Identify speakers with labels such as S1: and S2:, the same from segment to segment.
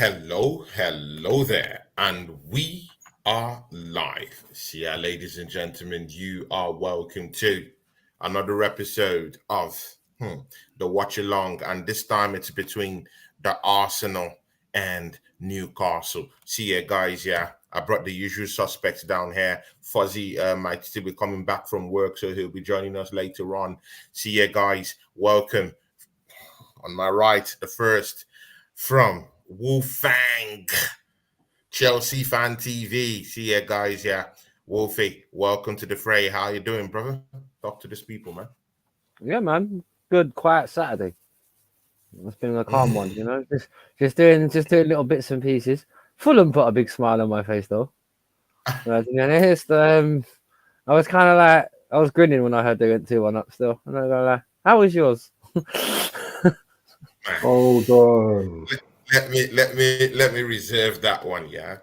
S1: Hello there, and we are live. See ya, ladies and gentlemen. You are welcome to another episode of the Watch Along, and this time it's between the Arsenal and Newcastle. See ya, guys. Yeah, I brought the usual suspects down here. Fuzzy might still be coming back from work, so he'll be joining us later on. See ya, guys. Welcome. On my right, the first from Wolfang Chelsea Fan TV. See ya, guys. Yeah, Wolfie, welcome to the fray. How you doing, brother? Talk to these people, man.
S2: Yeah, man. Good, quiet Saturday. It's been a calm one, you know. Just doing little bits and pieces. Fulham put a big smile on my face, though. But to be honest, I was kind of like I was grinning when I heard they went 2-1 up. Still, and I was like, "How was yours?"
S3: Hold on.
S1: Let me reserve that one. Yeah.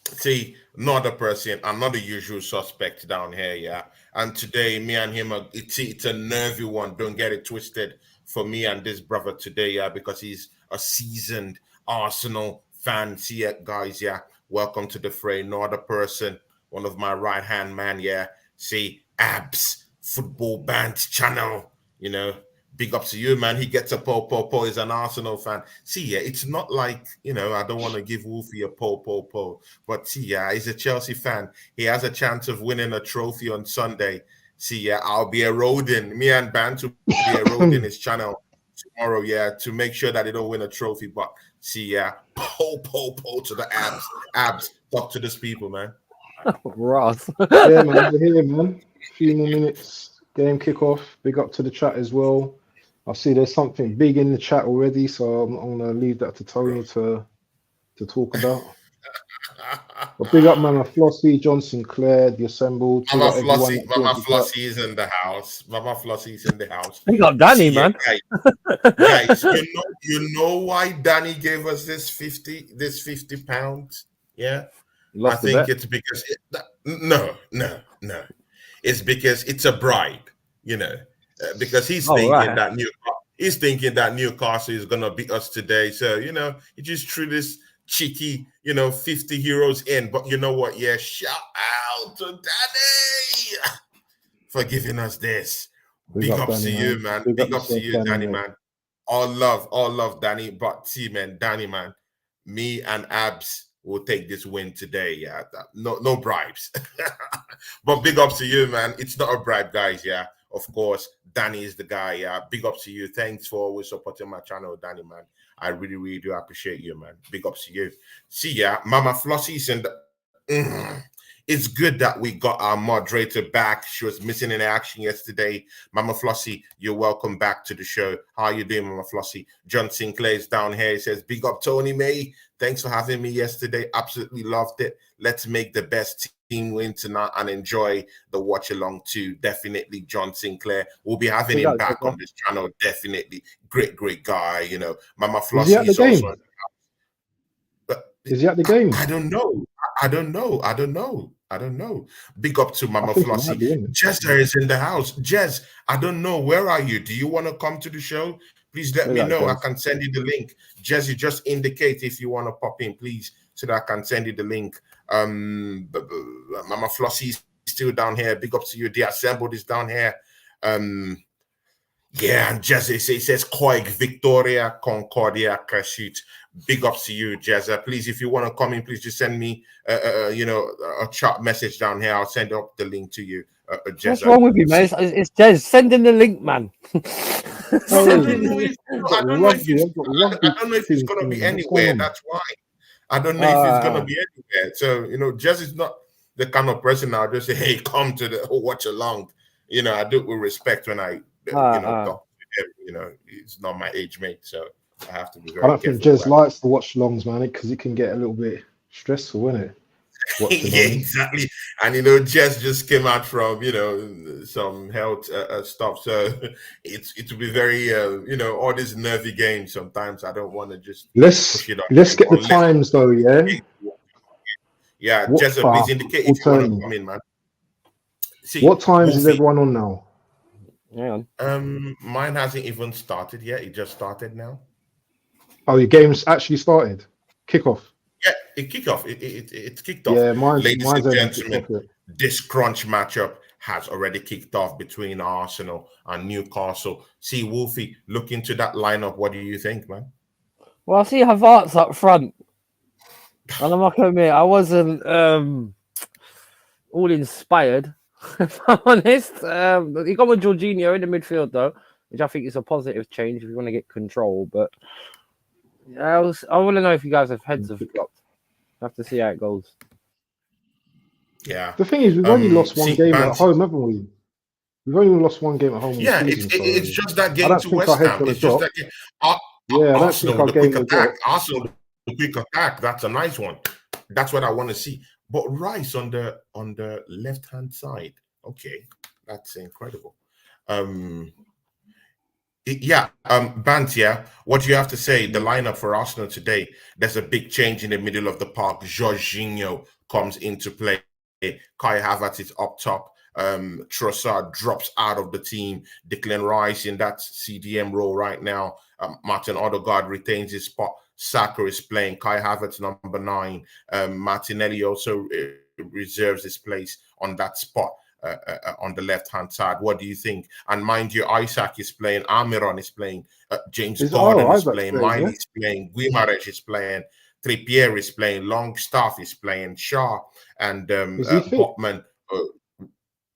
S1: See, another person, another usual suspect down here. Yeah. And today, me and him, it's a nervy one. Don't get it twisted for me and this brother today. Yeah, because he's a seasoned Arsenal fan. See it, guys. Yeah. Welcome to the fray. No other person, one of my right hand man. Yeah. See, Abs Football Band channel. You know. Big up to you, man. He gets a po. He's an Arsenal fan. See, yeah, it's not like, I don't want to give Wolfie a po. But see, yeah, he's a Chelsea fan. He has a chance of winning a trophy on Sunday. See, yeah, I'll be eroding. Me and Bant will be eroding his channel tomorrow, yeah, to make sure that they don't win a trophy. But see, yeah, po to the Abs. Abs, talk to these people, man.
S2: Ross.
S3: Yeah, man, we're here, man. A few more minutes. Game kickoff. Big up to the chat as well. I see there's something big in the chat already, so I'm going to leave that to Tony to talk about. But big up, Mama Flossie, John Sinclair, the assembled.
S1: Mama Flossie is in the house. Mama Flossie is in the house.
S2: Big up Danny, man.
S1: Guys, you know why Danny gave us this 50 pounds? Yeah, I think it's because no. It's because it's a bribe, because he's thinking that Newcastle is gonna beat us today. So he just threw this cheeky, 50 euros in. But you know what? Yeah, shout out to Danny for giving us this. Big ups to you, man. Big ups to you, Danny, man. All love, Danny. But see, man, Danny, man, me and Abs will take this win today. Yeah, no bribes. But big ups to you, man. It's not a bribe, guys. Yeah, of course, Danny is the guy. Yeah, big ups to you. Thanks for always supporting my channel, Danny, man. I really, really do appreciate you, man. Big ups to you. See, yeah, Mama Flossie's in the. It's good that we got our moderator back. She was missing in action yesterday. Mama Flossie, you're welcome back to the show. How are you doing, Mama Flossie? John Sinclair is down here. He says, big up, Tony May. Thanks for having me yesterday. Absolutely loved it. Let's make the best team win tonight and enjoy the watch along too. Definitely, John Sinclair. We'll be having him back on this channel. Definitely. Great guy. Mama Flossie is also.
S3: Is he at the game?
S1: I don't know. Big up to Mama Flossie. Jezza is in the house. Jez, I don't know. Where are you? Do you want to come to the show? Please let me know. I can send you the link. Jesse, just indicate if you want to pop in, please, so that I can send you the link. Mama Flossie is still down here. Big up to you. The assembled is down here. Yeah, and Jesse says Koig, Victoria, Concordia, Crescit. Big ups to you, Jezza. Please, if you want to come in, please just send me, a chat message down here. I'll send up the link to you, Jezza.
S2: What's wrong with you, man? It's Jez. Send him the link, man.
S1: I don't know if it's going to be anywhere. That's why. I don't know if it's going to be anywhere. So, Jez is not the kind of person I'll just say, hey, come to the watch along. I do it with respect when I, talk to him. He's not my age mate, so I have to be very
S3: I don't think Jez likes the watch longs, man, because it can get a little bit stressful, isn't it?
S1: Yeah, exactly. And Jez just came out from some health stuff, so it will be very all these nervy games. Sometimes I don't want to just
S3: let's get the times though.
S1: Yeah, Jez, please indicate if you want to come in, man.
S3: See, what times is everyone on now?
S2: Hang on.
S1: Mine hasn't even started yet. It just started now.
S3: Oh, your game's actually started. Kickoff.
S1: Yeah, it kicked off. It kicked off.
S3: Yeah,
S1: Ladies and
S3: mine's
S1: gentlemen, this crunch matchup has already kicked off between Arsenal and Newcastle. See, Wolfie, look into that lineup. What do you think, man?
S2: Well, I see Havertz up front. And I'm not going to admit, I wasn't all inspired, if I'm honest. He got with Jorginho in the midfield, though, which I think is a positive change if you want to get control. But I want to know if you guys have heads have flopped. I have to see how it goes.
S1: Yeah.
S3: The thing is, we've only lost one game at home, haven't we? We've only lost one game at home.
S1: Yeah, it's just that game to West Ham. It's just that game. Arsenal, the quick attack. Arsenal, the quick attack. That's a nice one. That's what I want to see. But Rice on the left-hand side. Okay, that's incredible. Bant, yeah. What do you have to say? The lineup for Arsenal today. There's a big change in the middle of the park. Jorginho comes into play. Kai Havertz is up top. Trossard drops out of the team. Declan Rice in that CDM role right now. Martin Odegaard retains his spot. Saka is playing. Kai Havertz number 9. Martinelli also reserves his place on that spot on the left-hand side. What do you think? And mind you, Isaac is playing. Almiron is playing. James Gordon is playing. Miley is playing. Guimaraes is playing. Trippier is playing. Longstaff is playing. Shaw and Botman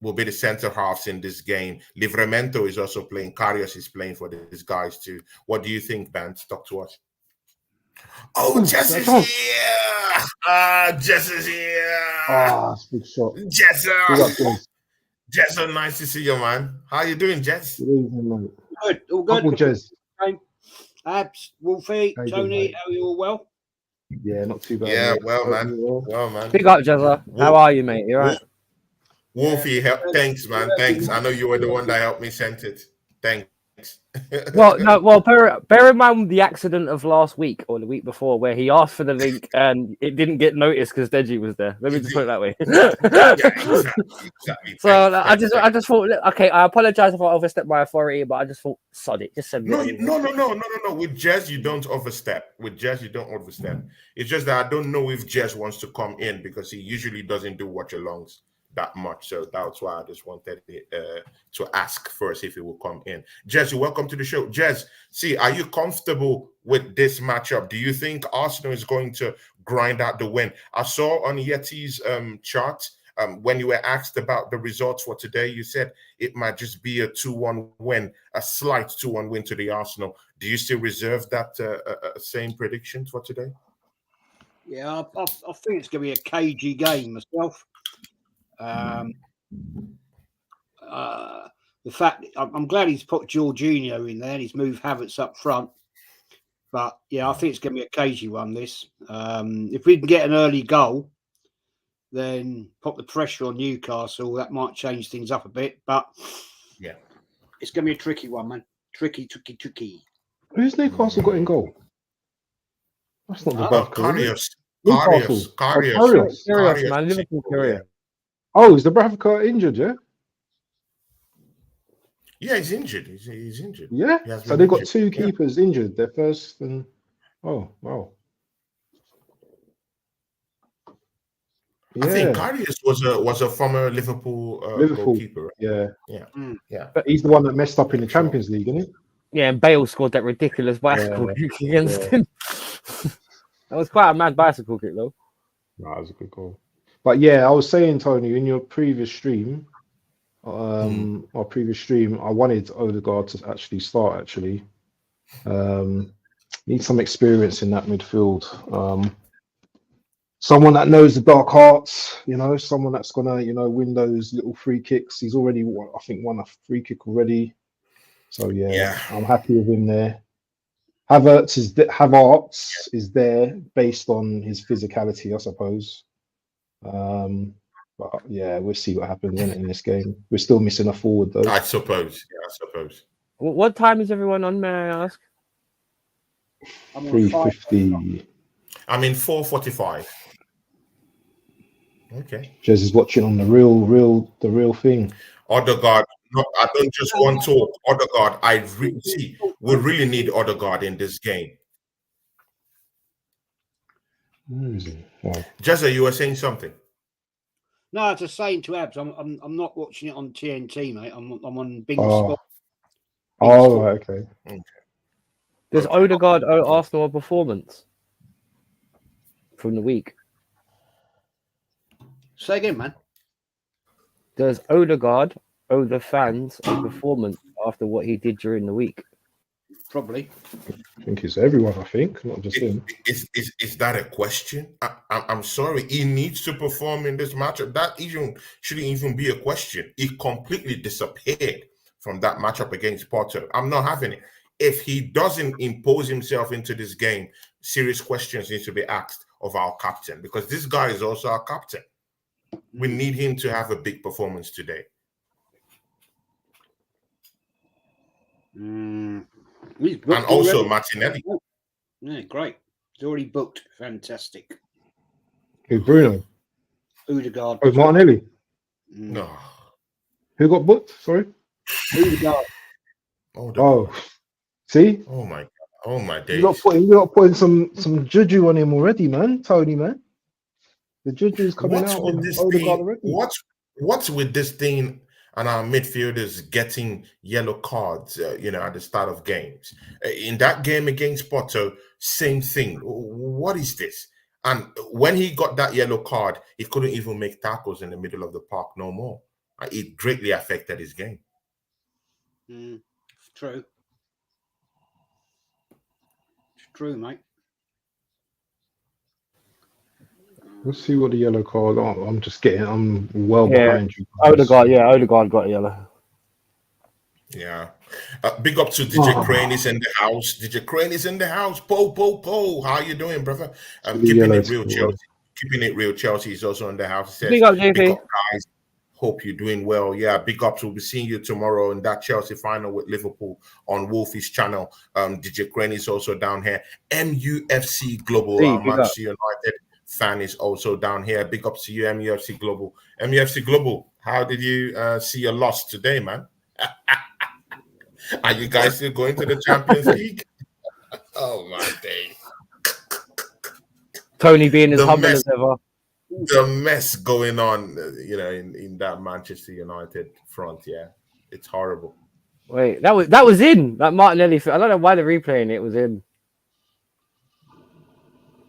S1: will be the center halves in this game. Livramento is also playing. Karius is playing for these guys too. What do you think, Ben? Talk to us. Oh, Jess is here! Jess is here!
S3: That's a big shot.
S1: Jess, nice to see you, man. How you doing, Jess?
S4: Good, all good.
S3: Uncle Jess.
S4: Abs, Wolfie, Tony, how are you all well?
S3: Yeah, not too bad.
S1: Yeah,
S3: mate.
S1: Well, man.
S2: Pick up, Jezza. How are you, mate? You all right?
S1: Wolfie, thanks, man. Thanks. I know you were the one that helped me send it. Thanks.
S2: Bear in mind the accident of last week or the week before where he asked for the link and it didn't get noticed because Deji was there. Let me just put it that way.
S1: Exactly.
S2: So I just thought, okay, I apologize if I overstepped my authority, but I just thought, sod it, just send me.
S1: No. With Jess, you don't overstep. It's just that I don't know if Jess wants to come in because he usually doesn't do watch-alongs that much, so that's why I just wanted to ask first if he will come in. Jez, welcome to the show. Jez, are you comfortable with this matchup? Do you think Arsenal is going to grind out the win? I saw on Yeti's chart when you were asked about the results for today, you said it might just be a 2-1 win, a slight 2-1 win to the Arsenal. Do you still reserve that same prediction for today?
S4: Yeah, I think it's going to be a cagey game myself. The fact I'm glad he's put Jorginho in there and he's moved Havertz up front, but yeah, I think it's going to be a cagey one. This, if we can get an early goal, then put the pressure on Newcastle. That might change things up a bit, but
S1: yeah,
S4: it's going to be a tricky one, man. Tricky.
S3: Who's Newcastle got in goal? That's not the bad
S1: Karius,
S2: man. Liverpool Karius.
S3: Oh, is the Bravka injured?
S1: Yeah, he's injured. He's injured.
S3: Yeah. So they got two keepers injured. Their first and wow.
S1: I think Karius was a former Liverpool goalkeeper.
S3: Yeah.
S1: But
S3: he's the one that messed up in the Champions League, isn't he?
S2: Yeah, and Bale scored that ridiculous bicycle kick against him. That was quite a mad bicycle kick, though.
S3: No, it was a good goal. But yeah, I was saying, Tony, in your previous stream, I wanted Odegaard to actually start. Need some experience in that midfield. Someone that knows the dark arts, someone that's gonna, win those little free kicks. He's already, I think, won a free kick already. So yeah. I'm happy with him there. Havertz is there based on his physicality, I suppose. But yeah, we'll see what happens in this game. We're still missing a forward, though.
S1: I suppose.
S2: What time is everyone on, may I ask?
S3: 3:50.
S1: I'm in 4:45. Okay.
S3: Jez is watching on the real thing.
S1: Odegaard. No, I don't just want to talk. Odegaard. We really need Odegaard in this game.
S3: Where is he? Oh.
S1: Jezza, you were saying something.
S4: No, I was just saying to Abs, I'm not watching it on TNT, mate. I'm on Bing
S3: Oh.
S4: Sport.
S3: Oh, right, okay.
S2: Does Odegaard owe Arsenal a performance from the week?
S4: Say again, man.
S2: Does Odegaard owe the fans a performance after what he did during the week?
S4: Probably.
S3: I think it's everyone, not just him.
S1: Is that a question? I'm sorry. He needs to perform in this matchup. That shouldn't even be a question. He completely disappeared from that matchup against Porto. I'm not having it. If he doesn't impose himself into this game, serious questions need to be asked of our captain, because this guy is also our captain. We need him to have a big performance today.
S4: And
S1: also already. Martinelli.
S4: Yeah, great. He's already booked. Fantastic.
S3: Who's Bruno?
S4: Odegaard.
S3: Oh, Martinelli.
S1: No.
S3: Who got booked? Sorry.
S4: Odegaard.
S3: Oh, see?
S1: Oh my God. Oh my days.
S3: You're not putting some juju on him already, man. Tony, man. The juju's coming out on Odegaard already.
S1: What's with this thing and our midfielders getting yellow cards, at the start of games? In that game against Porto, same thing. What is this? And when he got that yellow card, he couldn't even make tackles in the middle of the park no more. It greatly affected his game.
S4: True. It's true, mate.
S3: Let's see what the yellow card. Oh, I'm well behind you.
S2: Odegaard got a yellow.
S1: Yeah. Big up to DJ Crane is in the house. DJ Crane is in the house. Po. How you doing, brother? Keeping it real, Chelsea. Keeping it real, Chelsea is also in the house. He says,
S2: big up, JP.
S1: Big up, guys. Hope you're doing well. Yeah, big ups. We'll be seeing you tomorrow in that Chelsea final with Liverpool on Wolfie's channel. DJ Crane is also down here. MUFC Global, Manchester United fan is also down here. Big ups to you, MUFC Global. MUFC Global, how did you see your loss today, man? Are you guys still going to the Champions League? Oh my day.
S2: Tony being as humble as ever.
S1: The mess going on, in that Manchester United front, yeah. It's horrible.
S2: Wait, that was in that Martinelli. I don't know why they're replaying it. It was in.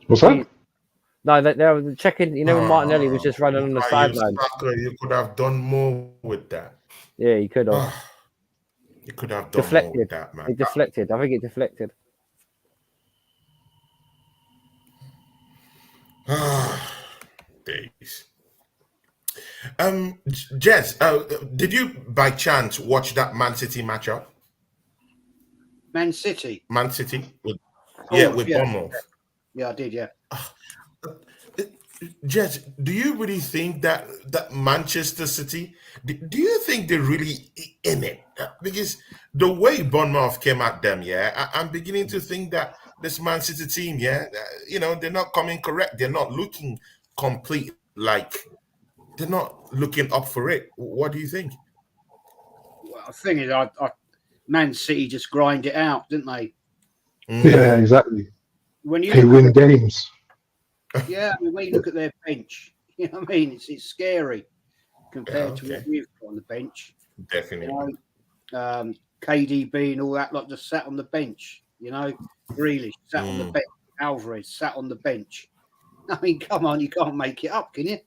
S3: What's that?
S2: No, they were checking. Martinelli was just running on the sideline.
S1: You could have done more with that.
S2: Yeah, he could have.
S1: You could have done more with that, man.
S2: It deflected. I think it deflected.
S1: Days. Jez, did you by chance watch that Man City matchup?
S4: Man City
S1: with Bournemouth.
S4: Yeah, I did. Yeah.
S1: Jez, do you really think that Manchester City? Do you think they're really in it? Because the way Bournemouth came at them, I'm beginning to think that this Man City team, they're not coming correct. They're not looking complete. Like they're not looking up for it. What do you think?
S4: Well, the thing is, Man City just grind it out, didn't they?
S3: Yeah, exactly.
S4: When you
S3: win games.
S4: Yeah, when you look at their bench, you know what I mean? It's scary compared to what we've got on the bench.
S1: Definitely.
S4: KDB and all that lot just sat on the bench. Grealish sat on the bench. Alvarez sat on the bench. I mean, come on, you can't make it up, can you?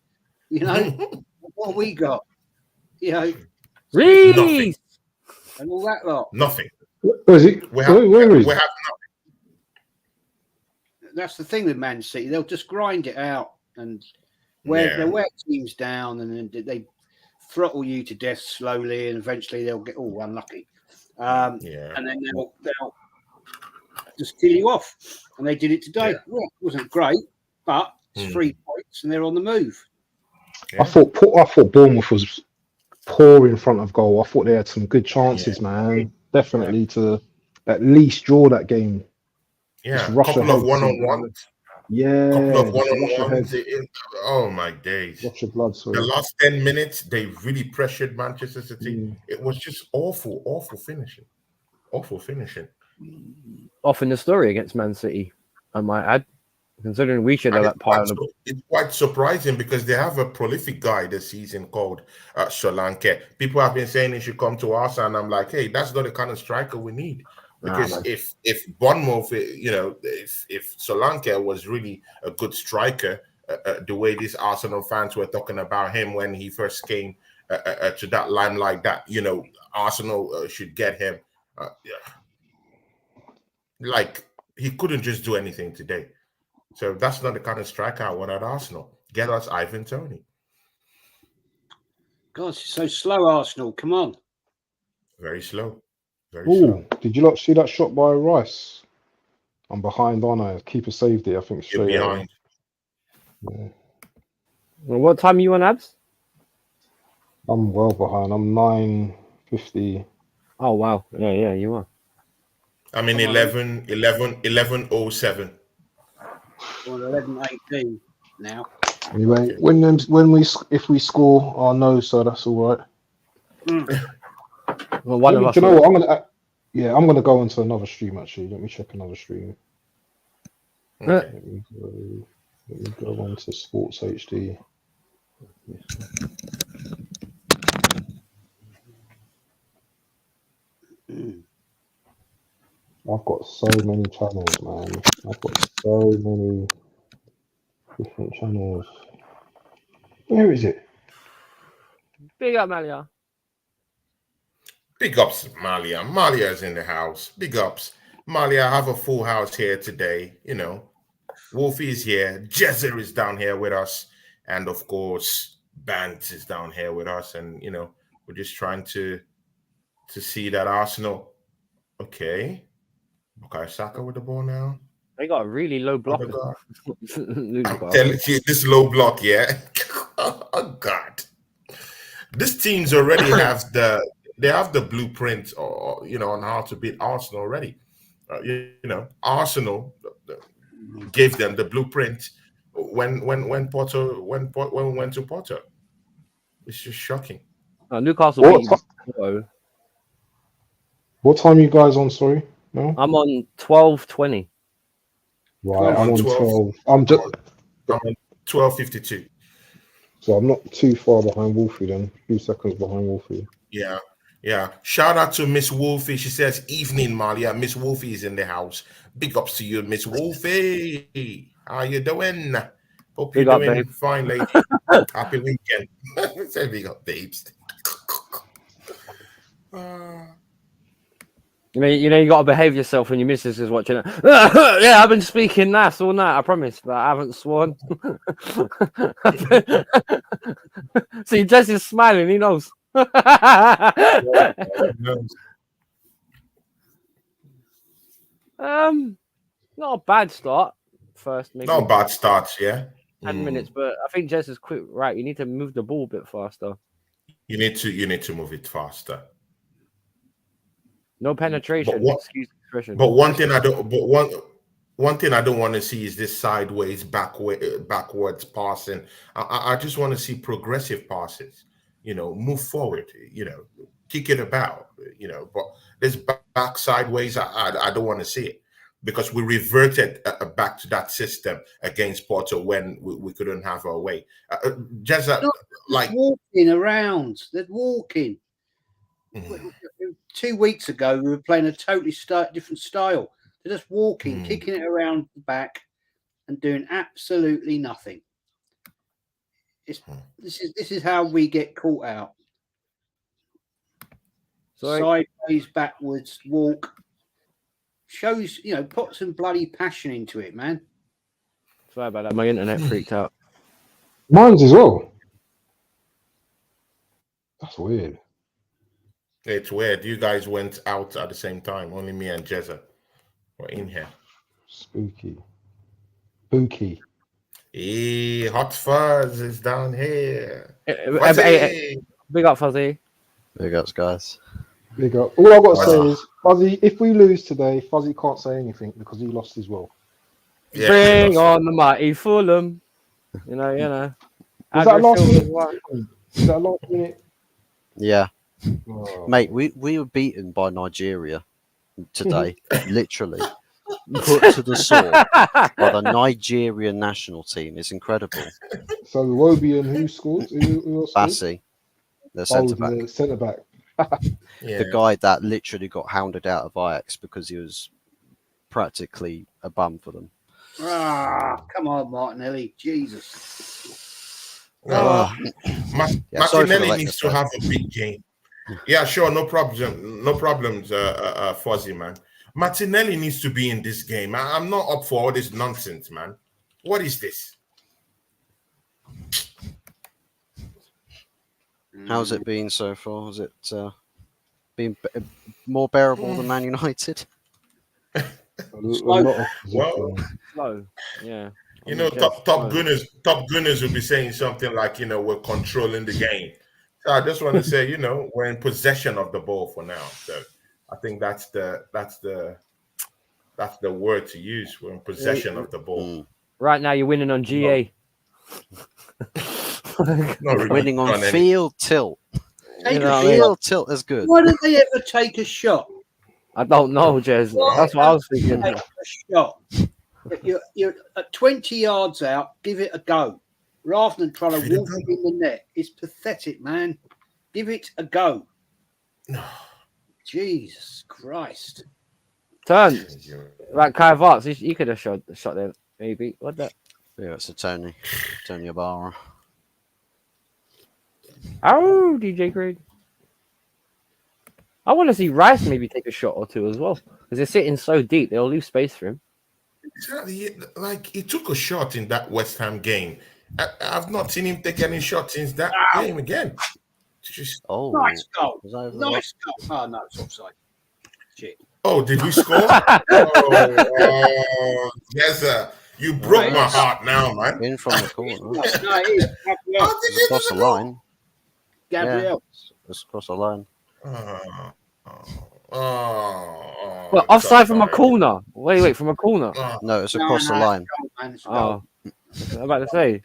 S4: What have we got?
S2: Reese
S4: and all that lot.
S1: Nothing.
S3: Where is it?
S1: We have nothing.
S4: That's the thing with Man City; they'll just grind it out and wear teams down, and then they throttle you to death slowly, and eventually they'll get all unlucky. And then they'll just kill you off. And they did it today. Yeah. Well, it wasn't great, but it's 3 points, and they're on the move.
S3: Yeah. I thought Bournemouth was poor in front of goal. I thought they had some good chances, man. Definitely to at least draw that game.
S1: Yeah, a couple of one-on-ones.
S3: Yeah.
S1: Couple of one-on-ones. Oh, my days.
S3: Watch your blood, sorry.
S1: The last 10 minutes, they really pressured Manchester City. It was just awful finishing. Awful finishing.
S2: Often the story against Man City, I might add. Considering we should have that pile of.
S1: It's quite surprising because they have a prolific guy this season called Solanke. People have been saying he should come to us, and I'm like, hey, that's not the kind of striker we need. Because if Bournemouth, if Solanke was really a good striker, the way these Arsenal fans were talking about him when he first came to that limelight, that Arsenal should get him. Like he couldn't just do anything today. So that's not the kind of striker I want at Arsenal. Get us Ivan Toney.
S4: God, it's so slow, Arsenal. Come on.
S1: Very slow. Very
S3: Ooh,
S1: slow.
S3: did you not see that shot by Rice? I'm behind, aren't I? Keeper saved it, I think, straight
S1: You're behind.
S3: Yeah.
S2: Well, what time are you on, Abs?
S3: I'm well behind. I'm 9:50.
S2: Oh, wow. Yeah, you are.
S1: I'm in 11:07.
S4: Well, 11:18 now.
S3: Anyway, if we score, I'll know, so that's all right.
S2: Well, one of us.
S3: You know what? I'm gonna go into another stream actually. Let me check another stream.
S1: Okay.
S3: Let me go on to Sports HD. I've got so many channels, man. I've got so many different channels. Where is it?
S2: Big up, Malia.
S1: Big ups, Malia. Malia's in the house. Big ups. Malia, I have a full house here today. Wolfie is here. Jezer is down here with us. And of course, Bant is down here with us. And, we're just trying to see that Arsenal. Okay. Okay, Saka with the ball now.
S2: They got a really low block.
S1: I'm telling you, this low block, yeah. Oh, God. This team's already have the blueprint, on how to beat Arsenal already. Arsenal gave them the blueprint when we went to Porto. It's just shocking.
S2: Newcastle.
S3: What time are you guys on? Sorry, no.
S2: I'm on 12:20.
S3: Right, I'm on 12. I'm
S1: on 12:52.
S3: So I'm not too far behind Wolfie then. A few seconds behind Wolfie.
S1: Yeah. Shout out to Miss Wolfie. She says, evening, Malia. Miss Wolfie is in the house. Big ups to you, Miss Wolfie. How you doing? Hope you're doing fine, lady. Happy weekend. Say big up, babes.
S2: You got to behave yourself when your missus is watching it. Yeah, I've been speaking nice all night, I promise, but I haven't sworn. See, Jess is smiling, he knows. Not a bad start. First, maybe
S1: not a bad start, yeah.
S2: 10 minutes, but I think Jess is quick. Right, you need to move the ball a bit faster.
S1: You need to move it faster.
S2: No penetration.
S1: But one thing I don't want to see is this sideways, backwards passing. I just want to see progressive passes. Move forward. Kick it about. But this back sideways, I don't want to see it because we reverted back to that system against Porto when we couldn't have our way. Just like
S4: walking around, they're walking. 2 weeks ago, we were playing a totally different style. They're just walking, kicking it around the back, and doing absolutely nothing. This is how we get caught out. Sideways, backwards, walk. Shows, put some bloody passion into it, man.
S2: Sorry about that. My internet freaked out.
S3: Mine's as well. That's weird.
S1: It's weird. You guys went out at the same time. Only me and Jezza were in here.
S3: Spooky.
S1: Hey, Hot Fuzz is down here.
S2: Big up, Fuzzy.
S5: Big ups, guys.
S3: Big up. All I've got to say is, Fuzzy, if we lose today, Fuzzy can't say anything because he lost his will.
S1: Yeah,
S2: bring on the mighty Fulham. You know.
S3: Was that last minute? Is that last minute?
S5: Yeah.
S3: Oh.
S5: Mate, we were beaten by Nigeria today, literally. put to the sword by the Nigerian national team is incredible.
S3: So Iwobi and who scored? Who else scored?
S5: Bassi, the
S3: Oh,
S5: centre back.
S3: the centre back.
S1: Yeah.
S5: The guy that literally got hounded out of Ajax because he was practically a bum for them.
S4: Ah, come on, Martinelli. Jesus.
S1: No,
S5: Yeah, sorry for the
S1: Martinelli needs
S5: lateness,
S1: to
S5: mate.
S1: have a big game. Yeah, sure, no problem, no problems, Fuzzy man. Martinelli needs to be in this game. I'm not up for all this nonsense, man. What is this?
S5: How's it been so far? Has it been more bearable than Man United?
S3: A lot of
S1: Well,
S2: Slow. Yeah.
S1: you know, top gunners will be saying something like, we're controlling the game. So I just want to say, we're in possession of the ball for now. So I think that's the word to use. We're in possession of the ball.
S2: Right now, you're winning on GA.
S1: Not really
S5: Winning on
S1: done any-
S5: field tilt.
S4: Take
S2: know
S4: a
S2: what I mean?
S4: shot.
S5: Field tilt is good.
S4: Why don't they ever take a shot?
S2: I don't know, Jez. That's what I was thinking.
S4: Take a shot. If you're at 20 yards out, give it a go. Rather than trying to
S1: Give it a
S4: wolf
S1: go.
S4: it in the net. It's pathetic, man. Give it a go. Jesus Christ.
S2: Turn. Right, Kai Havertz, he could have shot there, maybe. What the?
S5: Yeah, it's a Tony Ibarra.
S2: Oh, DJ Creed. I want to see Rice maybe take a shot or two as well. Because they're sitting so deep, they'll leave space for him.
S1: Exactly. Like, he took a shot in that West Ham game. I've not seen him take any shots since that game again. It's just,
S5: Oh,
S4: Nice goal.
S5: was that over the line?
S4: Nice goal. Oh, no, it's offside. Shit.
S1: oh, did we score? Yes, you broke my heart now, man.
S5: In from the corner.
S4: No, it is. Gabriel.
S1: How did you
S5: Across the
S1: do that?
S5: line.
S4: Gabriel.
S5: It's across the line.
S2: Well, offside from a corner. Wait, from a corner.
S5: No, it's across the line.
S4: It's a goal, man. It's a goal.
S2: I'm about to say.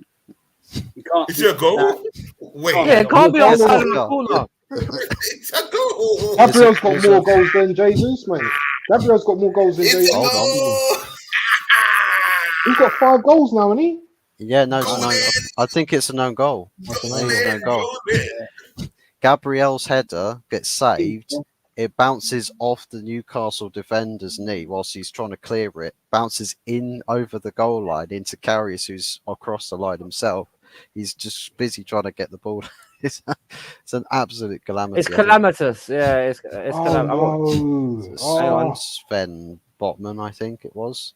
S4: You can't.
S1: Is it a goal? Wait.
S2: Yeah, it can't be
S3: Goal
S2: offside
S3: or
S2: from a
S5: goal?
S2: corner.
S1: It's a goal.
S3: Gabriel's got more goals than Jesus, mate. Gabriel's got more goals than
S1: It's a
S3: Jesus.
S5: Hold
S1: goal.
S3: He's got 5 goals now, hasn't he?
S5: Yeah, no, it's a known. I think it's a known goal. I think it's a known goal. Gabriel's header gets saved. It bounces off the Newcastle defender's knee whilst he's trying to clear it. Bounces in over the goal line into Karius, who's across the line himself. He's just busy trying to get the ball. It's an absolute calamity.
S2: It's calamitous. Yeah, it's calamitous.
S3: No. Oh.
S5: Sven Botman, I think it was.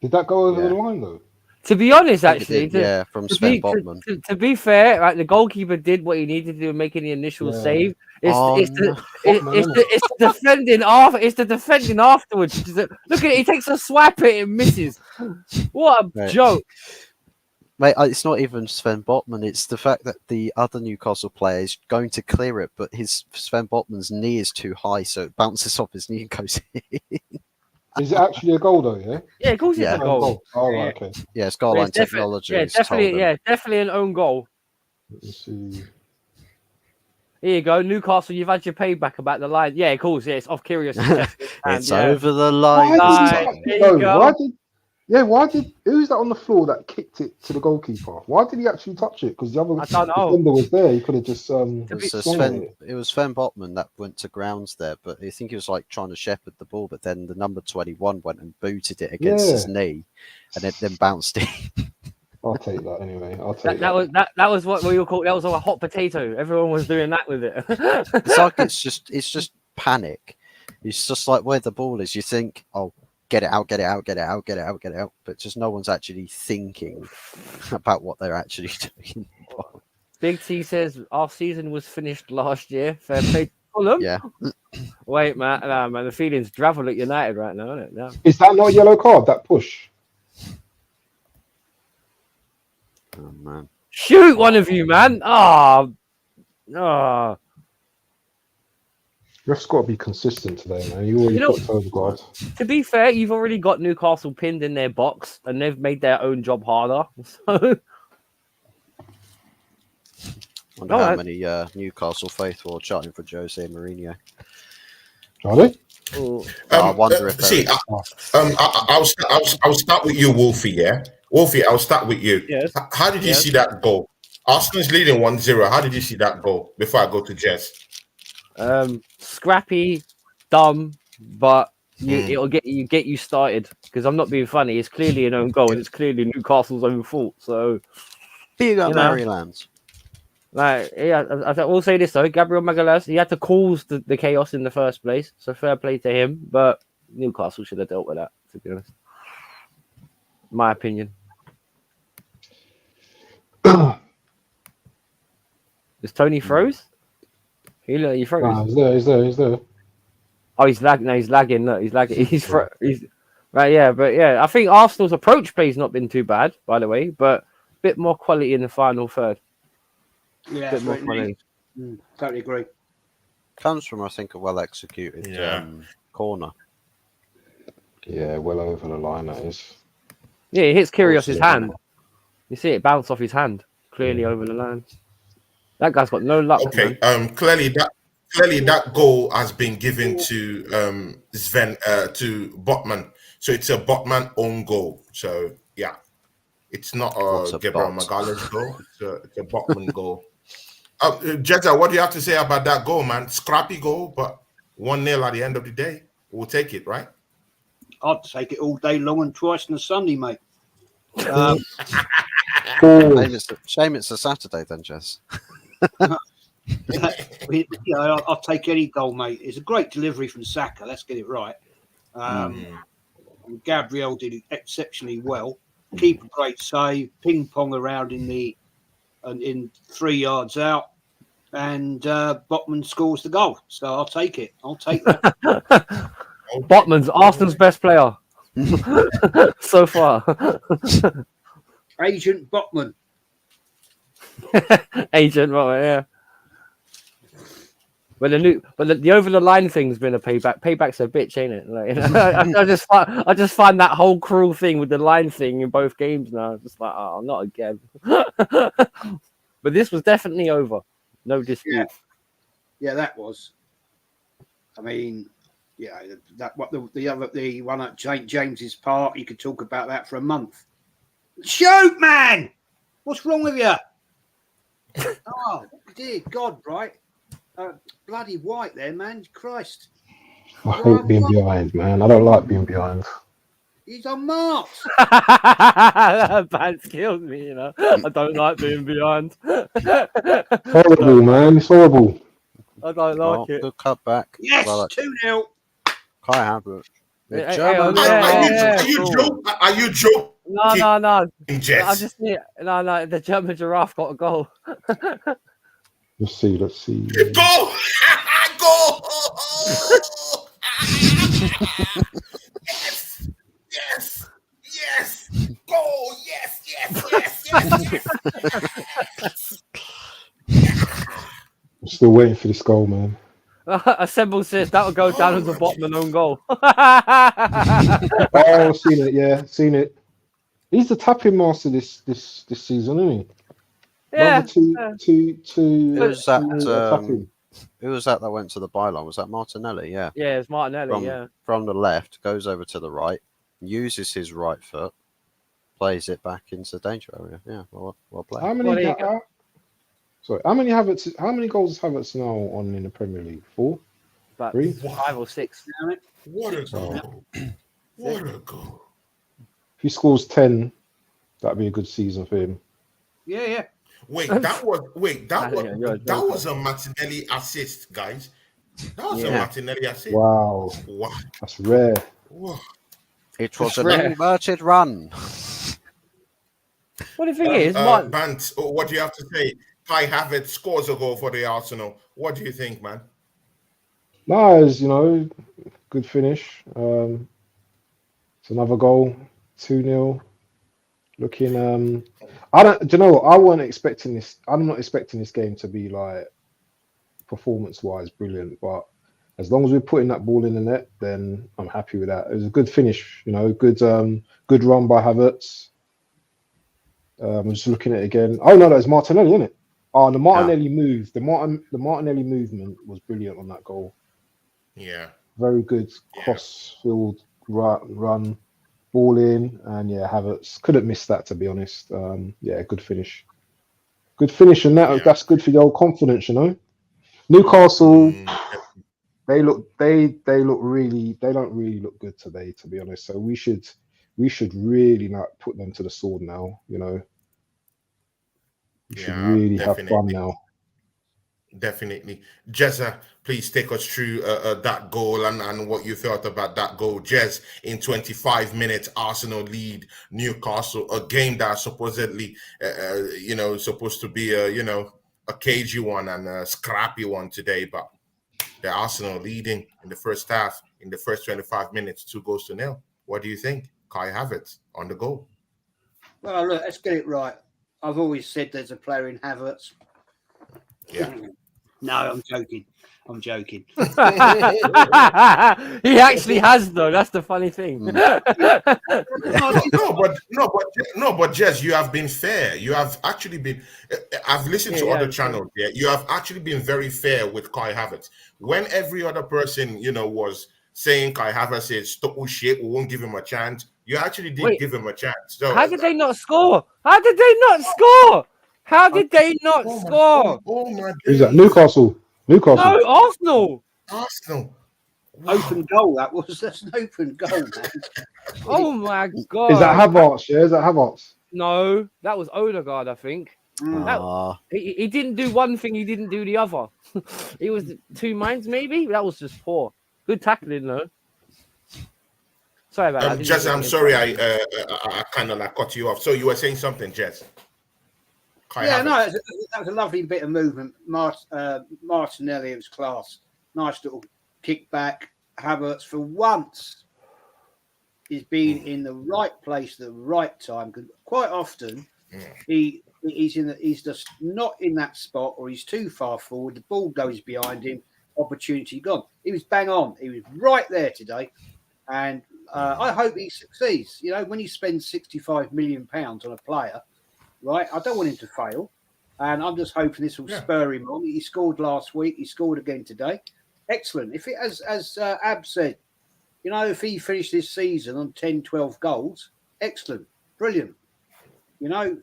S3: Did that go over
S5: Yeah.
S3: the line, though?
S2: To be honest,
S5: I think it
S2: actually,
S5: did, yeah, from
S2: to
S5: Sven
S2: be,
S5: Botman.
S2: to be fair, right, the goalkeeper did what he needed to do, making the initial
S3: Yeah.
S2: save.
S3: Botman,
S2: It's the defending after. It's the defending afterwards. Look at it. He takes a swipe at it and misses. What a
S5: Right.
S2: joke!
S5: Mate, it's not even Sven Botman. It's the fact that the other Newcastle player is going to clear it, but Sven Botman's knee is too high, so it bounces off his knee and goes in.
S3: Is it actually a goal, though, yeah?
S2: Yeah, of course
S5: Yeah.
S2: it's a goal.
S3: Oh, right, okay.
S5: Yeah, it's goal line
S2: It's
S5: technology. has told
S2: definitely,
S5: them.
S2: definitely an own goal.
S3: Let me see.
S2: Here you go, Newcastle. You've had your payback about the line. Yeah, of course. Yeah, it's off Kyrgios.
S5: It's over the line.
S3: Why
S2: Nice.
S3: did
S5: Tom.
S3: he
S2: There
S3: touch
S2: you
S3: it,
S2: go.
S3: though? Why did who's that on the floor that kicked it to the goalkeeper? Why did he actually touch it? Because the other
S2: I don't know.
S3: defender was there. He could have just
S5: It was,
S3: swung at it.
S5: it was Sven Botman that went to grounds there, but I think he was like trying to shepherd the ball, but then the number 21 went and booted it against his knee, and it then bounced in.
S3: I'll take that anyway. I'll take
S2: That was what we were called. That was a hot potato. Everyone was doing that with it.
S5: It's like it's just panic. It's just like where the ball is. You think, oh, get it out, get it out, get it out, get it out, get it out, but just no one's actually thinking about what they're actually doing.
S2: Big T says our season was finished last year. Fair play to Fulham.
S5: Yeah.
S2: Wait, man, nah, man, the feeling's travel at United right now, isn't it? No.
S3: Is that not a yellow card? That push?
S5: Oh man.
S2: Shoot one of you, man. Oh.
S3: Ref's got to be consistent today, man. You already put over guard.
S2: To be fair, you've already got Newcastle pinned in their box, and they've made their own job harder. So.
S5: Wonder how many Newcastle faithful are chatting for Jose Mourinho.
S3: Are they?
S5: I wonder if
S1: see. I'll start with you, Wolfie. Yeah, Wolfie. I'll start with you.
S2: Yes.
S1: How did you see that goal? Arsenal's leading 1-0. How did you see that goal? Before I go to Jess.
S2: Scrappy, dumb, but it'll get you started. Because I'm not being funny. It's clearly an own goal, and it's clearly Newcastle's own fault. So,
S5: big up Maryland.
S2: Like, yeah, I will say this though, Gabriel Magalhaes, he had to cause the chaos in the first place, so fair play to him. But Newcastle should have dealt with that, to be honest. My opinion. Is Tony froze? He froze.
S3: He's there.
S2: Oh, he's lagging. No, he's lagging. No, he's lagging. He's right. Yeah, but yeah, I think Arsenal's approach play's not been too bad, by the way, but a bit more quality in the final third.
S4: Yeah,
S2: Bit more quality.
S4: Totally agree.
S5: Comes from, I think, a well executed corner.
S3: Yeah, well over the line, that is.
S2: Yeah, he hits Kyrgios's hand. You see it bounce off his hand, clearly over the line. That guy's got no luck.
S1: Okay,
S2: man.
S1: Clearly that goal has been given to Sven to Botman. So it's a Botman own goal. So yeah, it's not a Gabriel Magalhaes goal. It's a Botman goal. Jetta, what do you have to say about that goal, man? Scrappy goal, but 1-0 at the end of the day. We'll take it, right?
S4: I'd take it all day long and twice on a Sunday, mate.
S5: Shame it's a Saturday then, Jess.
S4: I'll take any goal, mate. It's a great delivery from Saka. Let's get it right. Gabriel did it exceptionally well. Keep a great save. Ping pong around in 3 yards out, and Botman scores the goal. So I'll take it. I'll take that.
S2: Botman's Arsenal's best player so far.
S4: Agent Botman.
S2: Agent Botman, yeah. But the over the line thing's been a payback. Payback's a bitch, ain't it? Like, I just find that whole cruel thing with the line thing in both games now. Just like, oh, not again. But this was definitely over. No dispute.
S4: Yeah, that was. I mean, yeah, that what the one at St. James's Park. You could talk about that for a month. Shoot, man! What's wrong with you? Oh, dear God, right? Bloody white there, man. Christ.
S3: I hate being behind, man. I don't like being behind.
S4: He's unmarked.
S2: That pants kills me, you know. I don't like being behind.
S3: Horrible, man. It's horrible.
S2: I don't like it.
S5: Good cut back.
S4: Yes,
S5: well,
S4: 2-0.
S5: Kai Havertz.
S1: Are you joking?
S2: No.
S1: Jess?
S2: I just need no. The German giraffe got a goal.
S3: Let's see.
S1: Go! Go! Yes! Go! Yes!
S3: I'm still waiting for this goal, man.
S2: Assemble says that will go down as a Botman own goal.
S3: Oh, seen it. Yeah, seen it. He's the tapping master this season, isn't he?
S2: Yeah.
S5: Who was that went to the byline? Was that Martinelli? Yeah.
S2: Yeah, it's Martinelli.
S5: From the left, goes over to the right, uses his right foot, plays it back into the danger area. Yeah, well played.
S3: How many goals has Havertz now on in the Premier League? 4?
S2: About
S3: 3?
S2: 5 or 6.
S1: What a goal! What a goal!
S3: If he scores 10, that'd be a good season for him.
S4: Yeah.
S1: That was a Martinelli assist, guys. That was a Martinelli assist.
S3: Wow. That's rare.
S1: Wow.
S5: It was an inverted run.
S2: What the thing is,
S1: Bant, what do you have to say? Kai Havertz scores a goal for the Arsenal. What do you think, man?
S3: Nice, good finish. It's another goal, 2-0. Looking, I wasn't expecting this. I'm not expecting this game to be like performance-wise brilliant, but as long as we're putting that ball in the net, then I'm happy with that. It was a good finish, good run by Havertz. I'm just looking at it again. Oh no, that's Martinelli, isn't it? Oh, the Martinelli move, the Martinelli movement was brilliant on that goal.
S1: Yeah.
S3: very good cross-field run, ball in, and Havertz couldn't miss that, to be honest. Good finish. Good finish, and that's good for your confidence, you know. Newcastle, they don't really look good today, to be honest. So we should really not put them to the sword now, you know. We should really have fun now.
S1: Definitely. Jezza, please take us through that goal and what you felt about that goal. Jez, in 25 minutes, Arsenal lead Newcastle, a game that supposedly, supposed to be a cagey one and a scrappy one today, but the Arsenal leading in the first half, in the first 25 minutes, 2-0. What do you think? Kai Havertz on the goal.
S4: Well, look, let's get it right. I've always said there's a player in Havertz.
S1: Yeah.
S4: No, I'm joking.
S2: He actually has, though. That's the funny thing.
S1: No, but Jez, you have been fair. You have actually been. I've listened to other channels. Yeah, you have actually been very fair with Kai Havertz. When every other person, was saying Kai Havertz is total shit, we won't give him a chance. You actually did give him a chance. So
S2: how did they not score? How did they not score?
S1: Oh my!
S3: Who's that? Newcastle.
S2: No, Arsenal.
S1: Wow.
S4: Open goal. That's an open goal, man.
S2: Oh my god!
S3: Is that Havertz? Yeah, is that Havertz?
S2: No, that was Odegaard, I think. He didn't do one thing. He didn't do the other. It was 2 minds, maybe. That was just poor. Good tackling, though. Sorry about that.
S1: Jez, I'm sorry. I kind of cut you off. So you were saying something, Jez?
S4: That was a lovely bit of movement. Martinelli, it was class. Nice little kick back. Havertz, for once, is being in the right place at the right time. Because quite often, he's just not in that spot, or he's too far forward. The ball goes behind him. Opportunity gone. He was bang on. He was right there today, and I hope he succeeds. You know, when you spend £65 million on a player. Right, I don't want him to fail, and I'm just hoping this will spur him on. He scored last week. He scored again today. Excellent. If it, as Ab said, if he finished this season on 10, 12 goals, excellent, brilliant.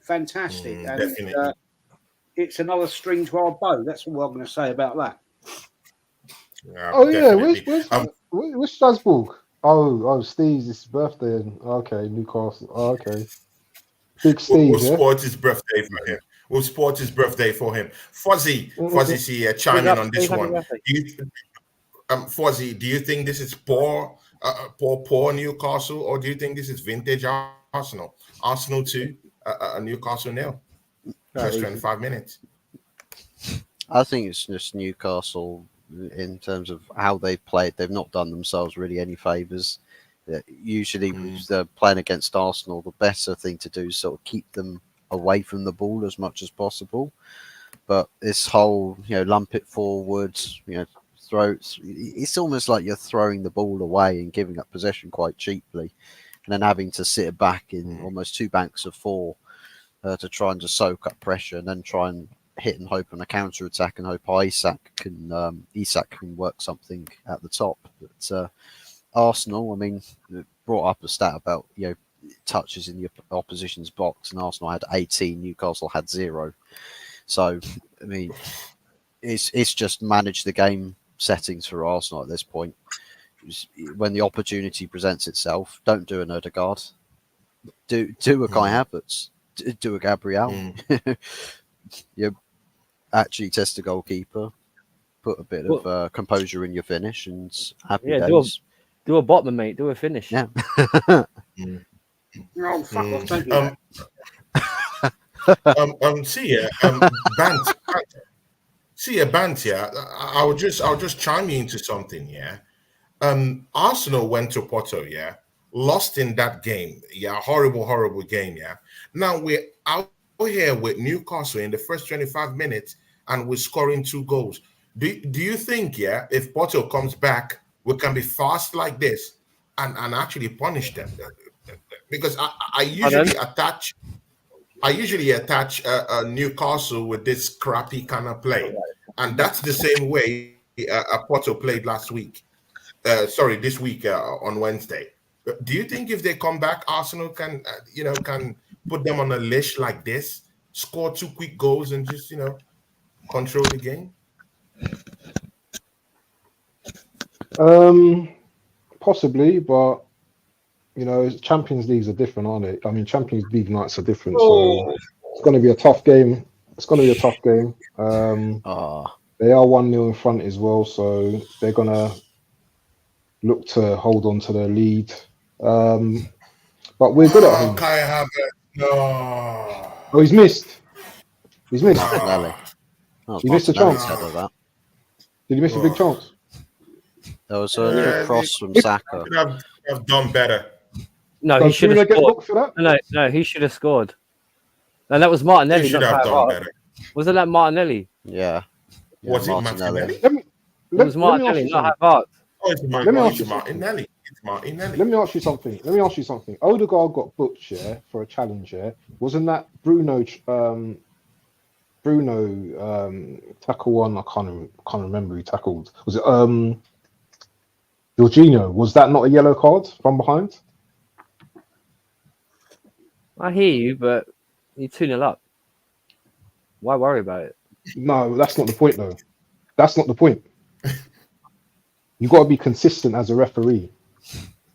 S4: Fantastic. And it's another string to our bow. That's all I'm going to say about that.
S3: Where's Strasbourg? Oh, Steve's birthday. Okay, Newcastle. Oh, okay. Big Steve,
S1: we'll support his birthday for him. We'll support his birthday for him. Fuzzy, see, chime in on this one. Fuzzy, do you think this is poor Newcastle, or do you think this is vintage Arsenal? Arsenal 2, Newcastle 0. First 25 minutes.
S5: I think it's just Newcastle in terms of how they've played. They've not done themselves really any favours. Usually, when they're playing against Arsenal, the better thing to do is sort of keep them away from the ball as much as possible. But this whole, lump it forwards, throw. It's almost like you're throwing the ball away and giving up possession quite cheaply, and then having to sit back in almost 2 banks of 4 to try and just soak up pressure, and then try and hit and hope on a counter attack and hope Isak can work something at the top. But Arsenal, brought up a stat about touches in the opposition's box, and Arsenal had 18, Newcastle had 0. So, it's just manage the game settings for Arsenal at this point. When the opportunity presents itself, don't do an Odegaard, do a Kai Havertz, do a Gabriel. You actually test the goalkeeper, put a bit of composure in your finish, and happy days.
S2: Do a bottom, mate. Do a finish.
S5: Yeah.
S4: Oh, fuck off. Don't do
S1: that. Bant, I'll just chime you into something, yeah. Arsenal went to Porto, yeah, lost in that game, yeah, horrible game, yeah. Now we're out here with Newcastle in the first 25 minutes, and we're scoring 2 goals. Do you think, yeah, if Porto comes back, we can be fast like this and actually punish them? Because I usually attach Newcastle with this crappy kind of play, and that's the same way Porto played last week. this week on Wednesday. Do you think if they come back, Arsenal can can put them on a leash like this, score 2 quick goals, and just control the game?
S3: Possibly, but Champions Leagues are different, aren't they? I mean, Champions League nights are different, so it's going to be a tough game. It's going to be a tough game. They are 1-0 in front as well, so they're going to look to hold on to their lead. But we're good at home.
S1: Kai Havertz, no.
S3: Oh, he's missed. He's missed.
S5: He
S3: missed a chance.
S5: That.
S3: Did he miss a big chance?
S5: There was a little cross from Saka.
S1: Could have done better.
S2: No, he should have scored.
S3: For that?
S2: No, he should have scored. And that was Martinelli.
S1: He should have done better.
S2: Wasn't that Martinelli?
S5: Yeah.
S1: Was it Martinelli?
S2: It was Martinelli, not Havertz.
S1: Oh, it's Martinelli. It's Martinelli.
S3: Let me ask you something. Odegaard got booked, for a challenge, Wasn't that Bruno tackle one? I can't remember who tackled. Was it Jorginho? Was that not a yellow card from behind?
S2: I hear you, but you're 2-0 up. Why worry about it?
S3: No, that's not the point, though. That's not the point. You got to be consistent as a referee.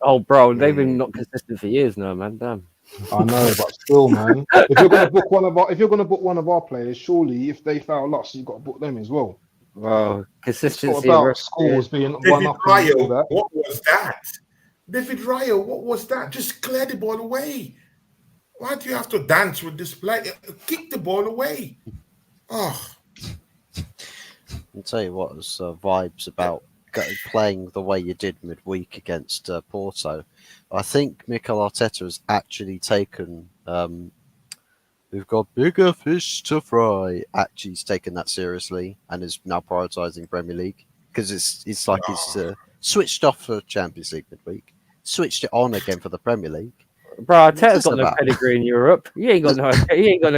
S2: Oh, bro, they've been not consistent for years now, man. Damn.
S3: I know, but still, man. If you're gonna book one of our players, surely if they foul us, you've got to book them as well.
S2: Well, consistency.
S3: It's not about scores being one up.
S1: Ryo, what was that? David Ryo, what was that? Just clear the ball away. Why do you have to dance with this play? Kick the ball away. Oh.
S5: I'll tell you what, there's vibes about playing the way you did midweek against Porto. I think Mikel Arteta has actually taken we've got bigger fish to fry. Actually, he's taken that seriously and is now prioritising Premier League because it's like he's switched off for Champions League midweek, switched it on again for the Premier League.
S2: Bro, Arteta's got no pedigree in Europe. He ain't got no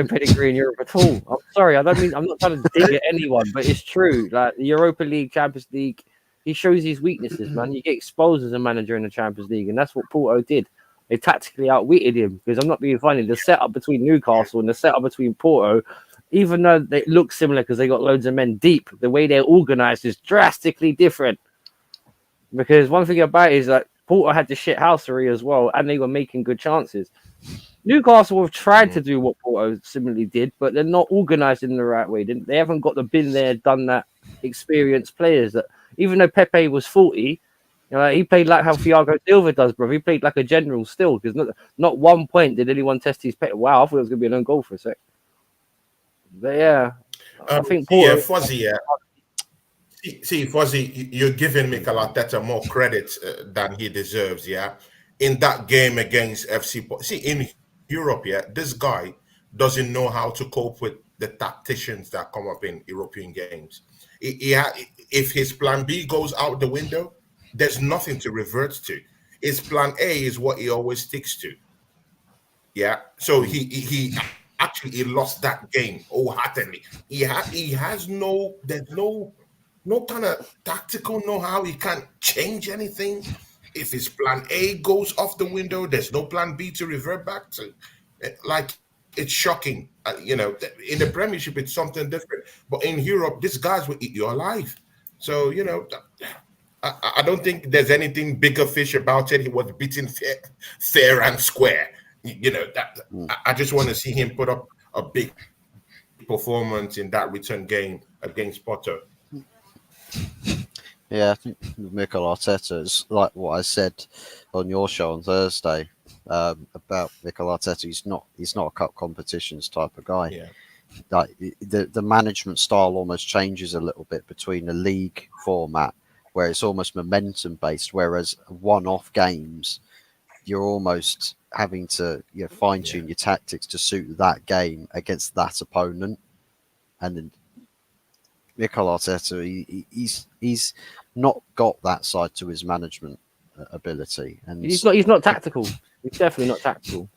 S2: pedigree in Europe at all. I'm sorry, I'm not trying to dig at anyone, but it's true. Like the Europa League, Champions League, he shows his weaknesses, man. You get exposed as a manager in the Champions League, and that's what Porto did. They tactically outwitted him because I'm not being funny. The setup between Newcastle and the setup between Porto, even though they look similar because they got loads of men deep, the way they're organised is drastically different. Because one thing about it is that Porto had the shit housery as well, and they were making good chances. Newcastle have tried to do what Porto similarly did, but they're not organised in the right way. They haven't got the been there, done that experienced players. That even though Pepe was 40, he played like how Thiago Silva does, bro. He played like a general still, because not 1 point did anyone test his pet. Wow, I thought it was going to be an own goal for a sec. But yeah, I think Porto...
S1: Yeah, Fuzzy, See, Fuzzy, you're giving Mikel Arteta more credit than he deserves, in that game against FC. See, in Europe, this guy doesn't know how to cope with the tacticians that come up in European games. If his plan B goes out the window, there's nothing to revert to. His plan A is what he always sticks to. So he actually lost that game wholeheartedly. There's no kind of tactical know-how. He can't change anything. If his plan A goes off the window, there's no plan B to revert back to. Like, it's shocking. In the Premiership, it's something different. But in Europe, these guys will eat you alive. So, I don't think there's anything bigger fish about it. He was beaten fair and square. I just want to see him put up a big performance in that return game against Porto.
S5: Yeah, I think Mikel Arteta is like what I said on your show on Thursday about Mikel Arteta. He's not a cup competitions type of guy.
S1: Yeah.
S5: Like the management style almost changes a little bit between a league format where it's almost momentum based, whereas one-off games you're almost having to fine tune your tactics to suit that game against that opponent. And then Mikel Arteta, he's not got that side to his management ability, and
S2: he's not tactical. He's definitely not tactical.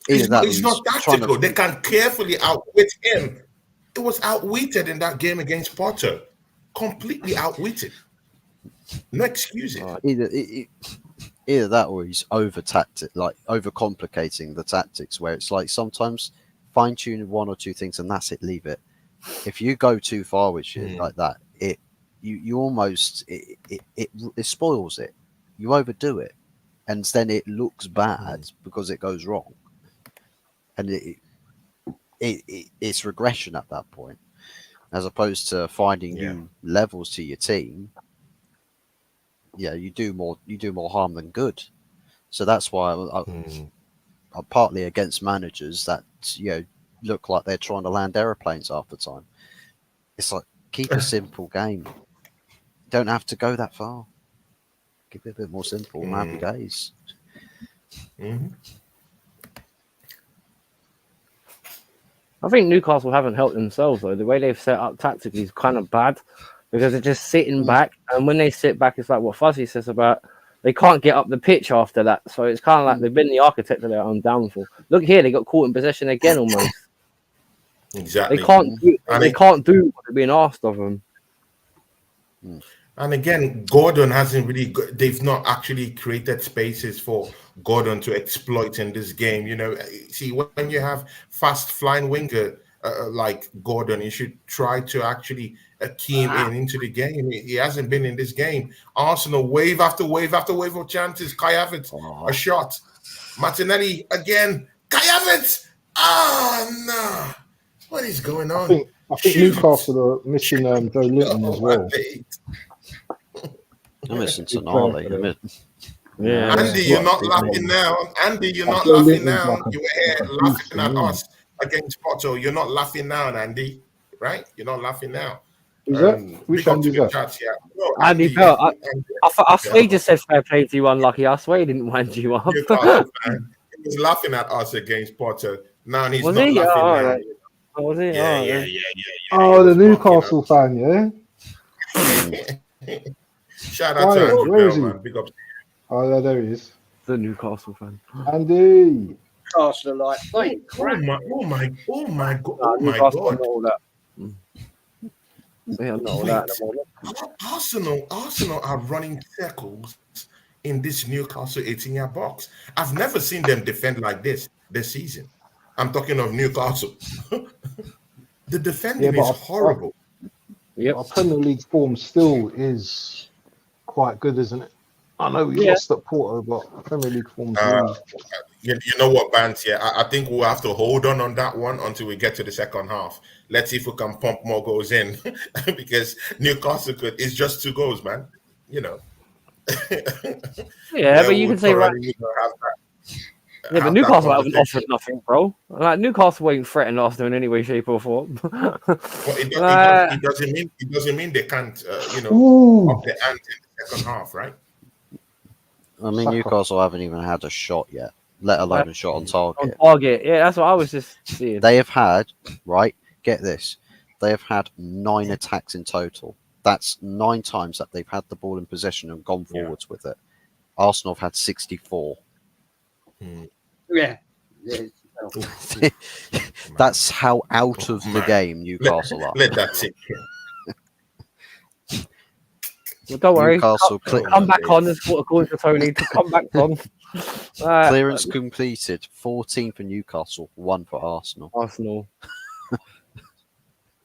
S1: He's not tactical. They can carefully outwit him. It was outwitted in that game against Porto. Completely outwitted. No excuses.
S5: Either that or he's over complicating the tactics, where it's like sometimes fine tune one or two things and that's it, leave it. If you go too far with shit like that, you almost it spoils it. You overdo it, and then it looks bad because it goes wrong, and it's regression at that point, as opposed to finding new levels to your team. Yeah, you do more harm than good. So that's why I'm partly against managers that look like they're trying to land airplanes half the time. It's like, keep a simple game. Don't have to go that far. Keep it a bit more simple. Happy days.
S2: I think Newcastle haven't helped themselves though. The way they've set up tactically is kind of bad because they're just sitting back, and when they sit back, it's like what Fuzzy says about they can't get up the pitch after that. So it's kind of like they've been the architect of their own downfall. Look here, they got caught in possession again almost.
S1: Exactly.
S2: They can't do what they're being asked of them.
S1: And again, Gordon hasn't really. They've not actually created spaces for Gordon to exploit in this game. See, when you have fast flying winger like Gordon, you should try to actually key him into the game. He hasn't been in this game. Arsenal wave after wave after wave of chances. Kai Havertz, a shot. Martinelli again. Kai Havertz. No. What is going on?
S3: I think Newcastle are missing Joe Linton as well.
S5: I'm missing Tonali.
S2: Yeah.
S1: Andy, you're not laughing now. Andy, you're not laughing now. You were here laughing at us against Porto. You're not laughing now, Andy. Right? You're not laughing now.
S3: Is that? Which Andy is that?
S1: Chat, no,
S2: Andy Bell. I swear he just said fair play to you, unlucky. I swear he didn't wind you up.
S1: He was laughing at us against Porto. Now he's not laughing now.
S2: Oh, was he?
S1: Yeah.
S3: Oh, the Newcastle fan, yeah?
S1: Shout out to Andy Bell, man. Big up.
S3: Oh, yeah, there he is.
S2: The Newcastle fan.
S3: Andy.
S4: Newcastle like,
S1: Oh my God.
S2: Not all that. Yeah, not all that.
S1: Arsenal are running circles in this Newcastle 18-yard box. I've never seen them defend like this season. I'm talking of Newcastle. The defending is horrible.
S3: Our Premier League form still is quite good, isn't it? I know we lost at Porto, but Premier League form is
S1: you know what, Bance? Yeah, I think we'll have to hold on that one until we get to the second half. Let's see if we can pump more goals in because Newcastle is just 2 goals, man.
S2: Yeah, but you can say right. Yeah, but Newcastle haven't offered nothing, bro. Like Newcastle ain't threatened Arsenal in any way, shape, or form.
S1: Well, it doesn't mean they can't, up the ante in the second half, right?
S5: I mean, Newcastle haven't even had a shot yet, let alone a shot on target.
S2: Yeah, that's what I was just seeing.
S5: They have had, get this, they have had 9 attacks in total. That's 9 times that they've had the ball in possession and gone forwards with it. Arsenal have had 64.
S4: Yeah.
S5: That's how out of the game Newcastle are.
S1: Let that sink in.
S2: Well, don't worry.
S5: Newcastle
S2: come back on. That's what according to Tony. Come back on.
S5: Clearance completed. 14 for Newcastle, 1 for Arsenal.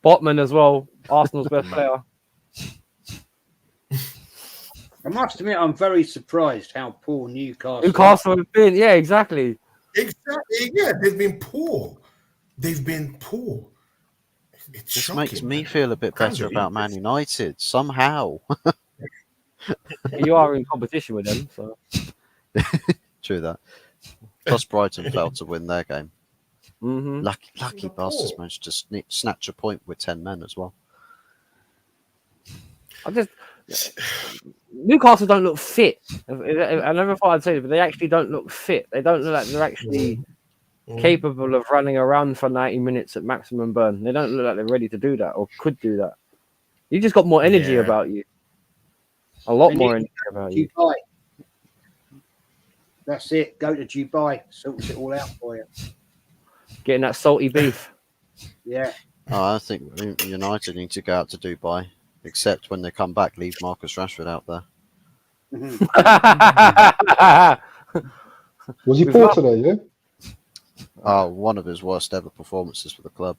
S2: Botman as well. Arsenal's best player.
S4: I must admit, I'm very surprised how poor Newcastle
S2: have been. Yeah, exactly.
S1: Exactly. Yeah, they've been poor. It
S5: just makes me feel a bit better about Man United somehow.
S2: You are in competition with them, so
S5: true that. Plus, Brighton failed to win their game.
S2: Mm-hmm.
S5: Lucky bastards managed to snatch a point with 10 men as well.
S2: Newcastle don't look fit. I never thought I'd say it, but they actually don't look fit. They don't look like they're actually capable of running around for 90 minutes at maximum burn. They don't look like they're ready to do that or could do that. You just got more energy about you. A lot more energy about you.
S4: Dubai. That's it. Go to Dubai. Sorts it all out for you.
S2: Getting that salty beef.
S4: Yeah.
S5: I think United need to go out to Dubai. Except when they come back, leave Marcus Rashford out there.
S3: Was he poor today? Yeah.
S5: Oh, one of his worst ever performances for the club.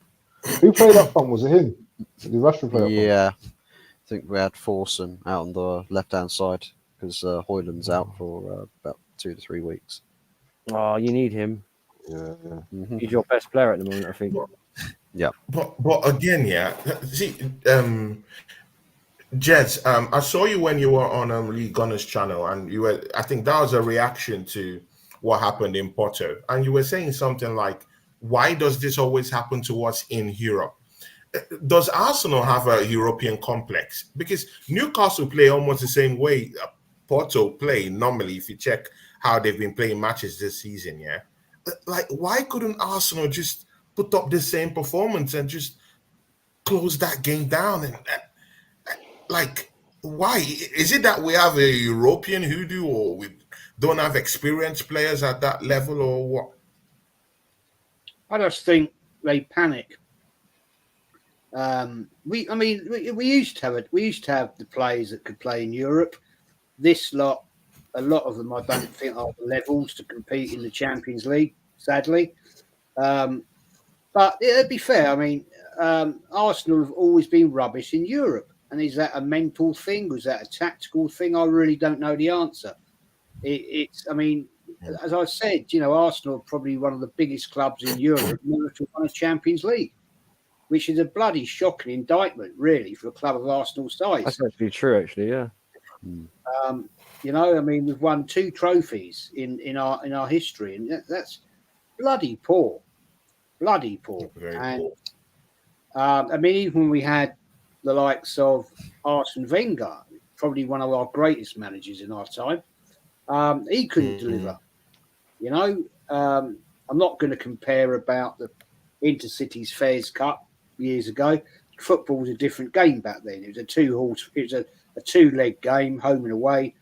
S3: Who played up front? Was it him? Did Rashford play up front?
S5: Yeah, I think we had Forson out on the left-hand side because Hoyland's out for about 2 to 3 weeks.
S2: Oh, you need him.
S3: Yeah.
S5: Mhm.
S2: He's your best player at the moment, I think.
S5: Yeah.
S1: But again, yeah. See, Jez, I saw you when you were on Lee Gunner's channel, and you were. I think that was a reaction to what happened in Porto, and you were saying something like, "Why does this always happen to us in Europe?" Does Arsenal have a European complex? Because Newcastle play almost the same way Porto play normally. If you check how they've been playing matches this season, yeah. Like, why couldn't Arsenal just put up the same performance and just close that game down? And like, why is it that we have a European hoodoo, or we don't have experienced players at that level, or what?
S4: I just think they panic. We used to have the players that could play in Europe. This lot, a lot of them, I don't think are the levels to compete in the Champions League, sadly. But it'd be fair. I mean, Arsenal have always been rubbish in Europe. And is that a mental thing? Was that a tactical thing? I really don't know the answer. I mean, as I said, Arsenal are probably one of the biggest clubs in Europe never to win a Champions League, which is a bloody shocking indictment, really, for a club of Arsenal's size.
S2: That's actually true, actually, yeah.
S4: I mean, we've won 2 trophies in our history, and that's bloody poor. Bloody poor. And I mean, even when we had the likes of Arsene Wenger, probably one of our greatest managers in our time, he couldn't deliver. I'm not going to compare about the Intercities Fairs Cup years ago. Football was a different game back then. It was a 2-leg game, home and away.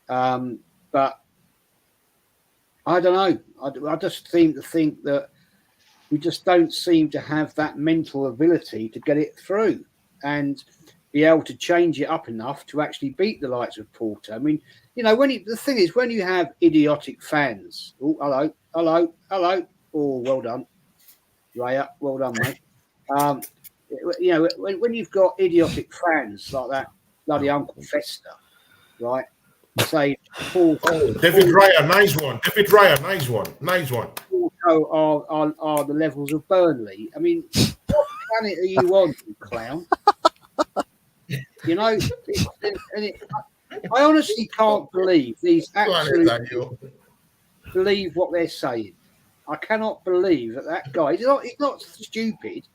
S4: But I don't know. I just think that we just don't seem to have that mental ability to get it through and be able to change it up enough to actually beat the likes of Porto. I mean, the thing is, when you have idiotic fans, oh, hello, oh, well done, Raya, well done, mate. When you've got idiotic fans like that, bloody Uncle Fester, right? Say,
S1: David Raya, nice one. David Raya, nice one.
S4: Porto are the levels of Burnley. I mean, what planet are you on, you clown? I honestly can't believe these believe what they're saying. I cannot believe that guy. He's not stupid.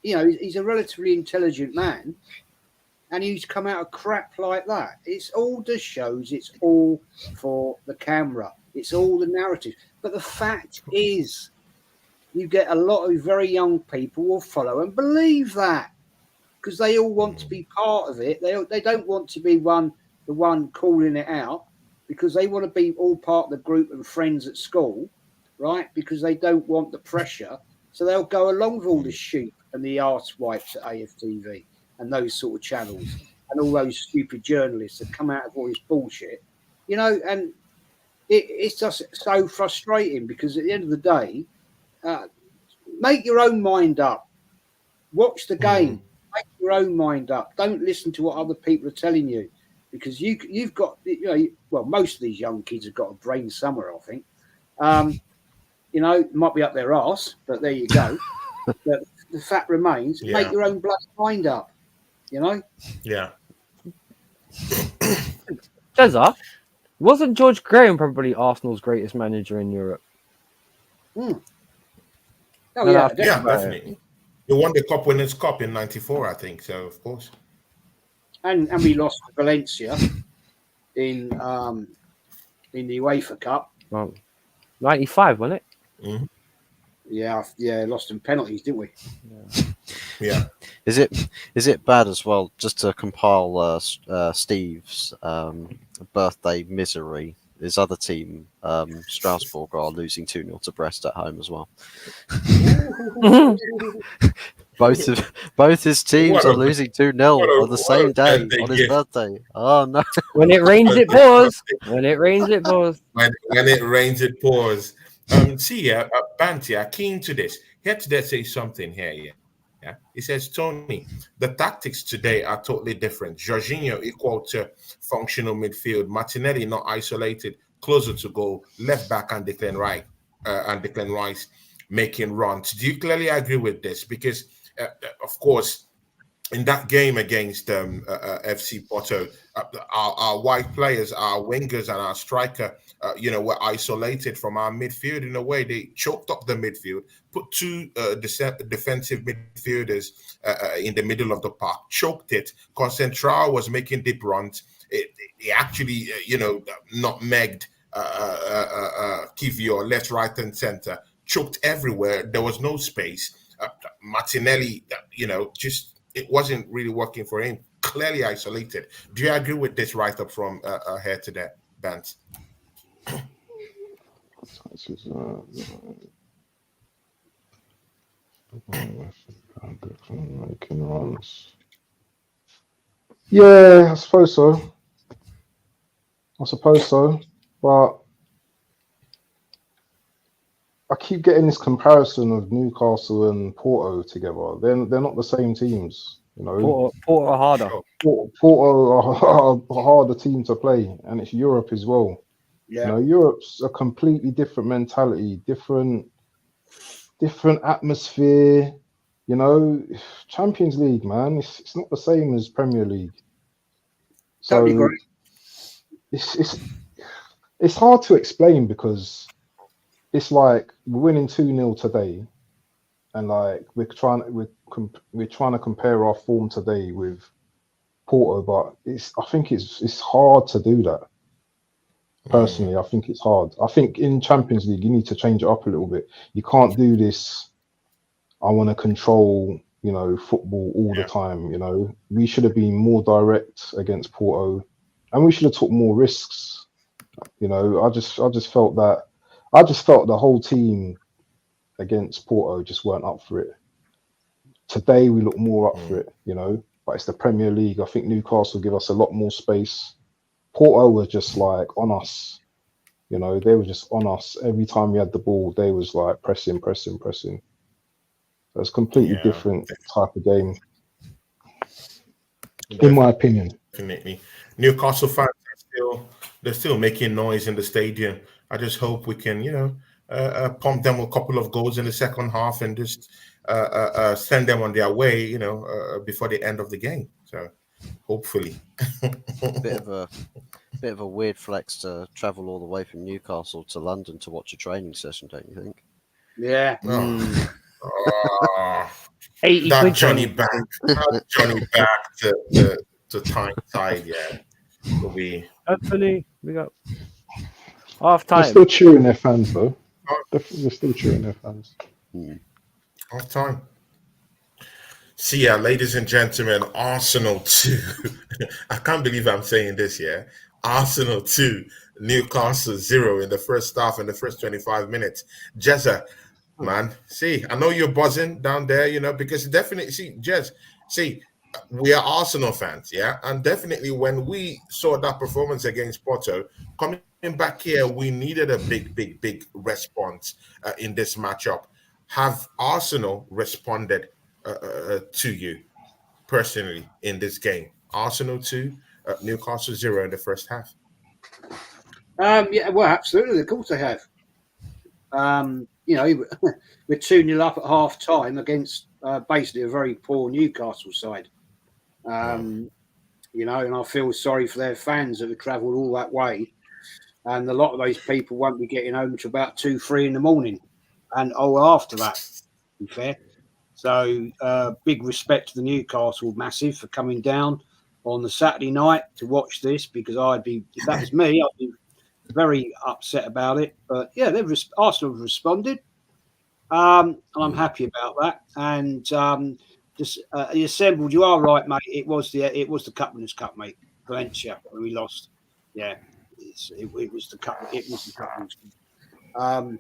S4: He's a relatively intelligent man, and he's come out of crap like that. It's all the shows. It's all for the camera. It's all the narrative. But the fact is, you get a lot of very young people will follow and believe that because they all want to be part of it. They don't want to be the one calling it out because they want to be all part of the group and friends at school, right? Because they don't want the pressure. So they'll go along with all the sheep and the arse wipes at AFTV and those sort of channels and all those stupid journalists that come out of all this bullshit, and it's just so frustrating because at the end of the day, make your own mind up. Watch the game. Make your own mind up. Don't listen to what other people are telling you because you've got, most of these young kids have got a brain somewhere, I think. It might be up their arse, but there you go. But the fact remains, make your own bloody mind up,
S1: Yeah.
S2: Cesar, wasn't George Graham probably Arsenal's greatest manager in Europe?
S4: Oh,
S2: No,
S4: yeah,
S1: definitely. He won the Cup Winners' Cup in '94, I think. So, of course.
S4: And we lost to Valencia in the UEFA Cup.
S2: 95, wasn't it?
S1: Mm-hmm.
S4: Yeah, lost in penalties, didn't we?
S1: Yeah.
S5: Is it bad as well? Just to compile Steve's birthday misery. His other team, Strasbourg, are losing 2-0 to Brest at home as well. both his teams are losing 2-0 on the same day on his birthday. Oh no!
S2: When it rains, it pours. When it rains, it pours.
S1: When it rains, it pours. See, Banty, I'm keen to this. Here today says something here. Yeah. He says, Tony, the tactics today are totally different. Jorginho equal to functional midfield. Martinelli not isolated, closer to goal. Left back and Declan Rice making runs. Do you clearly agree with this? Because, of course, in that game against FC Porto, our wide players, our wingers, and our striker, were isolated from our midfield in a way. They choked up the midfield, put two defensive midfielders in the middle of the park, choked it. Concentral was making deep runs. He actually, nutmegged Kivior left, right, and center, choked everywhere. There was no space. Martinelli, just it wasn't really working for him. Clearly isolated. Do you agree with this write-up from here today, Bant?
S3: Making runs. Yeah, I suppose so. But I keep getting this comparison of Newcastle and Porto together. They're not the same teams,
S2: Porto are harder.
S3: Porto are a harder team to play, and it's Europe as well.
S4: Yeah.
S3: Europe's a completely different mentality, different atmosphere. Champions League, man, it's not the same as Premier League. So
S4: Totally agree.
S3: It's hard to explain because it's like we're winning 2-0 today, and like we're trying to compare our form today with Porto, but I think it's hard to do that. Personally, I think it's hard. I think in Champions League you need to change it up a little bit. You can't do this. I want to control, football all the time. We should have been more direct against Porto, and we should have took more risks. I just felt that. I just felt the whole team against Porto just weren't up for it. Today we look more up for it, but it's the Premier League. I think Newcastle give us a lot more space. Porto was just like on us, they were just on us. Every time we had the ball, they was like pressing. So it's completely different type of game, in my opinion.
S1: Definitely. Newcastle fans they're still making noise in the stadium. I just hope we can, pump them a couple of goals in the second half and just send them on their way, before the end of the game. So hopefully.
S5: Bit of a weird flex to travel all the way from Newcastle to London to watch a training session, don't you think?
S4: Yeah.
S1: That Johnny back to Tyneside, will be.
S2: Hopefully, we got half time.
S3: They're still cheering their fans, though. They're still cheering their fans.
S1: Half time. See ya, ladies and gentlemen. Arsenal 2. I can't believe I'm saying this, Arsenal 2, Newcastle 0 in the first half, in the first 25 minutes. Jezza, man, see, I know you're buzzing down there, because definitely, see, we are Arsenal fans, and definitely when we saw that performance against Porto, coming back here, we needed a big response in this matchup. Have Arsenal responded to you personally in this game? Arsenal 2, Newcastle 0 in the first half.
S4: Yeah, well, absolutely. Of course they have. We're 2-0 up at half time against basically a very poor Newcastle side. And I feel sorry for their fans that have travelled all that way. And a lot of those people won't be getting home till about 2-3 in the morning. And after that, to be fair. So big respect to the Newcastle Massive for coming down on the Saturday night to watch this, because if that was me, I'd be very upset about it. But yeah, Arsenal have responded. And I'm happy about that. And just assembled. You are right, mate. It was the Cup Winners' Cup, mate. Valencia, when we lost. Yeah, it was the Cup. It was the Cup Winners' Cup.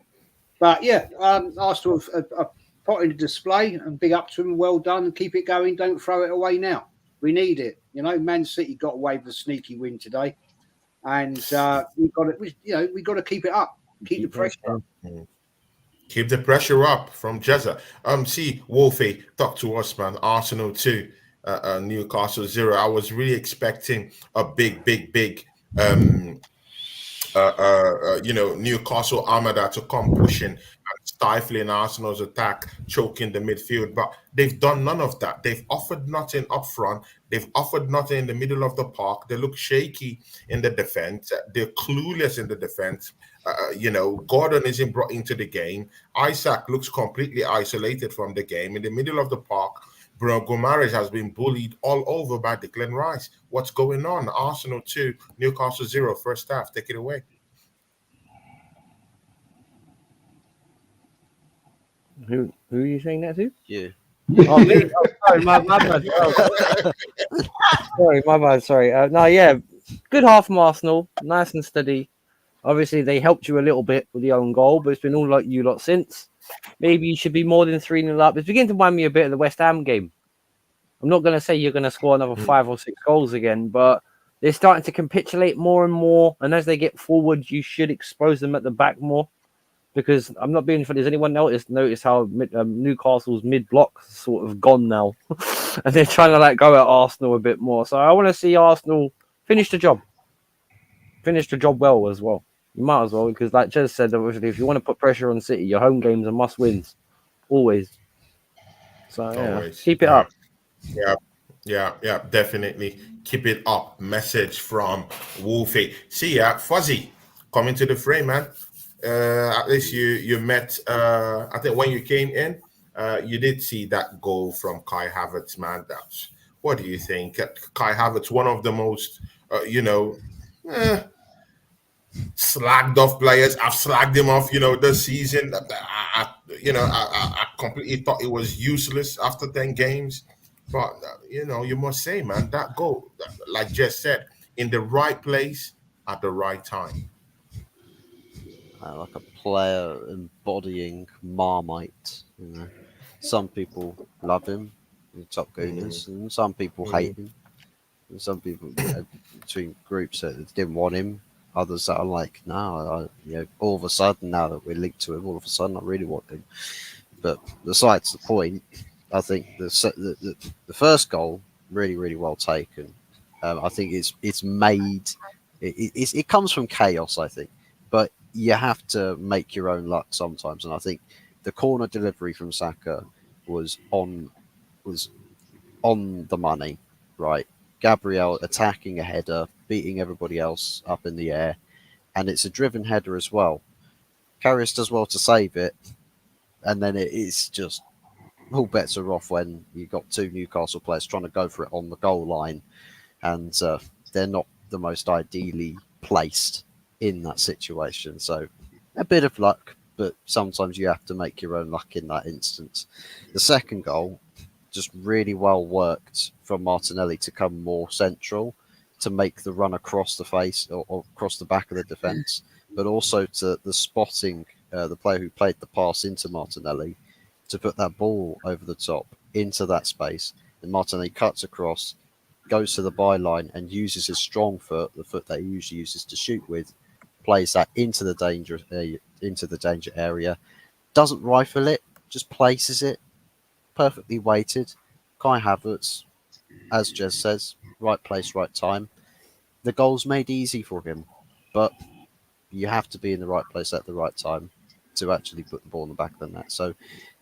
S4: But yeah, Arsenal have potting the display, and big up to him. Well done, and keep it going. Don't throw it away now. We need it. You know, Man City got away with a sneaky win today, and we got it. You know, we got to keep it up. Keep the pressure up.
S1: Keep the pressure up from Jezza. See, Wolfie, talk to us, man. Arsenal 2, Newcastle 0. I was really expecting a big Newcastle Armada to come pushing and stifling Arsenal's attack, choking the midfield. But they've done none of that. They've offered nothing up front. They've offered nothing in the middle of the park. They look shaky in the defense. They're clueless in the defense. Gordon isn't brought into the game. Isaac looks completely isolated from the game. In the middle of the park, Bruno Guimaraes has been bullied all over by Declan Rice. What's going on? Arsenal 2, Newcastle 0, first half. Take it away.
S2: Who are you saying that to?
S5: You.
S2: Oh, me? Oh, sorry, my bad. Oh. Sorry, my bad. Sorry. No, yeah, good half from Arsenal. Nice and steady. Obviously, they helped you a little bit with the own goal, but it's been all like you lot since. Maybe you should be more than 3-0 up. It's beginning to remind me a bit of the West Ham game. I'm not going to say you're going to score another 5 or 6 goals again, but they're starting to capitulate more and more. And as they get forward, you should expose them at the back more. Because I'm not being funny. Has anyone noticed how Newcastle's mid-block sort of gone now? And they're trying to go at Arsenal a bit more. So I want to see Arsenal finish the job. Finish the job well as well. You might as well, because like Jez said, obviously, if you want to put pressure on City, your home games are must-wins. Always. So, yeah, always. Keep it up.
S1: Yeah, definitely. Keep it up. Message from Wolfie. See ya, Fuzzy. Come into the frame, man. At least you met, I think when you came in, you did see that goal from Kai Havertz, man. What do you think? Kai Havertz, one of the most, slagged off players. I've slagged him off, this season. I completely thought it was useless after 10 games. But, you must say, man, that goal, like Jess said, in the right place at the right time.
S5: Like a player embodying Marmite. Some people love him, top gooners, and some people hate him. And some people between groups that didn't want him, others that are like, no, all of a sudden now that we're linked to him, all of a sudden I really want him. But besides the point, I think the first goal really, really well taken. I think it's made. It comes from chaos, I think, but you have to make your own luck sometimes, and I think the corner delivery from Saka was on the money, right? Gabriel attacking a header, beating everybody else up in the air, and it's a driven header as well. Karius does well to save it, and then it's just all bets are off when you've got 2 Newcastle players trying to go for it on the goal line, and they're not the most ideally placed in that situation. So a bit of luck, but sometimes you have to make your own luck in that instance. The second goal, just really well worked from Martinelli to come more central, to make the run across the face or across the back of the defence, but also to the spotting, the player who played the pass into Martinelli, to put that ball over the top into that space. And Martinelli cuts across, goes to the byline and uses his strong foot, the foot that he usually uses to shoot with, plays that into the danger area, doesn't rifle it, just places it, perfectly weighted. Kai Havertz, as Jez says, right place, right time. The goal's made easy for him, but you have to be in the right place at the right time to actually put the ball in the back of the net. So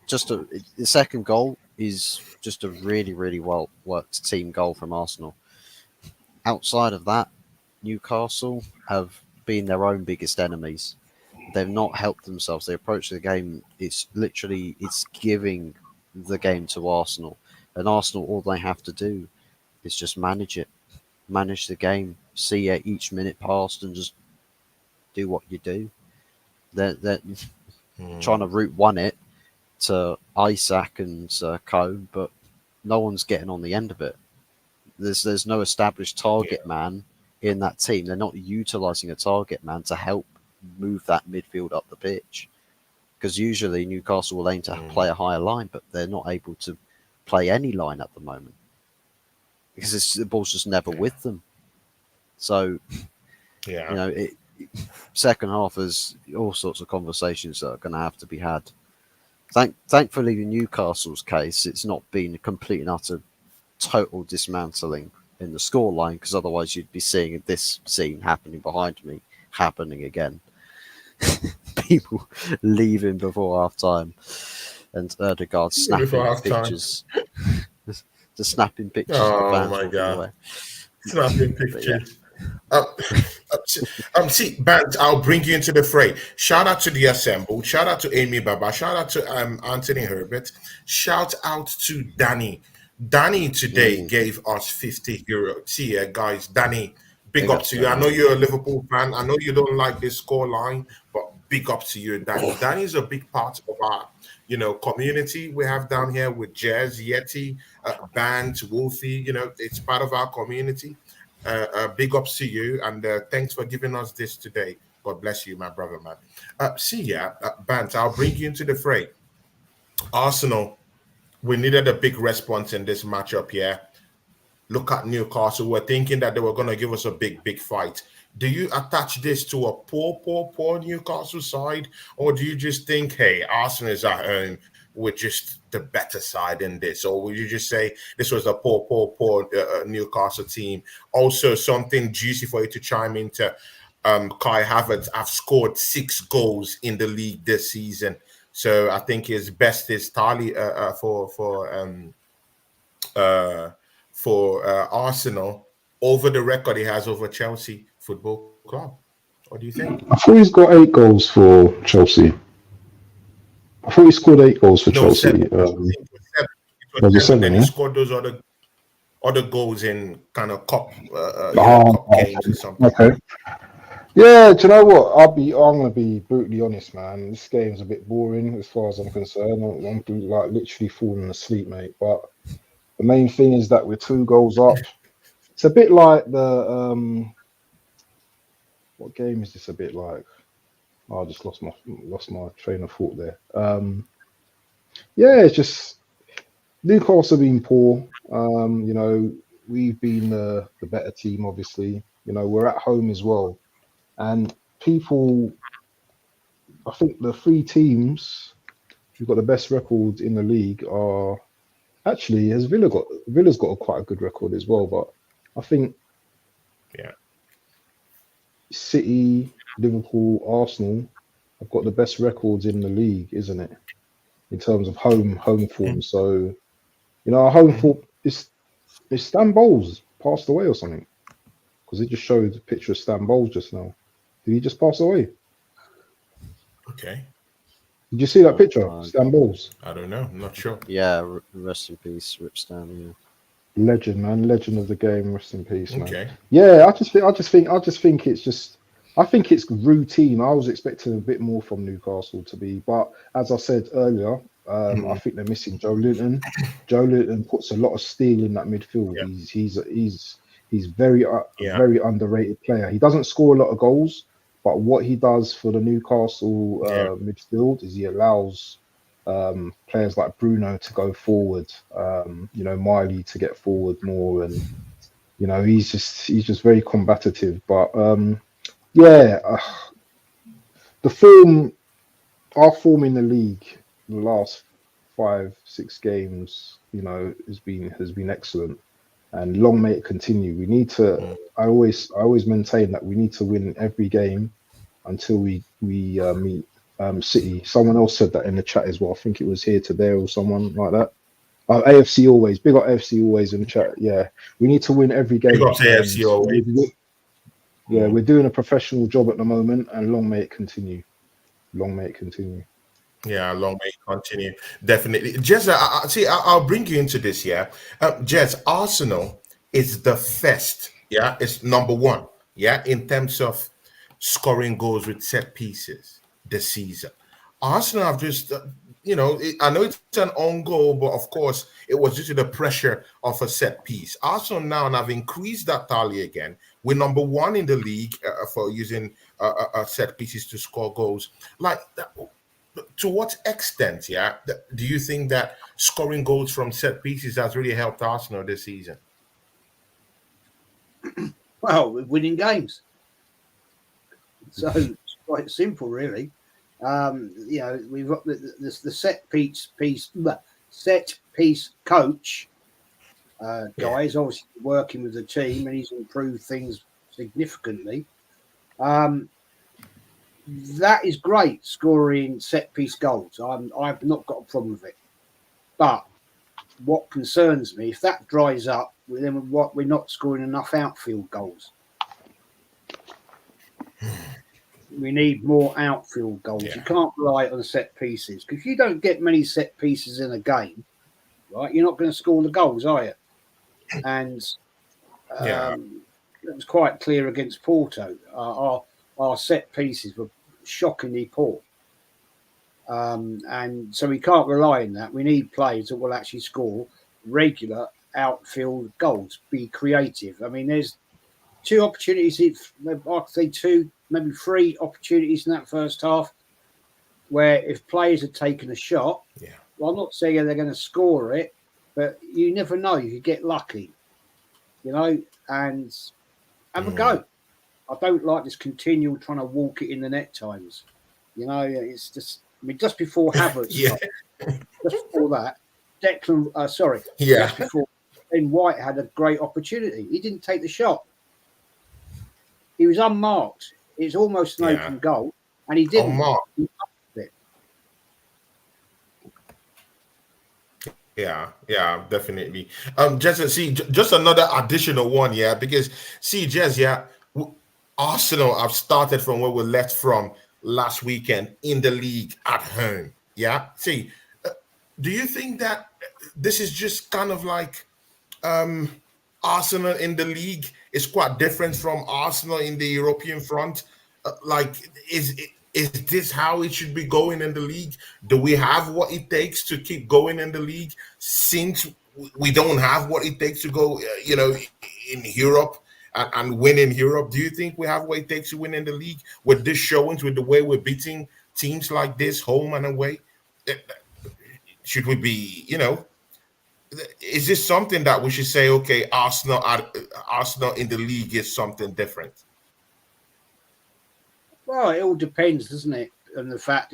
S5: the second goal is just a really, really well worked team goal from Arsenal. Outside of that, Newcastle have been their own biggest enemies. They've not helped themselves. They approach the game, it's giving the game to Arsenal. And Arsenal, all they have to do is just manage it. Manage the game. See each minute passed and just do what you do. They're trying to route one it to Isaac and Co, but no one's getting on the end of it. There's no established target man in that team. They're not utilising a target man to help move that midfield up the pitch. because usually Newcastle will aim to play a higher line, but they're not able to play any line at the moment because the ball's just never with them. So, second half there's all sorts of conversations that are going to have to be had. Thankfully, in Newcastle's case, it's not been a complete and utter total dismantling in the scoreline, because otherwise you'd be seeing this scene happening behind me happening again. People leaving before half time, and Erdegaard snapping pictures, the snapping pictures of the fans walking away.
S1: Snapping pictures. See, Bant, I'll bring you into the fray. Shout out to the assembled. Shout out to Amy Baba. Shout out to Anthony Herbert. Shout out to Danny. Danny today gave us 50 euro. See, guys, Danny, big up to you. I know you're a Liverpool fan. I know you don't like this score line, but big up to you, Danny. Danny is a big part of our, community we have down here with Jazz, Yeti, Band, Wolfie. It's part of our community. Big ups to you, and thanks for giving us this today. God bless you, my brother, man. Bant, I'll bring you into the fray. Arsenal, we needed a big response in this matchup here. Look at Newcastle. We're thinking that they were going to give us a big fight. Do you attach this to a poor Newcastle side, or do you just think, hey, Arsenal is at home, we're just the better side in this? Or would you just say this was a poor Newcastle team? Also, something juicy for you to chime into. Kai Havertz have scored 6 goals in the league this season. So I think his best is tally for Arsenal over the record he has over Chelsea Football Club. What do you think?
S3: I thought he's got 8 goals for Chelsea. I thought he scored 8 goals for Chelsea.
S1: 7.
S3: Was it 7?
S1: Then
S3: Yeah?
S1: he scored those other goals in kind of cup games or something.
S3: Okay. Yeah, do you know what? I'm gonna be brutally honest, man. This game's a bit boring as far as I'm concerned. I'm like literally falling asleep, mate. But the main thing is that we're 2 goals up. It's a bit like the what game is this a bit like? I just lost my train of thought there. It's just Newcastle being poor. We've been the better team, obviously. We're at home as well. And people, I think the 3 teams who've got the best record in the league are actually, Villa's got quite a good record as well, but I think City, Liverpool, Arsenal have got the best records in the league, isn't it? In terms of home form. So, our home form is Stan Bowles passed away or something? Because it just showed a picture of Stan Bowles just now. Did he just pass away?
S1: Okay.
S3: Did you see that picture? Stan Bowles?
S1: I don't know. I'm not sure.
S5: Yeah, rest in peace, Rip Stan. Yeah.
S3: Legend, man. Legend of the game. Rest in peace, man.
S1: Okay.
S3: Yeah, I just think it's just. I think it's routine. I was expecting a bit more from Newcastle to be, but as I said earlier, I think they're missing Joe Linton. Joe Linton puts a lot of steel in that midfield. Yeah. He's very very underrated player. He doesn't score a lot of goals, but what he does for the Newcastle midfield is he allows players like Bruno to go forward, Miley to get forward more, and he's just very combative. But our form in the league in the last 5-6 games, has been excellent. And long may it continue. We need to. I always maintain that we need to win every game until we meet City. Someone else said that in the chat as well. I think it was here today or someone like that. AFC always. Big up AFC always in the chat. Yeah, we need to win every game.
S1: Big up AFC always.
S3: We're doing a professional job at the moment, and long may it continue. Long may it continue.
S1: Yeah, long may it continue. Definitely. Jez, I'll bring you into this, Jez, Arsenal is the first, it's number 1, in terms of scoring goals with set pieces this season. Arsenal have just, I know it's an own goal, but of course, it was due to the pressure of a set piece. Arsenal now have increased that tally again. We're number 1 in the league for using set pieces to score goals. Like, to what extent, do you think that scoring goals from set pieces has really helped Arsenal this season?
S4: Well, we're winning games. So it's quite simple, really. We've got the set piece coach guy is obviously working with the team, and he's improved things significantly. That is great, scoring set piece goals. I've not got a problem with it. But what concerns me, if that dries up, then we're not scoring enough outfield goals. We need more outfield goals. You can't rely on set pieces, because if you don't get many set pieces in a game, right, you're not going to score the goals, are you? And it was quite clear against Porto. Our set pieces were shockingly poor. And so we can't rely on that. We need players that will actually score regular outfield goals, be creative. I mean, there's two opportunities, I'd say two, maybe three opportunities in that first half where if players had taken a shot, well, I'm not saying they're going to score it, but you never know. You could get lucky, and have a go. I don't like this continual trying to walk it in the net times. It's just, just before Havertz, just before that, just before, Ben White had a great opportunity. He didn't take the shot. He was unmarked. It's almost an open goal, and he didn't.
S1: Unmarked. Yeah, definitely. Just another additional one, because Jez, Arsenal have started from where we left from last weekend in the league at home. Do you think that this is just kind of like Arsenal in the league is quite different from Arsenal in the European front? Is this how it should be going in the league? Do we have what it takes to keep going in the league, since we don't have what it takes to go, in Europe and win in Europe? Do you think we have what it takes to win in the league with this showings, with the way we're beating teams like this, home and away? Should we be, is this something that we should say, okay, Arsenal in the league is something different?
S4: Well, it all depends, doesn't it, on the fact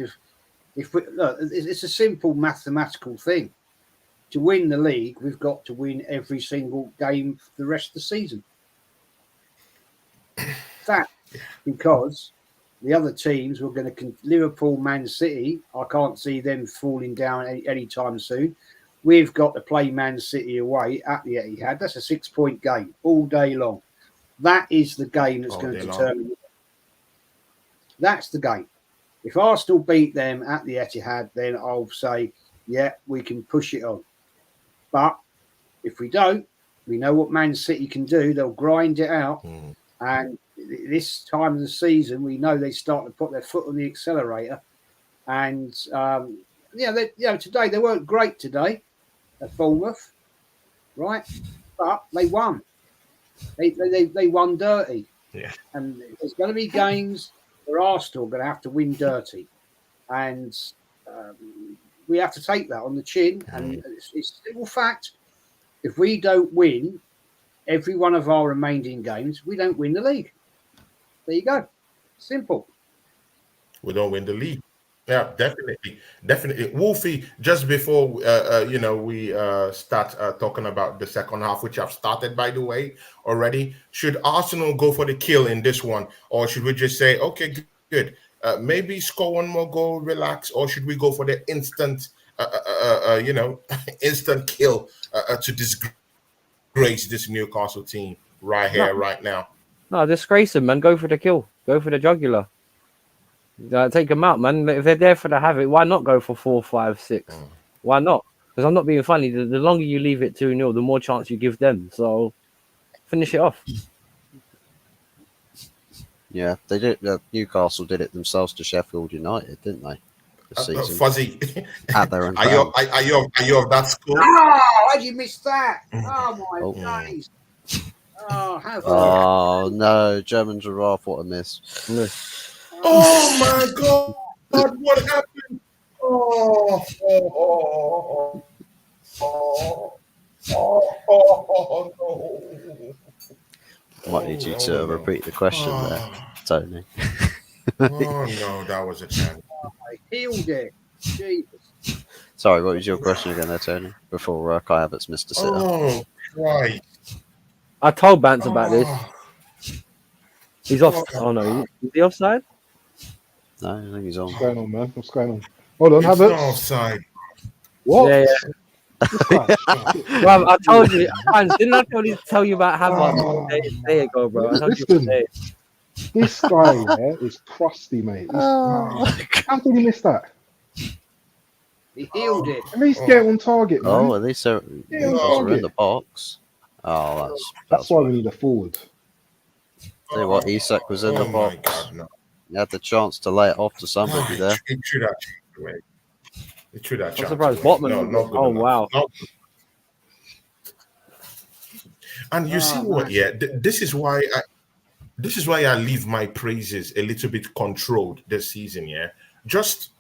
S4: if we look, it's a simple mathematical thing. To win the league, we've got to win every single game for the rest of the season. That because the other teams were going to Liverpool, Man City. I can't see them falling down anytime soon. We've got to play Man City away at the Etihad. That's a 6-point game all day long. That is the game that's going to determine. That's the game. If Arsenal beat them at the Etihad, then I'll say, we can push it on. But if we don't, we know what Man City can do. They'll grind it out. And this time of the season, we know they start to put their foot on the accelerator. And, today, they weren't great today at Bournemouth, right? But they won. They won dirty.
S1: Yeah.
S4: And there's going to be games where Arsenal are going to have to win dirty. And we have to take that on the chin. And it's a simple fact. If we don't win every one of our remaining games, we don't win the league. There you go. Simple.
S1: We don't win the league. Yeah, definitely. Wolfie, just before we start talking about the second half, which I've started, by the way, already, should Arsenal go for the kill in this one, or should we just say, okay, good, maybe score one more goal, relax, or should we go for the instant, instant kill to disgrace this Newcastle team right here, right now?
S2: No, disgrace them, man. Go for the kill. Go for the jugular. Take them out, man. If they're there for the havoc, why not go for 4, 5, 6? Why not? Because I'm not being funny. The longer you leave it 2-0, the more chance you give them. So finish it off.
S5: Yeah, they did. Newcastle did it themselves to Sheffield United, didn't they? This season.
S1: Fuzzy,
S5: at their own
S1: are you of that school?
S4: Oh, how'd you miss that? Oh my days!
S5: Oh no, German giraffe! What a miss!
S1: Oh my God! What happened? No.
S5: Might need you to repeat the question there, Tony.
S1: Oh no, that was a chance.
S4: I healed it. Jesus.
S5: Sorry, what was your question again there, Tony? Before Kai Havertz missed a sitter.
S1: Oh, right.
S2: I told Bance about this.
S1: Oh,
S2: He's off. Oh no, is he offside?
S5: No, I think he's on.
S3: What's going on, man? What's going on? Hold on,
S1: it's not
S3: Havertz.
S1: offside.
S3: What?
S2: Yeah,
S3: This guy.
S2: Well, I told you. Bance, didn't I tell you about Havertz a day ago, bro? I told you
S3: Listen,
S2: today.
S3: this guy is crusty, mate. How did he miss that?
S4: He healed it.
S3: At least get on target, man.
S5: Oh, at least they're in
S3: target.
S5: the box. Oh,
S3: That's why we need a forward.
S5: Tell you what, Isak was in the
S1: my
S5: box.
S1: God, no.
S5: He had the chance to lay it off to somebody there.
S1: It should have chipped away. It should have
S2: I'm
S1: chipped
S2: surprised
S1: away.
S2: Botman.
S1: No, not good
S2: Oh
S1: enough.
S2: wow.
S1: Not good. And you see what? Yeah, this is why I leave my praises a little bit controlled this season. Yeah, just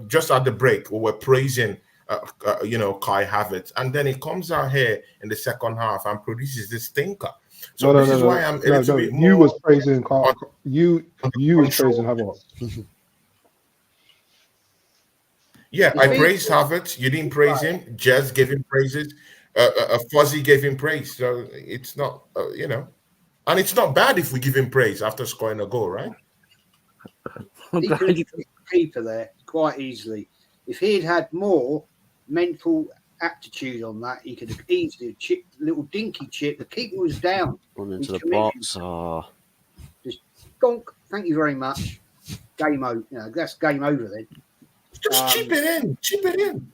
S1: just at the break we were praising Kai Havertz, and then he comes out here in the second half and produces this stinker. So this is why I'm a little bit more.
S3: You was praising Carl. You was praising Havertz.
S1: Yeah, I praised Havertz. You didn't praise him. Jez gave him praises. Fuzzy gave him praise. So it's not, and it's not bad if we give him praise after scoring a goal, right?
S4: He could have beat the keeper there quite easily. If he'd had more mental aptitude on that, he could have easily chipped little dinky chip. The keeper was down.
S5: Run into the box. Oh.
S4: Just donk. Thank you very much. Game over. That's game over then.
S1: Just chip it in. Chip it in.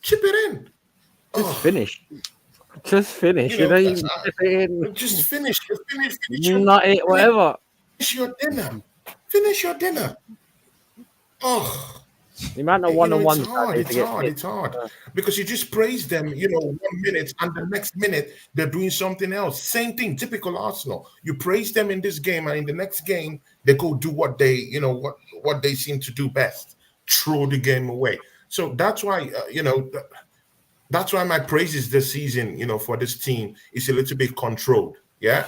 S1: Chip it in.
S2: Just finish. Just finish. You know, chip it in.
S1: Just finish. Finish.
S2: Not it. Whatever.
S1: Finish your dinner. Finish your dinner. Oh.
S2: The amount of one-on-one.
S1: It's hard. Because you just praise them, 1 minute, and the next minute they're doing something else. Same thing, typical Arsenal. You praise them in this game, and in the next game they go do what they, what they seem to do best, throw the game away. So that's why, that's why my praises this season, for this team is a little bit controlled. Yeah,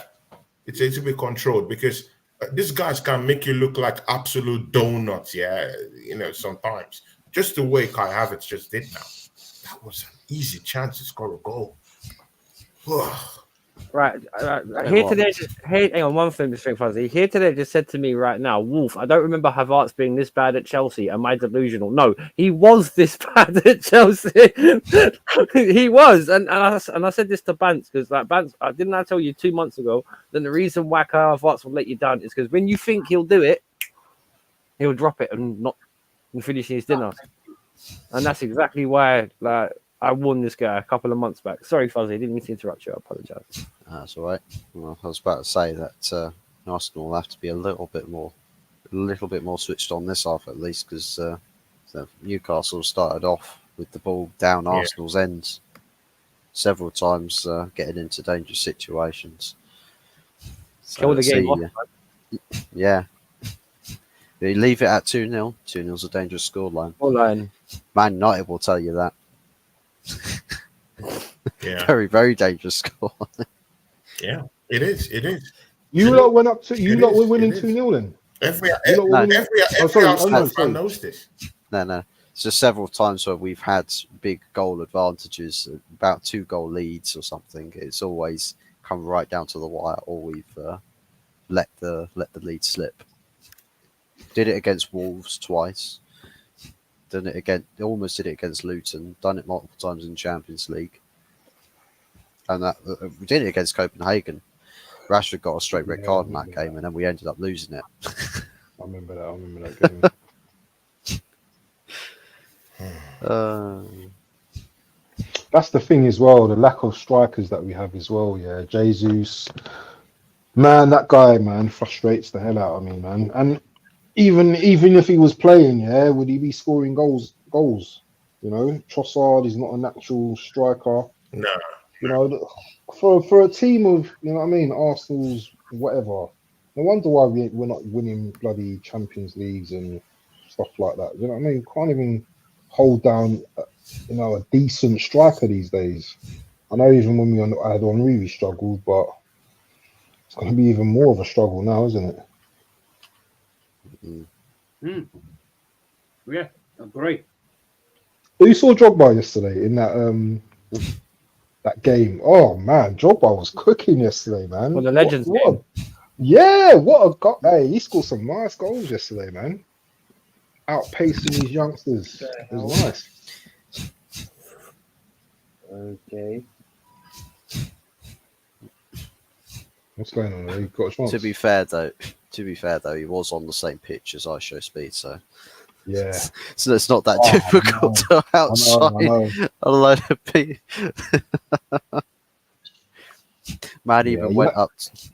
S1: it's a little bit controlled because these guys can make you look like absolute donuts, yeah, sometimes. Just the way Kai Havertz just did now. That was an easy chance to score a goal.
S2: Right. Here today, hang on, one thing, Mr. Fuzzy. Here today just said to me right now, Wolf, I don't remember Havertz being this bad at Chelsea. Am I delusional? No, he was this bad at Chelsea. He was. And I said this to Bance, because Bance, didn't I tell you 2 months ago, then the reason why Havertz will let you down is because when you think he'll do it, he'll drop it and finish his dinner. And that's exactly why I warned this guy a couple of months back. Sorry, Fuzzy, I didn't mean to interrupt you. I apologise.
S5: That's all right. Well, I was about to say that Arsenal will have to be a little bit more switched on this half at least, because Newcastle started off with the ball down Arsenal's ends several times, getting into dangerous situations. So
S2: Kill the game.
S5: Yeah. You leave it at 2-0. 2-0's a dangerous scoreline. Man United will tell you that.
S1: Yeah.
S5: Very, very dangerous score.
S1: Yeah, it is.
S3: You lot went up to. You lot were winning 2-0 then.
S1: Every Arsenal fan knows this.
S5: No. It's just several times where we've had big goal advantages, about 2-goal leads or something. It's always come right down to the wire, or we've let the lead slip. Did it against Wolves twice. Almost did it against Luton. Done it multiple times in Champions League. And that we did it against Copenhagen. Rashford got a straight red card in that game, and then we ended up losing it.
S3: I remember that
S5: game.
S3: That's the thing as well. The lack of strikers that we have as well. Yeah, Jesus, man, that guy, man, frustrates the hell out of me, man. And even if he was playing, would he be scoring goals? Trossard is not a natural striker.
S1: No.
S3: For a team of, Arsenal's whatever. No wonder why we're not winning bloody Champions Leagues and stuff like that. You know what I mean? You can't even hold down, a decent striker these days. I know even when I had Henry, we struggled, but it's going to be even more of a struggle now, isn't it?
S4: Yeah, agree.
S3: You saw Drogba yesterday in that game. Oh man, Drogba was cooking yesterday, man.
S2: Well, the Legends game.
S3: What a goal! Hey, he scored some nice goals yesterday, man. Outpacing these youngsters. It was nice.
S2: Okay.
S3: What's going on? He got a chance.
S5: To be fair though, he was on the same pitch as I Show Speed, so
S3: Yeah.
S5: so it's not that difficult to outside
S3: I know.
S5: a load of people. Man even went up,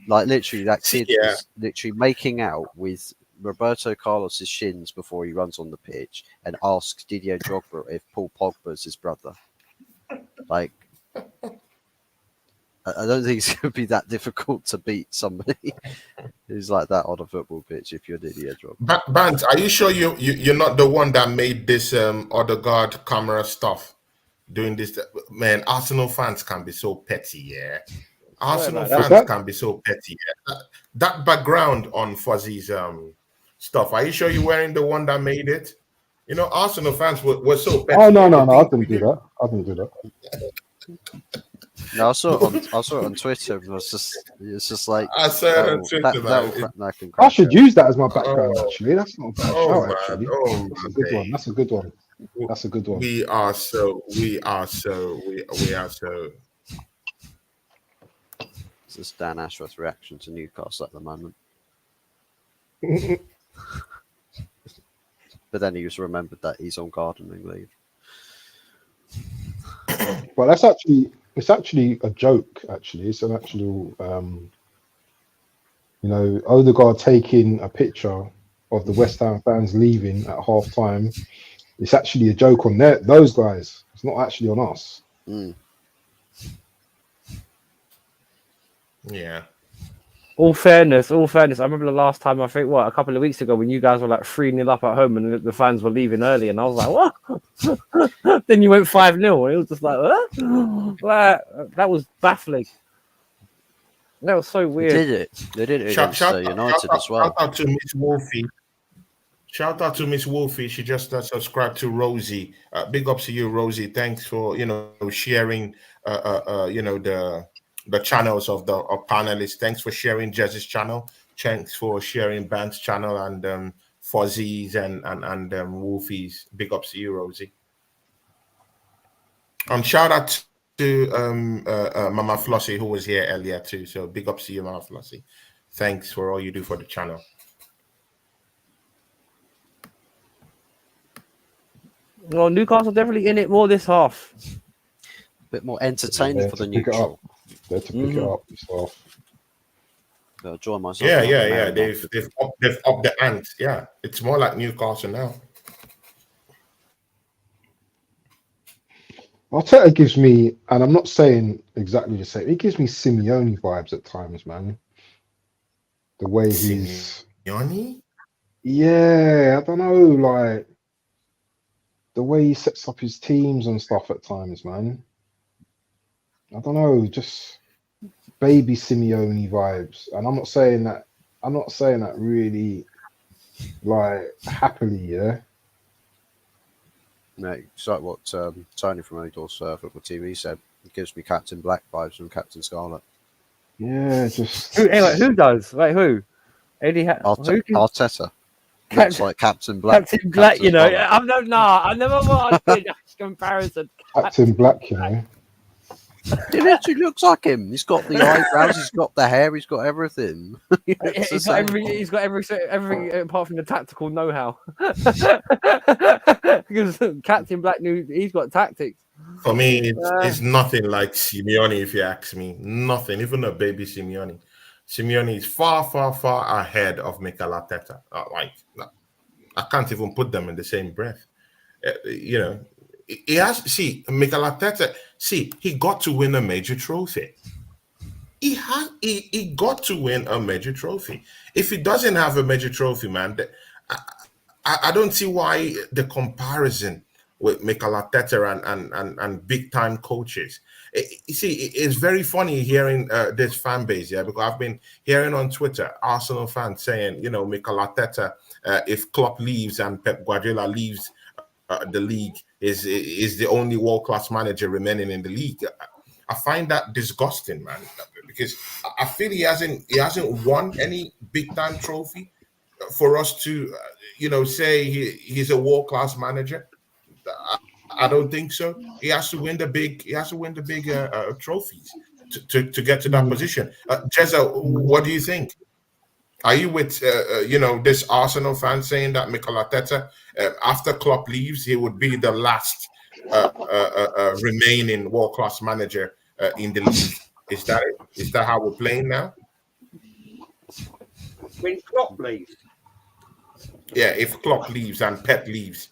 S5: like literally that kid was literally making out with Roberto Carlos's shins before he runs on the pitch and asks Didier Drogba if Paul Pogba's his brother. Like, I don't think it's going to be that difficult to beat somebody who's like that on a football pitch if you're Didier Drogba.
S1: Bant, are you sure you're not the one that made this Odegaard camera stuff? Doing this, man. Arsenal fans can be so petty, yeah. Arsenal fans can be so petty. Yeah? That background on Fuzzy's stuff. Are you sure you're wearing the one that made it? You know, Arsenal fans were so petty.
S3: Oh no! I didn't do that.
S5: No, I saw it on Twitter. It's just like
S1: I saw it on Twitter.
S3: I should use that as my background. Actually, that's not a bad shout. Actually, that's a good one. That's a good one.
S1: We are so.
S5: It's just Dan Ashworth's reaction to Newcastle at the moment. But then he just remembered that he's on gardening leave.
S3: Well, it's actually a joke. Actually, it's an actual, Odegaard taking a picture of the West Ham fans leaving at half time. It's actually a joke on those guys. It's not actually on us.
S1: Yeah.
S2: All fairness. I remember the last time, I think, a couple of weeks ago when you guys were like 3-0 up at home and the fans were leaving early, and I was like, what? Then you went 5-0, and it was just like, what? That was baffling. That was so weird.
S5: They did it against United as well.
S1: Shout out to Miss Wolfie. Shout out to Miss Wolfie. She just subscribed to Rosie. Big ups to you, Rosie. Thanks for sharing the channels of the panelists. Thanks for sharing Jez's channel. Thanks for sharing Band's channel and Fuzzy's and Wolfie's. Big ups to you, Rosie. Shout out to Mama Flossie, who was here earlier too. So big ups to you, Mama Flossie. Thanks for all you do for the channel.
S2: Well, Newcastle definitely in it more this half.
S5: A bit more entertaining for the neutral.
S3: They're to pick it up yourself.
S5: I'll join myself.
S1: Yeah. They've upped the ante. Yeah, it's more like Newcastle now.
S3: Arteta gives me, and I'm not saying exactly the same. He gives me Simeone vibes at times, man. The way he's
S1: Simeone.
S3: Yeah, I don't know, like the way he sets up his teams and stuff at times, man. I don't know, just baby Simeone vibes. And I'm not saying that really like happily, yeah.
S5: Mate, it's like what Tony from Odor's Football TV said. It gives me Captain Black vibes from Captain Scarlet.
S3: Yeah, just
S2: Who does? Like who? Eddie
S5: Arteta. Looks like Captain Black.
S2: Captain Black, Captain I never wanted a comparison.
S3: Captain Black, you know.
S5: It actually looks like him. He's got the eyebrows, he's got the hair, he's got everything.
S2: He's got everything apart from the tactical know-how. Because Captain Black he's got tactics.
S1: For me, it's nothing like Simeone, if you ask me. Nothing, even a baby Simeone. Simeone is far, far, far ahead of Mikel Arteta. I can't even put them in the same breath. He has Mikel Arteta. He got to win a major trophy. He got to win a major trophy. If he doesn't have a major trophy, man, I don't see why the comparison with Mikel Arteta and big time coaches. You see, it's very funny hearing this fan base, yeah, because I've been hearing on Twitter Arsenal fans saying, you know, Mikel Arteta, if Klopp leaves and Pep Guardiola leaves the league, is the only world class manager remaining in the league. I find that disgusting, man, because I feel he hasn't won any big time trophy for us to, say he's a world class manager. I don't think so. He has to win the big. He has to win the big trophies to get to that position. Jezza, what do you think? Are you with this Arsenal fan saying that Mikel Arteta, after Klopp leaves, he would be the last remaining world class manager in the league? Is that it? Is that how we're playing now?
S4: When Klopp leaves.
S1: Yeah, if Klopp leaves and Pep leaves.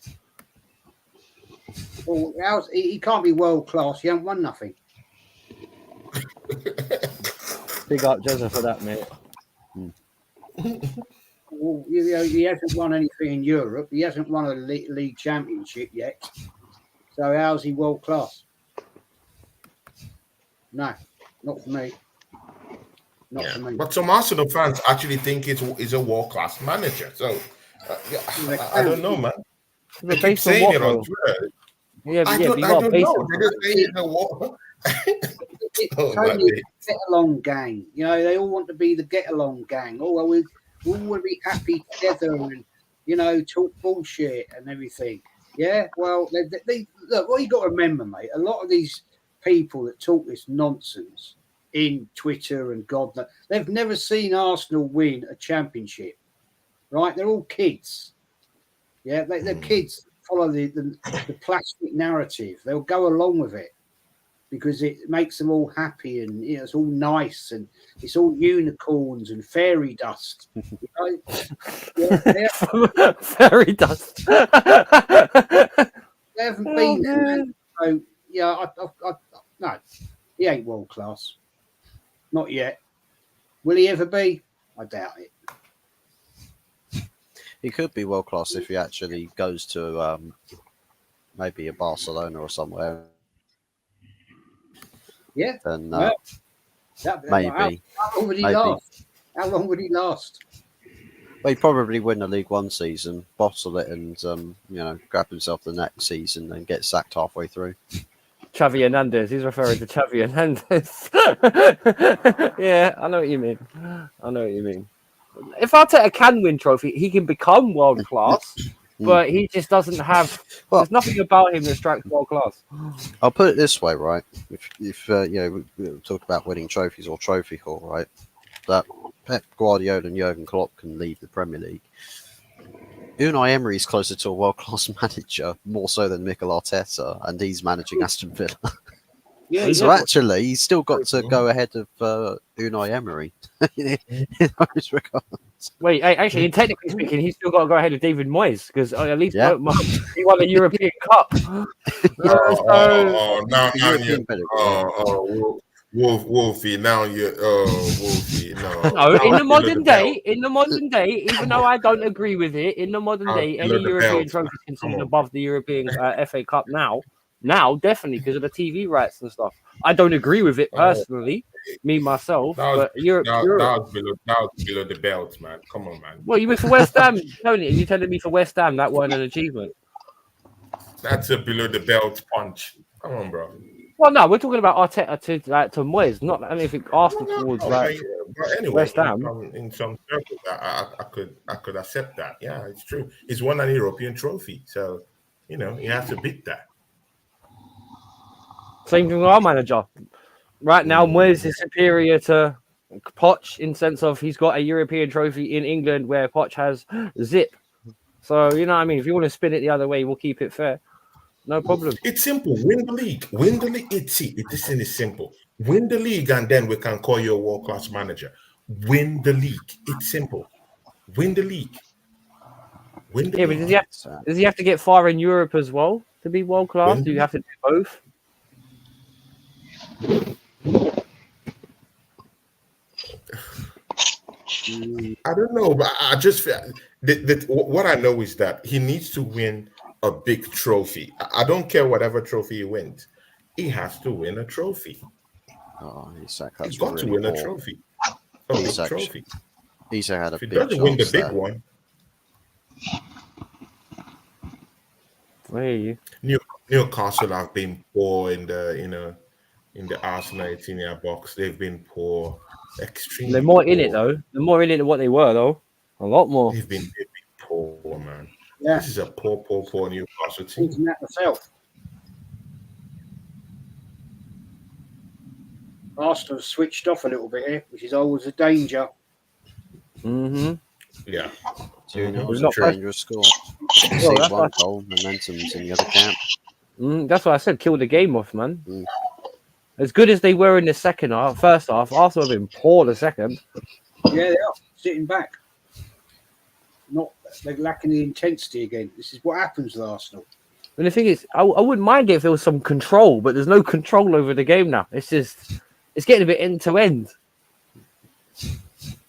S4: Well, he can't be world class. He hasn't won nothing.
S2: Big up Jezza for that, mate.
S4: Well, he hasn't won anything in Europe. He hasn't won a league championship yet. So how's he world class? No, not for me. Not for me.
S1: But some Arsenal fans actually think he's a world class manager. So I don't know, man. They keep saying it on Twitter. I don't know. They just say he's a world.
S4: It's only a get along gang. You know, they all want to be the get along gang. Oh, well, we all want to be happy together and, talk bullshit and everything. Yeah, well, they look, what you got to remember, mate, a lot of these people that talk this nonsense in Twitter and God knows, they've never seen Arsenal win a championship, right? They're all kids. Yeah, they're kids that follow the plastic narrative. They'll go along with it because it makes them all happy and it's all nice and it's all unicorns and fairy dust.
S2: Fairy dust.
S4: They haven't been there. So no, he ain't world class. Not yet. Will he ever be? I doubt it.
S5: He could be world class if he actually goes to maybe a Barcelona or somewhere.
S4: Yeah.
S5: Then
S4: maybe. How long would he last? How long would he last?
S5: Well, he'd probably win the League One season, bottle it, and grab himself the next season and get sacked halfway through.
S2: Xavi Hernandez. He's referring to Xavi Hernandez. Yeah, I know what you mean. If Arteta can win trophy, he can become world class, but he just doesn't have. There's nothing about him that strikes world class.
S5: I'll put it this way, right? If we talk about winning trophies or trophy haul, right? That Pep Guardiola and Jurgen Klopp can leave the Premier League. Unai Emery is closer to a world-class manager, more so than Mikel Arteta, and he's managing Aston Villa. Yeah, so actually, he's still got to go ahead of Unai Emery in those regards.
S2: Wait, actually, technically speaking, he's still got to go ahead of David Moyes because at least he won the European Cup.
S1: Wolfie, now you're Wolfie.
S2: No, in the modern day, even though I don't agree with it, in the modern day, any European trophy is considered above the European FA Cup now. Now, definitely because of the TV rights and stuff. I don't agree with it personally, me myself. But Europe,
S1: that was below the belt, man. Come on, man.
S2: Well, you went for West Ham, Tony. You're telling me for West Ham that wasn't an achievement?
S1: That's a below the belt punch. Come on, bro.
S2: Well, no, we're talking about Arteta to Moyes, not anything Arsenal towards
S1: but anyway,
S2: West Ham.
S1: In some circles, I could accept that. Yeah, it's true. He's won an European trophy, so he has to beat that.
S2: Same thing with our manager. Right now, Moyes is superior to Poch in sense of he's got a European trophy in England where Poch has zip. So, you know what I mean? If you want to spin it the other way, we'll keep it fair. No problem.
S1: It's simple. Win the league. This thing is simple. Win the league and then we can call you a world-class manager. Win the league. It's simple. Win the league. But
S2: does he have to get far in Europe as well to be world-class? Do you have to do both?
S1: I don't know, but I just feel what I know is that he needs to win a big trophy. I don't care whatever trophy he wins. He has to win a trophy.
S5: Oh, Isak,
S1: He's
S5: that's
S1: got
S5: really
S1: to win a
S5: poor.
S1: trophy. A big
S5: Isak,
S1: trophy.
S5: Isak had a
S1: If he
S5: big
S1: doesn't win the
S5: chance
S1: big
S5: there.
S1: one,
S2: I hear you.
S1: Newcastle have been poor in the Arsenal 18-yard box. They've been poor, extremely
S2: They're more in
S1: poor.
S2: it though. They're more in it than what they were though. A lot more.
S1: They've been poor, man.
S4: Yeah,
S1: This is a poor Newcastle team.
S4: thinking that myself. Arsenal switched off a little bit here, which is always a danger.
S2: Mm-hmm.
S1: Yeah.
S5: 2-0
S2: We've
S5: is a
S2: not pressed-
S5: dangerous score.
S2: Well,
S5: See
S2: that's
S5: one
S2: why-
S5: goal, momentum's in the other camp.
S2: That's what I said. Kill the game off, man.
S5: Mm.
S2: As good as they were in the first half, Arsenal have been poor the second.
S4: Yeah, they are sitting back. They're lacking the intensity again. This is what happens with Arsenal.
S2: And the thing is, I wouldn't mind it if there was some control, but there's no control over the game now. It's getting a bit end to end.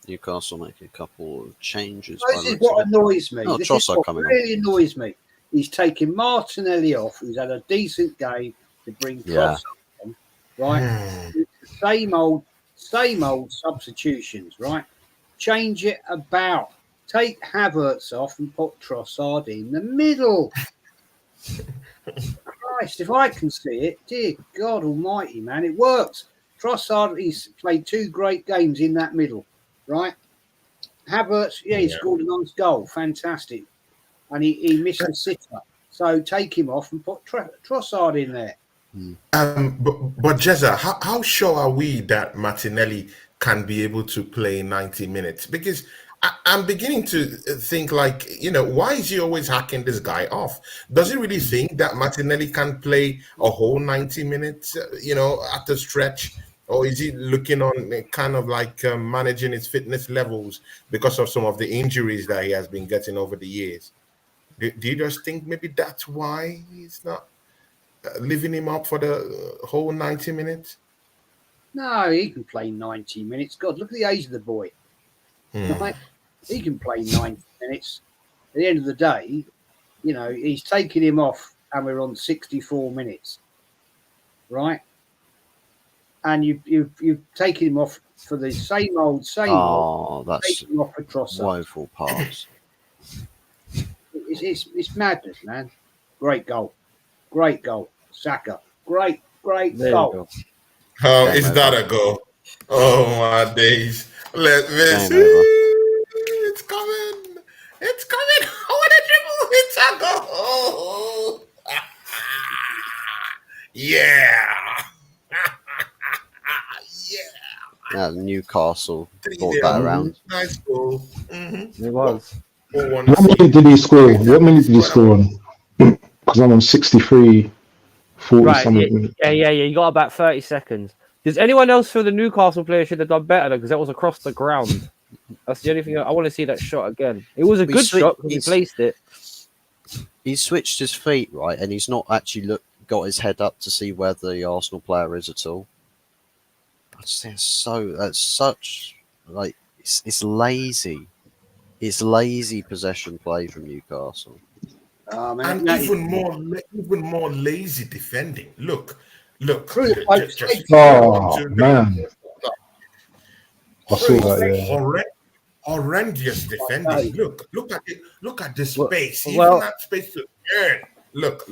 S5: Newcastle make a couple of changes.
S4: This is what annoys me.
S5: Oh,
S4: This is
S5: Trossard
S4: what
S5: coming on.
S4: really annoys me. He's taking Martinelli off, who's had a decent game, to bring
S5: Yeah.
S4: Trossard on, right? It's the same old substitutions, right? Change it about. Take Havertz off and put Trossard in the middle. Christ, if I can see it, dear God Almighty, man, it works. Trossard, he's played 2 great games in that middle, right? Havertz, he scored a nice goal, fantastic, and he missed the sitter. So take him off and put Trossard in there.
S1: But Jezza, how sure are we that Martinelli can be able to play 90 minutes? Because I'm beginning to think, like, why is he always hacking this guy off? Does he really think that Martinelli can play a whole 90 minutes, at the stretch? Or is he looking on kind of like managing his fitness levels because of some of the injuries that he has been getting over the years? Do you just think maybe that's why he's not leaving him up for the whole 90 minutes?
S4: No, he can play 90 minutes. God, look at the age of the boy. Right? He can play 90 minutes. At the end of the day, he's taking him off and we're on 64 minutes. Right? And you've taken him off for the same old.
S5: Oh, that's
S4: taking him off for Trossard.
S5: woeful pass.
S4: It's madness, man. Great goal. Saka. Great
S2: There
S4: goal.
S2: you go.
S1: Oh,
S5: Game
S1: is
S5: over.
S1: that a goal? Oh my days. Let me
S5: Game
S1: see.
S5: over.
S1: It's coming. It's coming. What a dribble. It's a goal. Yeah. Yeah.
S5: Newcastle brought that around.
S1: Nice goal.
S2: It was.
S1: 4-1.
S3: What minute did he score? What minute did he score on? Because I'm on 63, 40
S2: Right.
S3: something minutes.
S2: Yeah. You got about 30 seconds. Does anyone else feel the Newcastle player should have done better? Because that was across the ground. That's the only thing. I want to see that shot again. It was a
S5: We
S2: good
S5: swi-
S2: shot because he
S5: it's-
S2: placed it.
S5: He switched his feet, right, and he's not actually got his head up to see where the Arsenal player is at all. I just think that's such like it's lazy. It's lazy possession play from Newcastle.
S1: And even more lazy defending. Look.
S4: Through the post.
S3: Oh, man. I saw that, yeah.
S1: Horrendous defending. Look at the space.
S2: Well-
S1: Even that space to turn. Look.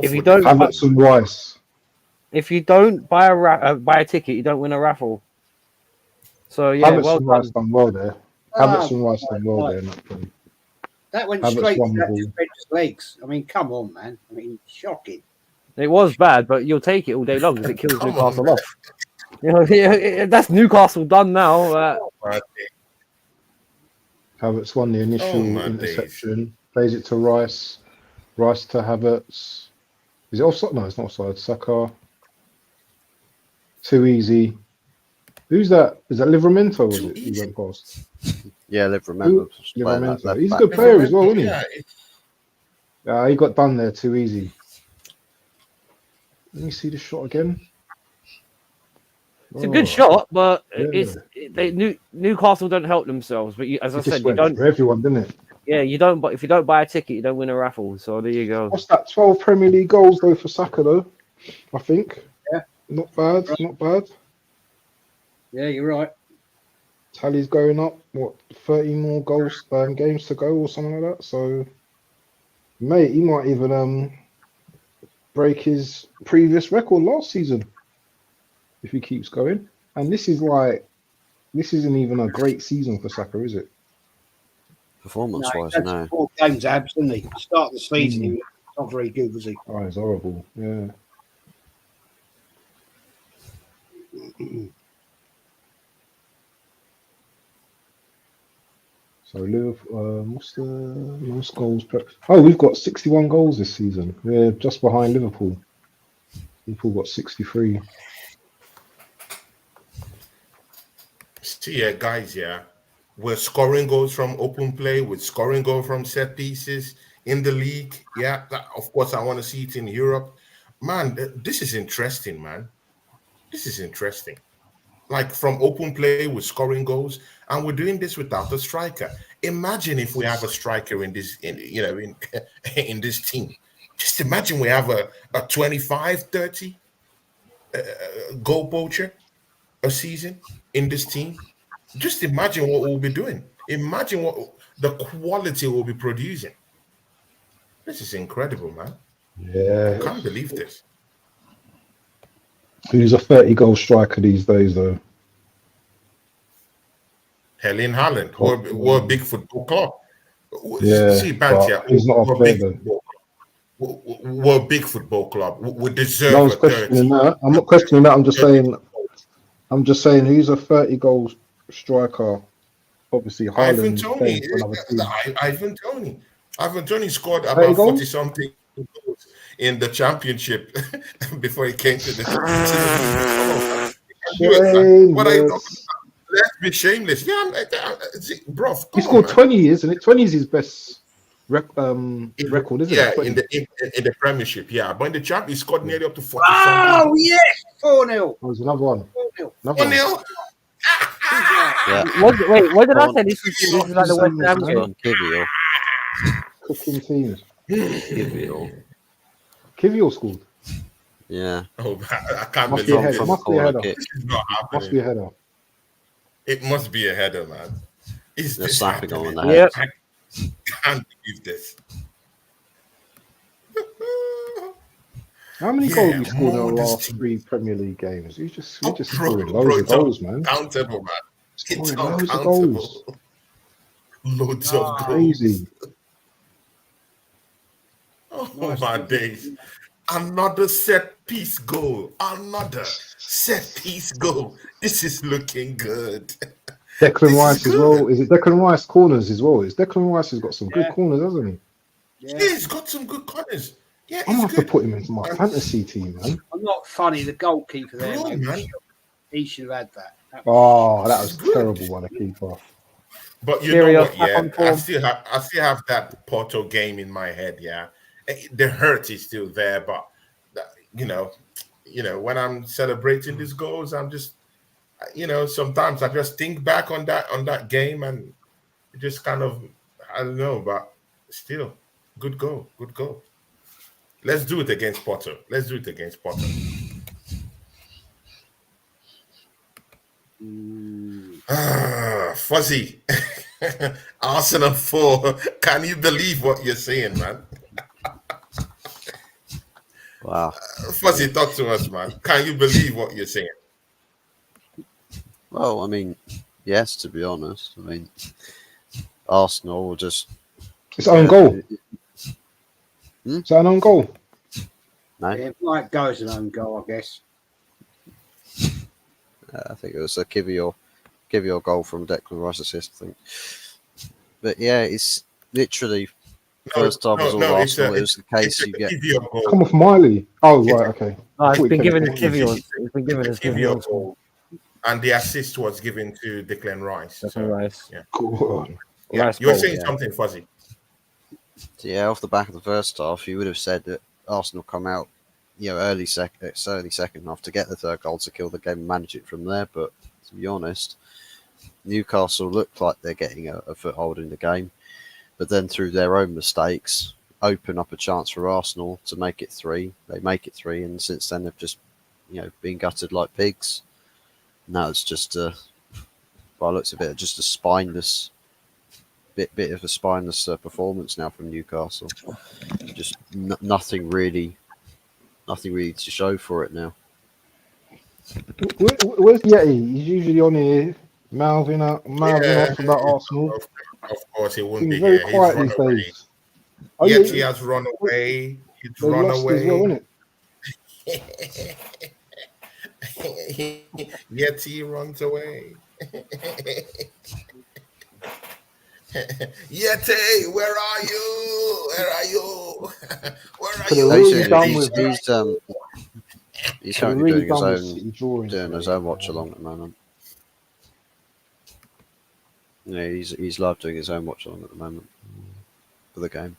S2: If you don't,
S3: Havertz and Rice.
S2: if you don't buy a ticket, you don't win a raffle. So yeah,
S3: Havertz
S2: well
S3: and Rice
S2: done.
S3: done well there. Havertz and Rice done well there.
S4: That went
S3: Havertz
S4: straight
S3: won
S4: to
S3: the
S4: that
S3: ball.
S4: defender's legs. I mean, come on, man. I mean, shocking.
S2: It was bad, but you'll take it all day long because it kills
S1: Come on,
S2: Newcastle
S1: man.
S2: off. That's Newcastle done now.
S3: Havertz won the initial
S1: my
S3: interception. Plays it to Rice. Rice to Havertz. Is it offside? No, it's not offside. Saka. Too easy. Who's that? Is that Livramento? Was
S1: Too
S3: it? He
S1: easy.
S3: went past.
S5: Yeah, remember playing that
S3: Livramento.
S5: left
S3: He's a
S5: back.
S3: good player as well, isn't he?
S1: Yeah,
S3: He got done there too easy. Let me see the shot again.
S2: It's a good shot, but
S3: Yeah.
S2: Newcastle don't help themselves. But as I
S3: It just
S2: said, you
S3: went
S2: don't.
S3: for everyone, didn't it?
S2: Yeah, you don't. But if you don't buy a ticket, you don't win a raffle. So there you go.
S3: What's that? 12 Premier League goals though for Saka though. I think.
S4: Yeah.
S3: Not bad.
S4: Right.
S3: Not bad.
S4: Yeah, you're right.
S3: Tally's going up. What? 30 more goals games to go or something like that. So, mate, he might even break his previous record last season if he keeps going. And this isn't even a great season for Saka, is it?
S5: Performance-wise,
S4: That's
S5: no.
S4: 4 games, abs, didn't he? Start of the season, he was not very good, was he?
S3: Oh, it's horrible. Yeah. So Liverpool, what's the most goals per? Oh, we've got 61 goals this season. We're just behind Liverpool. Liverpool got 63.
S1: See, guys, we're scoring goals from open play. We're scoring goals from set pieces in the league. Yeah, of course, I want to see it in Europe. Man, this is interesting, man. This is interesting. Like from open play, we're scoring goals, and we're doing this without a striker. Imagine if we have a striker in this, in this team. Just imagine we have a 25, 30 goal poacher a season in this team. Just imagine what we'll be doing. Imagine what the quality we'll be producing. This is incredible, man.
S3: Yeah.
S1: I can't believe this.
S3: Who's a 30-goal striker these days, though?
S1: Helen Haaland. We're a big football club.
S3: Yeah,
S1: See, Bantia,
S3: he's not
S1: we're
S3: up
S1: a
S3: there,
S1: big
S3: though.
S1: football club. We're a big football club. We deserve
S3: No one's
S1: a 30.
S3: questioning that. I'm not questioning that. I'm just saying who's a 30-goal striker. Obviously,
S1: Ivan
S3: Haaland.
S1: Toney.
S3: For another team.
S1: Ivan Toney. Ivan Toney scored
S3: 30
S1: about
S3: goals?
S1: 40 something goals in the championship before he came to the
S3: Shame,
S1: what are you talking about? Let's be shameless. Yeah, bro.
S3: He scored 20, isn't it? 20 is his best record, isn't
S1: yeah,
S3: it? 20.
S1: in the Premiership, yeah. But in the champ, he scored nearly up to 40
S4: Oh,
S1: something.
S4: yes! 4-0.
S3: Oh, there's another one.
S4: 4-0.
S3: Another one.
S1: 1-0.
S5: Yeah.
S2: Wait, what did I
S5: Go
S2: say?
S5: on.
S2: This is like the West Ham game.
S5: Kivior.
S3: Cooking teams.
S5: Kivior.
S3: Kivior scored.
S5: Yeah.
S1: Oh, man, I can't
S3: Must be a
S1: believe
S3: header.
S1: this.
S3: Must be a header.
S5: Kick.
S1: This is not happening.
S3: Must be a header.
S1: It must be a header, man. Is
S5: They're
S1: this
S5: slapping
S1: happening?
S5: on the
S2: Yep.
S5: head.
S1: I can't believe this.
S3: How many
S1: Yeah,
S3: goals you scored in the
S1: modest
S3: last
S1: team.
S3: 3 Premier League games? We're just scoring
S1: Bro,
S3: loads of
S1: it's
S3: goals, man.
S1: uncountable, man. It's
S3: Scoring loads of
S1: uncountable.
S3: goals.
S1: Loads
S4: Oh,
S1: of goals.
S3: Crazy.
S1: Oh,
S4: Nice.
S1: my days. Another set piece goal. Another set piece goal. This is looking good.
S3: Declan
S1: This is
S3: Rice as
S1: good.
S3: well. Is it Declan Rice corners as well? Declan Rice has got some good
S4: Yeah.
S3: corners, hasn't he?
S1: Yeah,
S4: Yeah.
S1: he's got some good corners. Yeah,
S3: I'm gonna
S1: he's
S3: have to
S1: good.
S3: put him into my fantasy team, man.
S4: I'm not funny. The goalkeeper there,
S1: Come on,
S4: mate.
S1: man.
S4: He should have had that.
S3: Oh, that was
S1: This is good.
S3: terrible by the keeper.
S1: But you
S2: Kyrgios
S1: know what?
S2: back
S1: Yeah,
S2: on form.
S1: I still have that Porto game in my head. Yeah, the hurt is still there, but you know, when I'm celebrating these goals, I'm just, sometimes I just think back on that game, and it just kind of, I don't know, but still, good goal. Let's do it against Porto. Fuzzy. Arsenal 4. Can you believe what you're saying, man?
S5: Wow.
S1: Fuzzy, talk to us, man. Can you believe what you're saying?
S5: Well, I mean, yes, to be honest. I mean, Arsenal will just.
S3: It's own goal. Is that an own goal?
S5: No,
S4: Yeah, it might go as an own goal, I guess.
S5: I think it was a Kivior goal from Declan Rice assist, I think. But yeah, it's literally first half was all Arsenal. It was the case you get.
S3: Come off Miley. Oh, right, okay.
S2: No, it's
S3: Thought
S2: been
S3: he
S2: given
S3: came
S2: to
S3: off.
S2: Kivior. It's been given as Kivior.
S1: goal, and the assist was given to Declan Rice.
S2: That's
S1: So,
S2: Rice.
S1: yeah.
S3: Go on.
S1: Yeah.
S2: Rice
S1: You were
S2: goal,
S1: saying
S5: yeah.
S1: something, Fuzzy.
S5: Yeah, off the back of the first half, you would have said that Arsenal come out early second half to get the third goal to kill the game and manage it from there. But to be honest, Newcastle look like they're getting a foothold in the game, but then through their own mistakes, open up a chance for Arsenal to make it 3. They make it 3, and since then they've just been gutted like pigs. Now it's just by the looks of it, just a spineless bit of a spineless performance now from Newcastle. Just nothing really to show for it now.
S3: Where's Yeti? He's usually on here mouthing off about Arsenal.
S1: Of course, he wouldn't
S3: He's
S1: be
S3: very
S1: here.
S3: quiet
S1: He's
S3: these
S1: run away.
S3: days. Oh,
S1: Yeti has run away. He's
S3: they
S1: run
S3: lost
S1: away.
S3: as well, innit?
S1: Yeti runs away. Yeti, where are you? Where are you? Where are you?
S5: He's currently doing his own watch along at the moment. Yeah, he's live doing his own watch along at the moment for the game.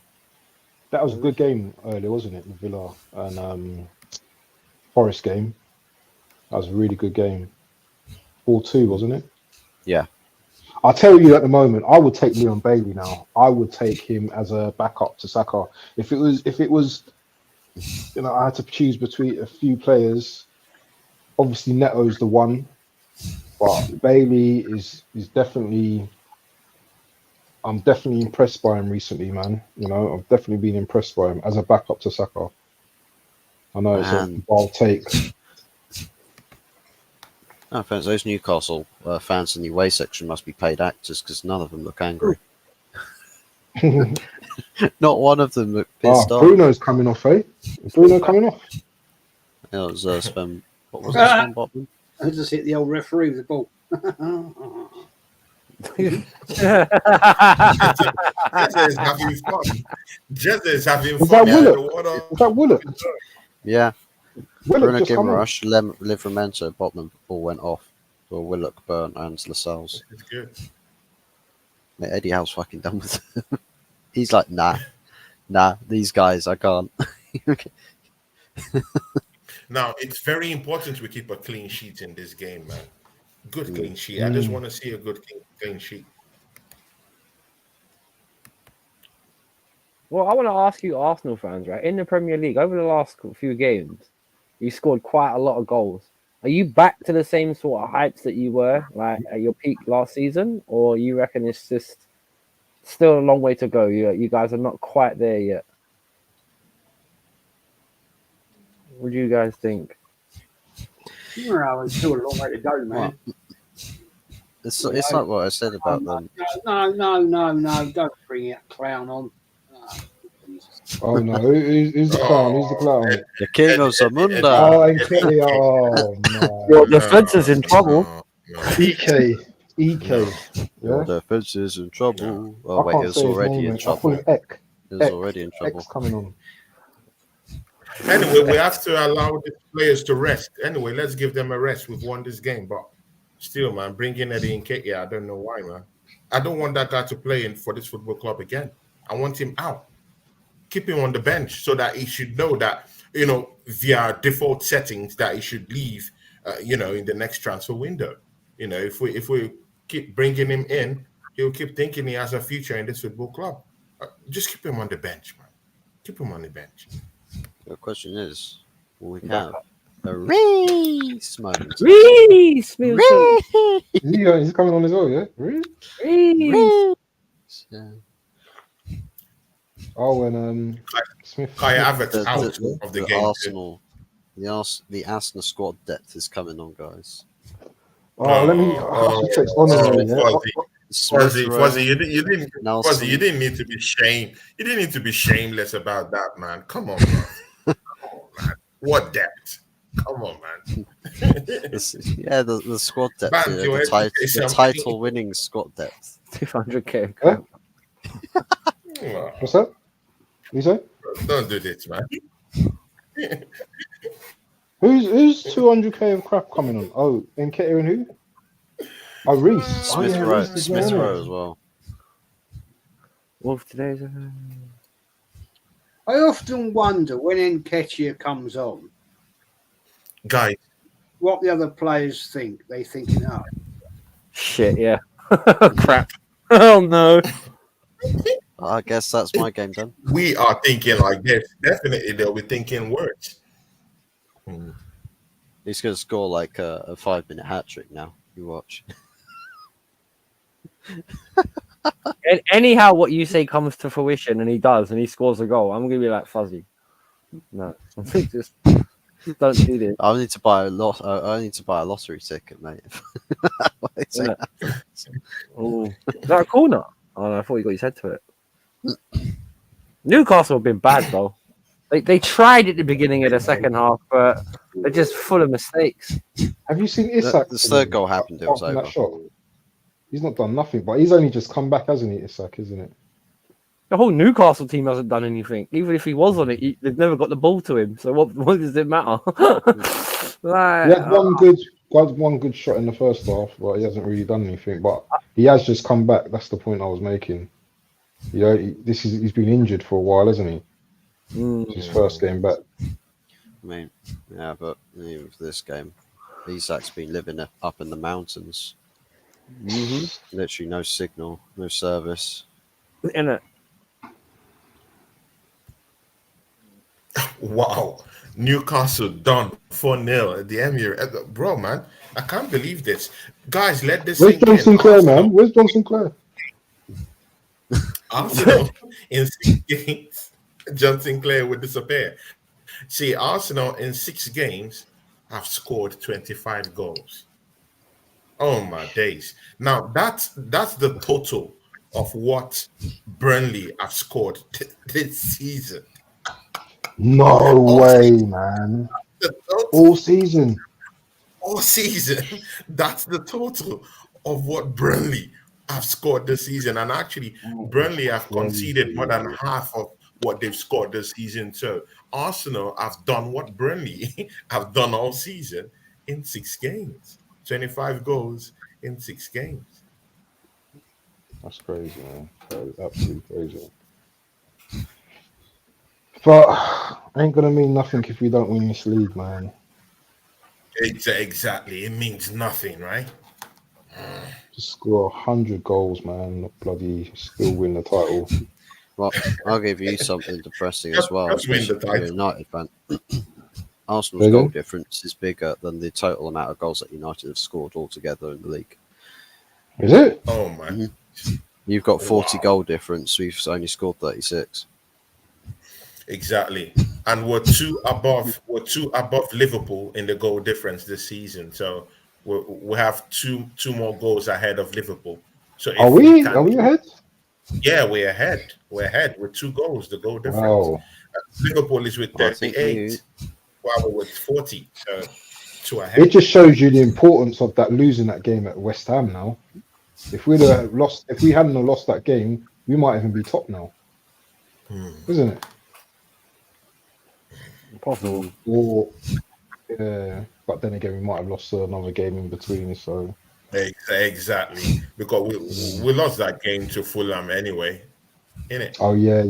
S3: That was a good game earlier, wasn't it? The Villa and Forest game. That was a really good game. 4-2, wasn't it?
S5: Yeah.
S3: I'll tell you at the moment, I would take Leon Bailey now. I would take him as a backup to Saka. If it was, I had to choose between a few players. Obviously, Neto's the one, but Bailey is definitely. I'm definitely impressed by him recently, man. I've definitely been impressed by him as a backup to Saka. I know it's a wild take.
S5: No offense, those Newcastle fans in the away section must be paid actors because none of them look angry. Not one of them look pissed off.
S3: Bruno's coming off, eh? Is Bruno coming off?
S5: Yeah, it was Sven. What was it, Sven Botman?
S4: I just hit the old referee with the ball.
S1: Jesse is having fun. Jesse is having fun.
S3: Is that Willock?
S5: Yeah.
S3: Willock
S5: Bruno
S3: just come
S5: Gimrush, Livramento, Botman all went off. Or Willock, Burn, and Lascelles.
S1: It's good.
S5: Mate, Eddie Howe's fucking done with it. He's like, nah, these guys, I can't.
S1: Now, it's very important we keep a clean sheet in this game, man. Good clean sheet. I just want to see a good clean sheet.
S2: Well, I want to ask you, Arsenal fans, right? In the Premier League, over the last few games, you scored quite a lot of goals. Are you back to the same sort of heights that you were like at your peak last season, or you reckon it's just still a long way to go? You guys are not quite there yet. What do you guys think?
S4: Well, it's still a long way to go, man.
S5: It's not what I said about them.
S4: No! Don't bring that clown on.
S3: Oh no, who's the clown? Who's the clown?
S5: The king of Zamunda.
S3: Oh, Nketiah. Oh no.
S2: Your defense is in trouble.
S3: EK.
S5: Your defense is in trouble. Oh wait, it's already in trouble. It's already in trouble.
S3: Coming on.
S1: Anyway, we have to allow the players to rest. Anyway, let's give them a rest. We've won this game, but still, man, bringing Eddie Nketiah, I don't know why, man. I don't want that guy to play for this football club again. I want him out. Keep him on the bench so that he should know that, via default settings, that he should leave, in the next transfer window. If we keep bringing him in, he'll keep thinking he has a future in this football club. Just keep him on the bench, man. Keep him on the bench.
S5: The question is, will we have a Reese moment?
S2: Reese!
S3: He's coming on as well, yeah?
S2: Reese!
S5: Yeah.
S3: Oh, and Smith.
S1: Kai Havertz out of the game.
S5: Arsenal, the Arsenal squad depth is coming on, guys.
S3: Oh, let me. Text on
S1: Fuzzy, you didn't need to be shamed. You didn't need to be shameless about that, man. Come on, man. What depth? Come on, man.
S5: The squad depth.
S1: Man,
S5: the title-winning squad depth.
S2: 200k.
S3: Huh? What's that? You say?
S1: Don't do this, man.
S3: Who's 200k of crap coming on? Oh, Nketiah and who? Oh, Reese.
S5: Smith Rowe as well.
S2: Wolf today's.
S4: I often wonder when Nketiah comes on,
S1: Guys,
S4: what the other players think. They thinking, oh,
S2: Shit, yeah. Crap. Oh no.
S5: I guess that's my game done.
S1: we are thinking like this. Definitely, they'll be thinking words.
S5: He's going to score like a 5-minute hat trick now. You watch.
S2: And anyhow, what you say comes to fruition, and he does, and he scores a goal. I'm gonna be like Fuzzy. No, just don't do this.
S5: I need to buy a lot. I need to buy a lottery ticket, mate.
S2: Yeah. Oh, is that a corner? Oh, no, I thought you got his head to it. Newcastle have been bad though. They tried at the beginning of the second half, but they're just full of mistakes.
S3: Have you seen Isak?
S5: The third goal happened. It was
S3: Apart from
S5: over.
S3: that shot? He's not done nothing, but he's only just come back, hasn't he, Isak, isn't it?
S2: The whole Newcastle team hasn't done anything. Even if he was on it, they've never got the ball to him. So what does it matter? Like,
S3: He had one good shot in the first half, but he hasn't really done anything. But he has just come back. That's the point I was making. You know, he's been injured for a while, hasn't he? It's his first game back.
S5: I mean, yeah, but even for this game, Isak's been living up in the mountains. Literally no signal, no service.
S2: innit?
S1: Wow. Newcastle done 4-0 at the Emirates. Bro, man, I can't believe this. Guys, let this
S3: Where's
S1: sink
S3: John
S1: in.
S3: Sinclair, man? Where's John Sinclair?
S1: Arsenal in 6 games, John Sinclair would disappear. See, Arsenal in 6 games have scored 25 goals. Oh my days. Now that's the total of what Burnley have scored this season.
S3: No way, man.
S1: The total,
S3: All season.
S1: all season. That's the total of what Burnley have scored this season. And actually, Burnley have conceded more than half of what they've scored this season. So Arsenal have done what Burnley have done all season in 6 games. 25 goals in 6 games.
S3: That's crazy, man. That is absolutely crazy. But ain't gonna mean nothing if we don't win this league, man.
S1: Exactly. It means nothing, right?
S3: Just score 100 goals, man. Bloody still win the title.
S5: Well, I'll give you something depressing as well.
S1: Just win the
S5: Especially if you're a
S1: title.
S5: United fan. Arsenal's
S3: There you
S5: goal
S3: go.
S5: difference is bigger than the total amount of goals that United have scored altogether in the league.
S3: Is it?
S1: Oh man.
S5: You've got 40
S1: Wow.
S5: goal difference. We've only scored 36.
S1: Exactly. And we're 2 above Liverpool in the goal difference this season. So we have two more goals ahead of Liverpool. So if
S3: Are we ahead?
S1: Yeah, we're ahead. We're ahead with 2 goals, the goal difference.
S3: Wow.
S1: Liverpool is with
S5: I think
S1: 38 while we're with 40. So 2 ahead.
S3: It just shows you the importance of that losing that game at West Ham now. If we hadn't have lost that game, we might even be top now. Isn't it?
S2: Possible.
S3: Or but then again we might have lost another game in between, so
S1: Exactly. Because we lost that game to Fulham anyway. Innit?
S3: oh yeah.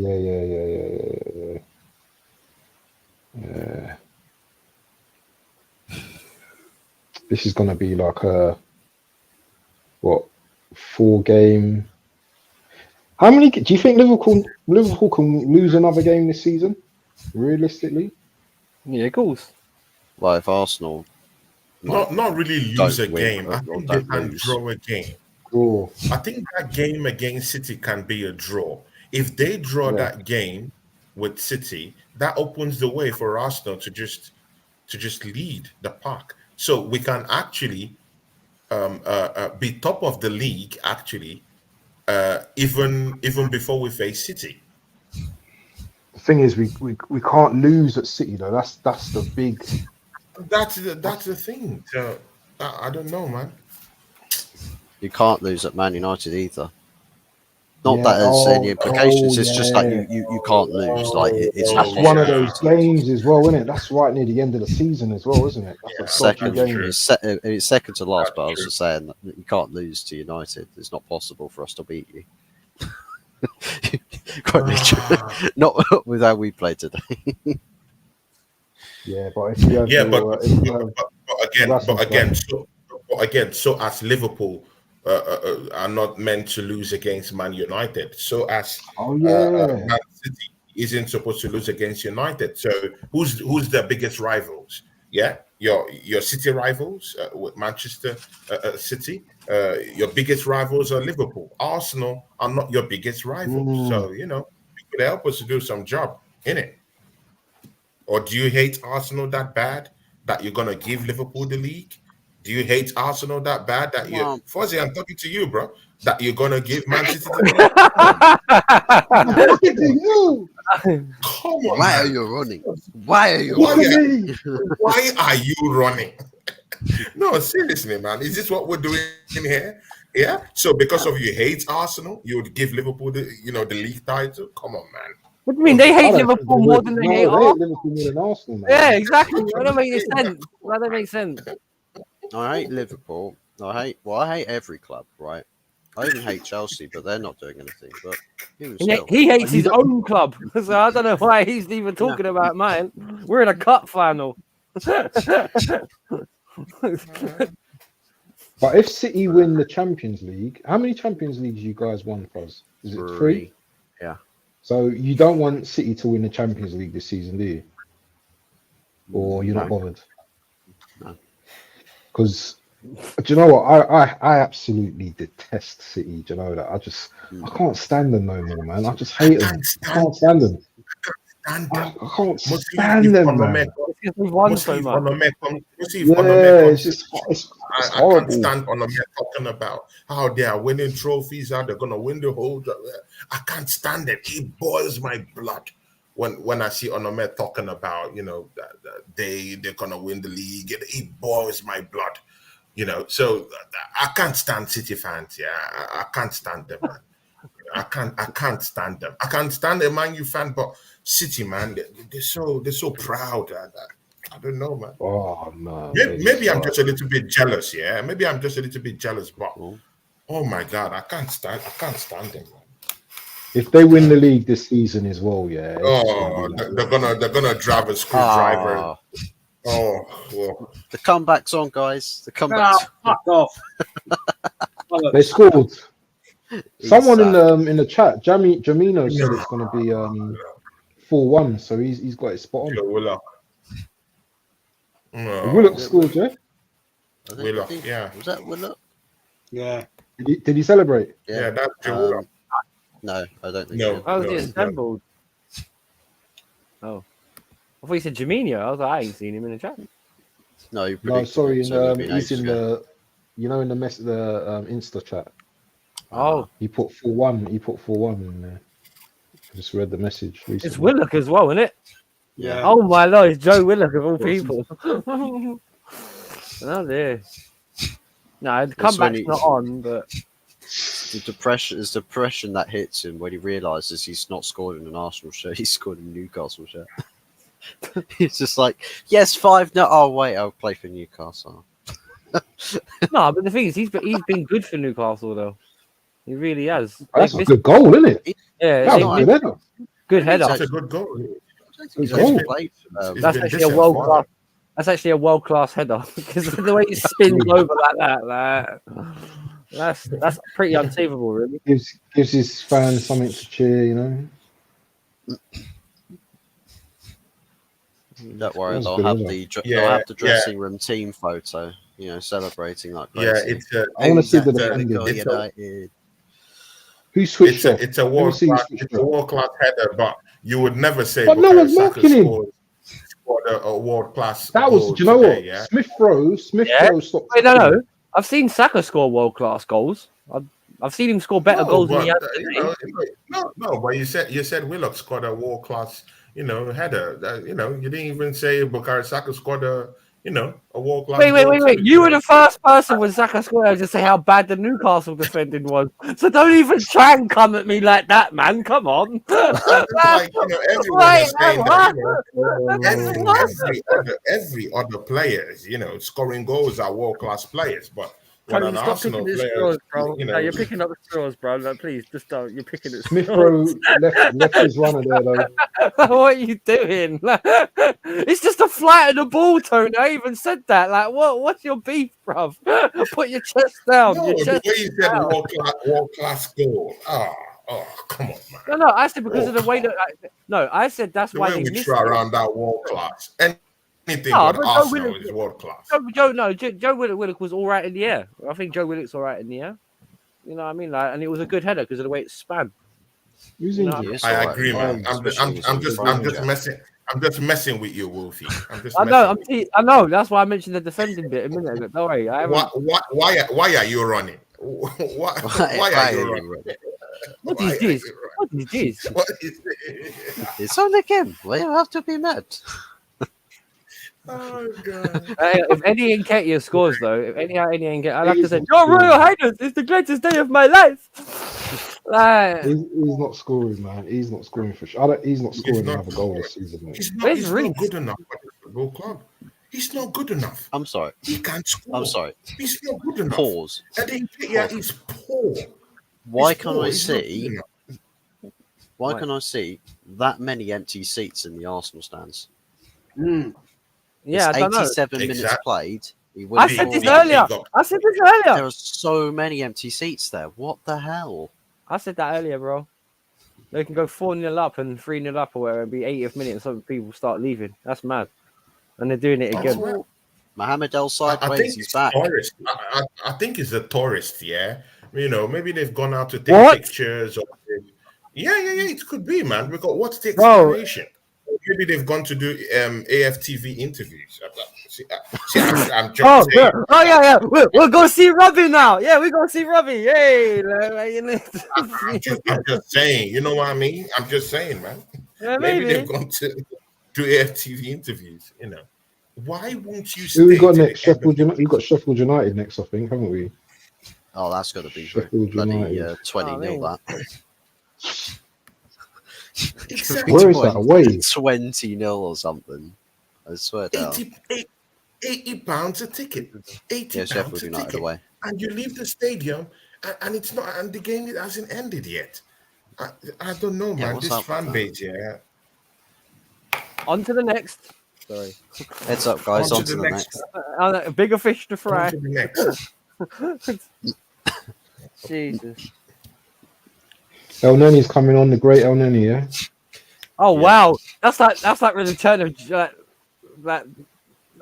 S3: This is gonna be like a 4 game. How many do you think Liverpool can lose another game this season? Realistically?
S2: Yeah, goals.
S5: Well, if Arsenal
S1: Not really
S5: don't
S1: lose a
S5: win
S1: game.
S5: or
S1: I think
S5: don't
S1: they can
S5: lose.
S1: draw a game.
S3: Oh,
S1: I think that game against City can be a draw. If they draw that game with City, that opens the way for Arsenal to just lead the pack. So we can actually be top of the league actually, even before we face City.
S3: the thing is we can't lose at City though. That's the big.
S1: That's the thing. So I don't know, man.
S5: You can't lose at Man United either. Not
S3: Yeah,
S5: that there's any
S3: oh,
S5: implications. It's just like
S3: yeah.
S5: you can't lose. Like it's
S3: That's
S5: not
S3: one of
S5: possible.
S3: those games as well, isn't it? That's right near the end of the season as well, isn't it? That's a
S5: Second,
S3: dodgy game.
S1: true.
S5: it's second to last, but I was just saying that you can't lose to United. It's not possible for us to beat you. quite literally. Not with how we played today.
S3: Yeah, but if you have
S1: Yeah, but again, so as Liverpool are not meant to lose against Man United, so as
S3: oh yeah,
S1: Man City isn't supposed to lose against United. So who's the biggest rivals? Yeah, your City rivals with Manchester City. Your biggest rivals are Liverpool. Arsenal are not your biggest rivals. So you could help us to do some job in it. Or do you hate Arsenal that bad that you're gonna give Liverpool the league? Do you hate Arsenal that bad that you,
S5: Well,
S1: Fuzzy? I'm talking to you, bro. That you're gonna give Man City the league? Come on,
S5: why
S1: man.
S5: are you running? Why are you
S1: Why
S5: running?
S1: why are you running? No, seriously, man. Is this what we're doing in here? Yeah. So because of you hate Arsenal, you would give Liverpool the league title? Come on, man.
S2: What do you mean? They hate
S3: I don't think
S2: Liverpool
S3: they
S2: more
S3: would.
S2: than they
S3: No,
S2: hate
S3: they
S2: Arsenal?
S3: hate Liverpool more than Arsenal, man.
S2: Yeah, exactly. That don't make any sense. That don't make sense.
S5: I hate Liverpool. I hate every club, right? I even hate Chelsea, but they're not doing anything. But even still,
S2: He hates his own club, so I don't know why he's even talking about mine. We're in a cup final.
S3: But if City win the Champions League, how many Champions Leagues you guys won, Fuzz? Is it 3?
S5: Yeah.
S3: So you don't want City to win the Champions League this season, do you? Or you're not bothered?
S5: No.
S3: Because do you know what? I absolutely detest City. Do you know that? I can't stand them no more, man. I just hate them. I can't stand them. I can't stand them, man.
S2: We've won so much.
S3: It's just
S1: I
S3: horrible.
S1: can't stand on the talking about how they are winning trophies, how they're gonna win the whole. I can't stand it. It boils my blood when I see Onome talking about that they're gonna win the league. It boils my blood. So I can't stand City fans. Yeah, I can't stand them, man. I can't stand them. I can't stand a Man U fan, but City, man, they're so proud. I don't know, man.
S3: Oh no.
S1: Maybe I'm just a little bit jealous. Yeah, maybe I'm just a little bit jealous. But oh my God, I can't stand them, man.
S3: If they win the league this season as well, yeah.
S1: They're gonna drive a screwdriver. Oh, well.
S5: The comeback's on, guys. The comeback's
S4: fuck off.
S3: They scored. Someone in the chat, Jamino said it's going to be 4-1, so he's got it spot on.
S1: Willock.
S3: Willock scored, yeah.
S1: Willock, yeah.
S5: Was that Willock?
S4: Yeah.
S3: Did he celebrate?
S1: Yeah, that's Willock.
S5: No, I don't think.
S1: No.
S2: Oh, he assembled. Oh, I thought you said Jaminho. I was like, I ain't seen him in the chat.
S5: No,
S3: sorry. He's in the, in the Insta chat.
S2: Oh,
S3: he put 4-1. He put 4-1 in there. I just read the message recently.
S2: It's Willock as well, isn't it?
S5: Yeah.
S2: Oh my lord, it's Joe Willock of all people. Oh dear. No, the comeback's not on, but
S5: the depression that hits him when he realizes he's not scored in an Arsenal shirt, he's scored in a Newcastle shirt. He's just like, yes, 5-0. Oh wait, I'll play for Newcastle.
S2: No, but the thing is, he's been good for Newcastle though. He really has.
S3: That's a good goal, isn't it?
S2: Yeah,
S3: that was a
S2: good header.
S1: That's a good goal.
S2: That's actually a world class. That's actually a world class header because the way he spins over like that, that's pretty unsavable, really.
S3: Gives his fans something to cheer,
S5: Don't worry, they'll have the dressing room team photo, celebrating like crazy.
S1: Yeah,
S3: I want to see the defenders. Who switched off?
S1: It's a world class header, but you would never say.
S3: But no one's marking him.
S1: Scored a world class.
S3: That was, do you know what? Yeah? Smith Rowe stopped.
S2: Wait, no. I've seen Saka score world class goals. I've seen him score better goals than he has today.
S1: No, but you said Willock scored a world class, header. You didn't even say Bukayo Saka scored a world class.
S2: Wait. You were the first person when Saka scored to say how bad the Newcastle defending was. So don't even try and come at me like that, man. Come on.
S1: Every other players, scoring goals are world class players, but when
S2: Tony,
S1: an
S2: stop picking
S1: Arsenal
S2: at
S1: player,
S2: straws, bro.
S1: you
S2: No,
S1: know,
S2: you're picking up straws, bro. No, please, just don't. You're picking at
S3: Smith
S2: straws.
S3: Rowe left his runner there though.
S2: What are you doing? It's just a flight of the ball, Tony. I even said that. Like, what's your beef, bruv? Put your chest down.
S1: no,
S2: Your
S1: the
S2: chest
S1: way you said
S2: down.
S1: world class goal. Oh, come on, man.
S2: No, I said because of the way that. No, I said that's
S1: The
S2: why
S1: way
S2: they
S1: we
S2: missed
S1: throw
S2: it.
S1: around that world class. Anything
S2: No,
S1: but
S2: but Joe
S1: Arsenal
S2: Willock,
S1: is world class.
S2: Joe Willock was all right in the air. I think Joe Willock's all right in the air. You know what I mean? Like, and it was a good header because of the way it span.
S3: Who's
S2: You know,
S3: injured?
S5: It's
S1: I
S5: all right,
S1: agree, man.
S5: especially he's on the
S1: I'm
S5: front,
S1: just
S5: Jack.
S1: messing. I'm just messing with you, Wolfie. I'm just
S2: I know.
S1: messing with you.
S2: I know. That's why I mentioned the defending bit a minute ago. Don't worry. I haven't.
S1: Why are you running? Why are you running?
S2: What
S1: Why
S2: is
S1: are
S2: this?
S1: you running?
S2: What is this?
S1: What is it?
S5: It's only him. Why you have to be mad?
S1: Oh god!
S2: If Eddie Nketiah scores, though, if Eddie Nketiah, I'll have to
S3: He's
S2: say,
S3: not
S2: "Your
S3: scoring.
S2: Royal Highness, it's the greatest day of my life." Like,
S3: He's not scoring, man. He's not scoring for sure. He's not scoring
S1: not
S3: another goal this season, mate.
S2: Where's
S1: He's
S2: Reece?
S1: not good enough for the football club. He's not good enough.
S5: I'm sorry.
S1: He can't score.
S5: I'm sorry.
S1: He's not good enough.
S5: Pause.
S1: Eddie Nketiah is poor.
S5: Why
S1: He's
S5: can
S1: poor.
S5: I
S1: He's not good
S5: see?
S1: enough.
S5: Why
S2: Why?
S5: can I see that many empty seats in the Arsenal stands?
S4: Mm.
S2: yeah, I
S5: It's
S2: don't know.
S5: 87 minutes
S1: Exactly.
S5: played. He
S2: I
S5: wins
S2: said
S5: all
S2: this
S1: Big
S5: that.
S2: earlier.
S1: up.
S2: I said this earlier.
S5: There are so many empty seats there. What the hell?
S2: I said that earlier, bro. They can go 4-0 up and 3-0 up or whatever and be 80th minute and some people start leaving. That's mad. And they're doing it again.
S1: Oh,
S5: Mohamed El
S1: I
S5: Sideways,
S1: think
S5: he's
S1: it's
S5: back.
S1: tourist. I think it's a tourist. Yeah, you know, maybe they've gone out to take
S2: What?
S1: pictures. Or yeah. It could be, man. Because what's the
S2: Bro.
S1: explanation? Maybe they've gone to do AFTV interviews. I'm just
S2: Oh,
S1: saying.
S2: yeah. We'll go see Robbie now. Yeah, we're going to see Robbie. Hey.
S1: I'm just saying. You know what I mean? I'm just saying, man.
S2: Yeah,
S1: Maybe
S2: maybe.
S1: they've gone to do AFTV interviews. You know, why won't you stay?
S3: Who we got
S1: to
S3: next?
S1: the end of-
S3: Sheffield United. We got Sheffield United next, I think, haven't we?
S5: Oh, that's got to be
S3: Sheffield
S5: bloody
S3: United.
S5: 20-0
S2: Oh,
S5: that.
S1: Exactly.
S3: Where is that? Away?
S5: 20-0 or something. I swear down.
S1: 80 pounds a ticket. 80
S5: Yeah,
S1: pounds
S5: Sheffield
S1: a
S5: United
S1: ticket.
S5: away.
S1: And you leave the stadium and it's not, and the game hasn't ended yet. I don't know,
S5: Yeah,
S1: man.
S5: what's
S1: This
S5: up with
S1: fan
S5: that?
S1: base, yeah.
S2: On to the next. Sorry.
S5: Heads up, guys.
S1: On
S5: On to the next.
S2: Bigger fish to
S1: On
S2: fry.
S1: to the next.
S2: Jesus.
S3: El Neni's coming on, the great El Neni, yeah?
S2: Oh,
S1: Yeah.
S2: wow. That's like the return of that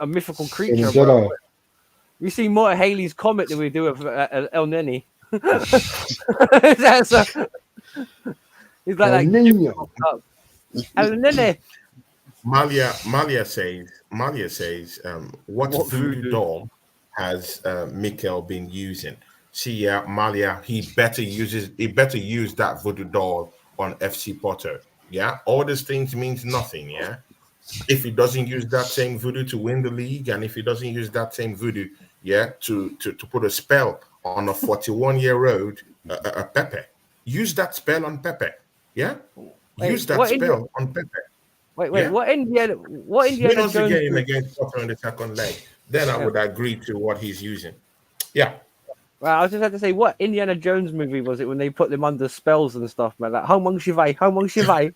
S2: a mythical creature,
S3: Jedi.
S2: bro. We see more of Haley's Comet than we do of El Neni. That's he's like
S3: El
S2: that.
S3: Nino.
S2: El Neni.
S1: Malia says, what
S2: What
S1: voodoo
S2: voodoo?
S1: doll has Mikel been using? See, yeah, Malia, he better use that voodoo doll on FC Porto. Yeah, all these things means nothing. Yeah, if he doesn't use that same voodoo to win the league, and if he doesn't use that same voodoo, yeah, to put a spell on a 41-year-old Pepe, use that spell on Pepe. Yeah,
S2: Wait,
S1: use that
S2: what
S1: spell on Pepe.
S2: Wait,
S1: Yeah.
S2: What Indiana
S1: Win us the
S2: Jones?
S1: game against Porto in the second leg. Then I would agree to what he's using. Yeah.
S2: Well, I was just had to say, what Indiana Jones movie was it when they put them under spells and stuff, man? Like, how mong shivai,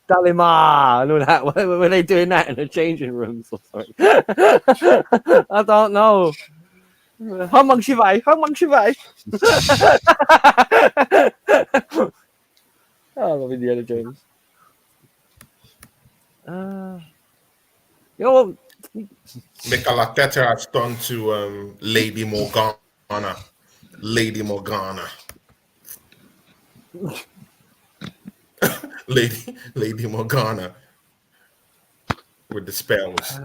S2: dalima, and all that. Were they doing that in the changing rooms or something? I don't know. How mong shivai. I love Indiana Jones. Yo,
S1: Mikel Arteta has turned to Lady Morgana. Lady Morgana. Lady Morgana. With the spells.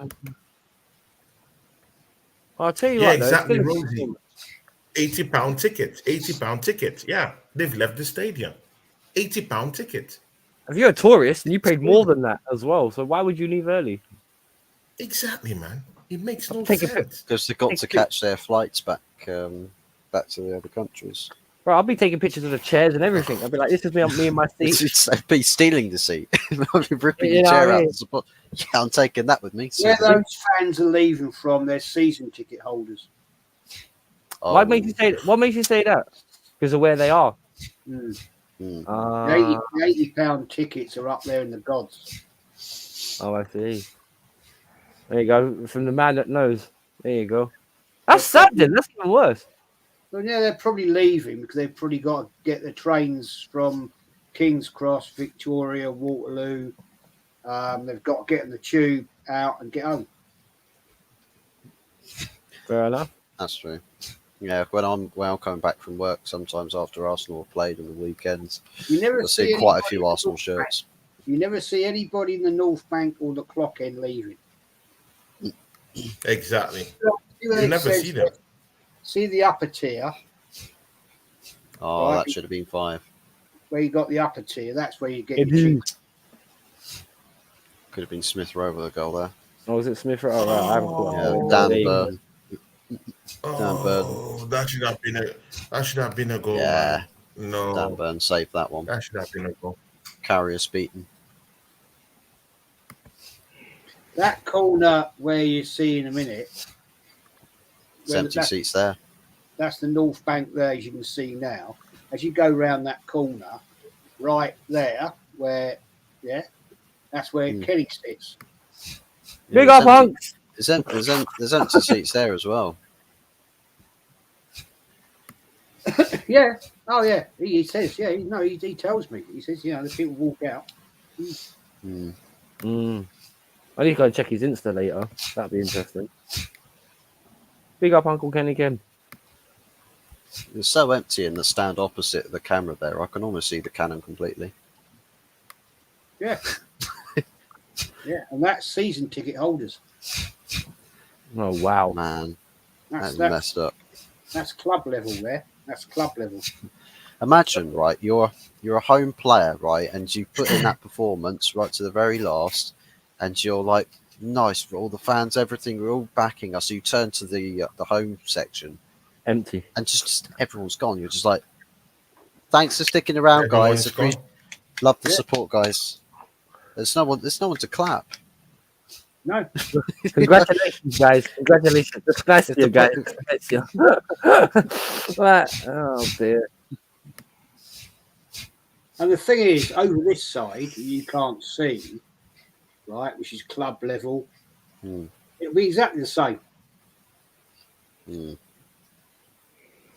S2: I'll tell you
S1: Yeah,
S2: what, though,
S1: exactly,
S2: it's still-
S1: Rosie. £80 tickets. £80 tickets. Yeah, they've left the stadium. £80 ticket.
S2: If you're a tourist and you paid more than that as well, so why would you leave early?
S1: Exactly, man. It makes no
S2: Take a
S1: sense.
S5: Because they've got to catch their flights back to the other countries.
S2: Bro, I'll be taking pictures of the chairs and everything. I'll be like, this is me and my seat.
S5: They'd be stealing the seat. I'll be ripping
S2: You
S5: your
S2: know
S5: chair
S2: what I
S5: out.
S2: mean?
S5: of the support. Yeah, I'm taking that with me.
S4: Where those fans are leaving from, they're season ticket holders.
S2: Why makes you say? What makes you say that? Because of where they are.
S4: Mm.
S2: Uh,
S4: The £80 tickets are up there in the gods.
S2: Oh, I see. There you go. From the man that knows. There you go. That's sad then. That's even worse.
S4: Well, yeah, they're probably leaving because they've probably got to get the trains from King's Cross, Victoria, Waterloo. They've got to get on the tube out and get home.
S2: Fair enough.
S5: That's true. Yeah, when I'm coming back from work, sometimes after Arsenal have played on the weekends,
S4: You never
S5: I see quite a few Arsenal shirts.
S4: You never see anybody in the North Bank or the Clock End leaving.
S1: Exactly.
S4: You
S1: never see them.
S4: See the upper tier.
S5: Oh,
S4: Right.
S5: that should have been 5.
S4: Where you got the upper tier, that's where you get
S2: It
S4: your
S2: is.
S4: cheap.
S5: Could have been Smith Rowe with a goal there.
S2: Oh, was it Smith? Oh, right. I haven't caught
S5: Yeah,
S2: it.
S5: Dan
S2: There you go.
S5: Burn.
S1: Oh, that should have been a goal.
S5: Yeah.
S1: Man. No,
S5: Dan Burn saved that one.
S1: that should have been a goal.
S5: Carrier beaten.
S4: That corner where you see in a minute.
S5: It's empty seats there.
S4: That's the North Bank there, as you can see now. As you go round that corner, right there, where, that's where Kelly sits.
S2: Big up, Hunks.
S5: There's empty seats there as well.
S4: Yeah. Oh, yeah. He says, he tells me. He says, the people walk out.
S2: I need to go and check his Insta later. That'd be interesting. Big up, Uncle Kenny Ken.
S5: It's so empty in the stand opposite the camera there. I can almost see the cannon completely.
S4: Yeah. Yeah, and that's season ticket holders.
S2: Oh, wow.
S5: Man,
S4: That's
S5: messed up.
S4: That's club level there. That's club level.
S5: Imagine, right? You're a home player, right, and you put in that performance right to the very last, and you're like, nice for all the fans, everything. We're all backing us. So you turn to the home section,
S2: Empty.
S5: and just everyone's gone. You're just like, thanks for sticking around, guys. Love the support, guys. There's no one to clap.
S4: No.
S2: Congratulations, guys. Congratulations. That's nice of you, guys. Thanks, you. Right. Oh, dear.
S4: And the thing is, over this side, you can't see, right, which is club level. It'll be exactly the same.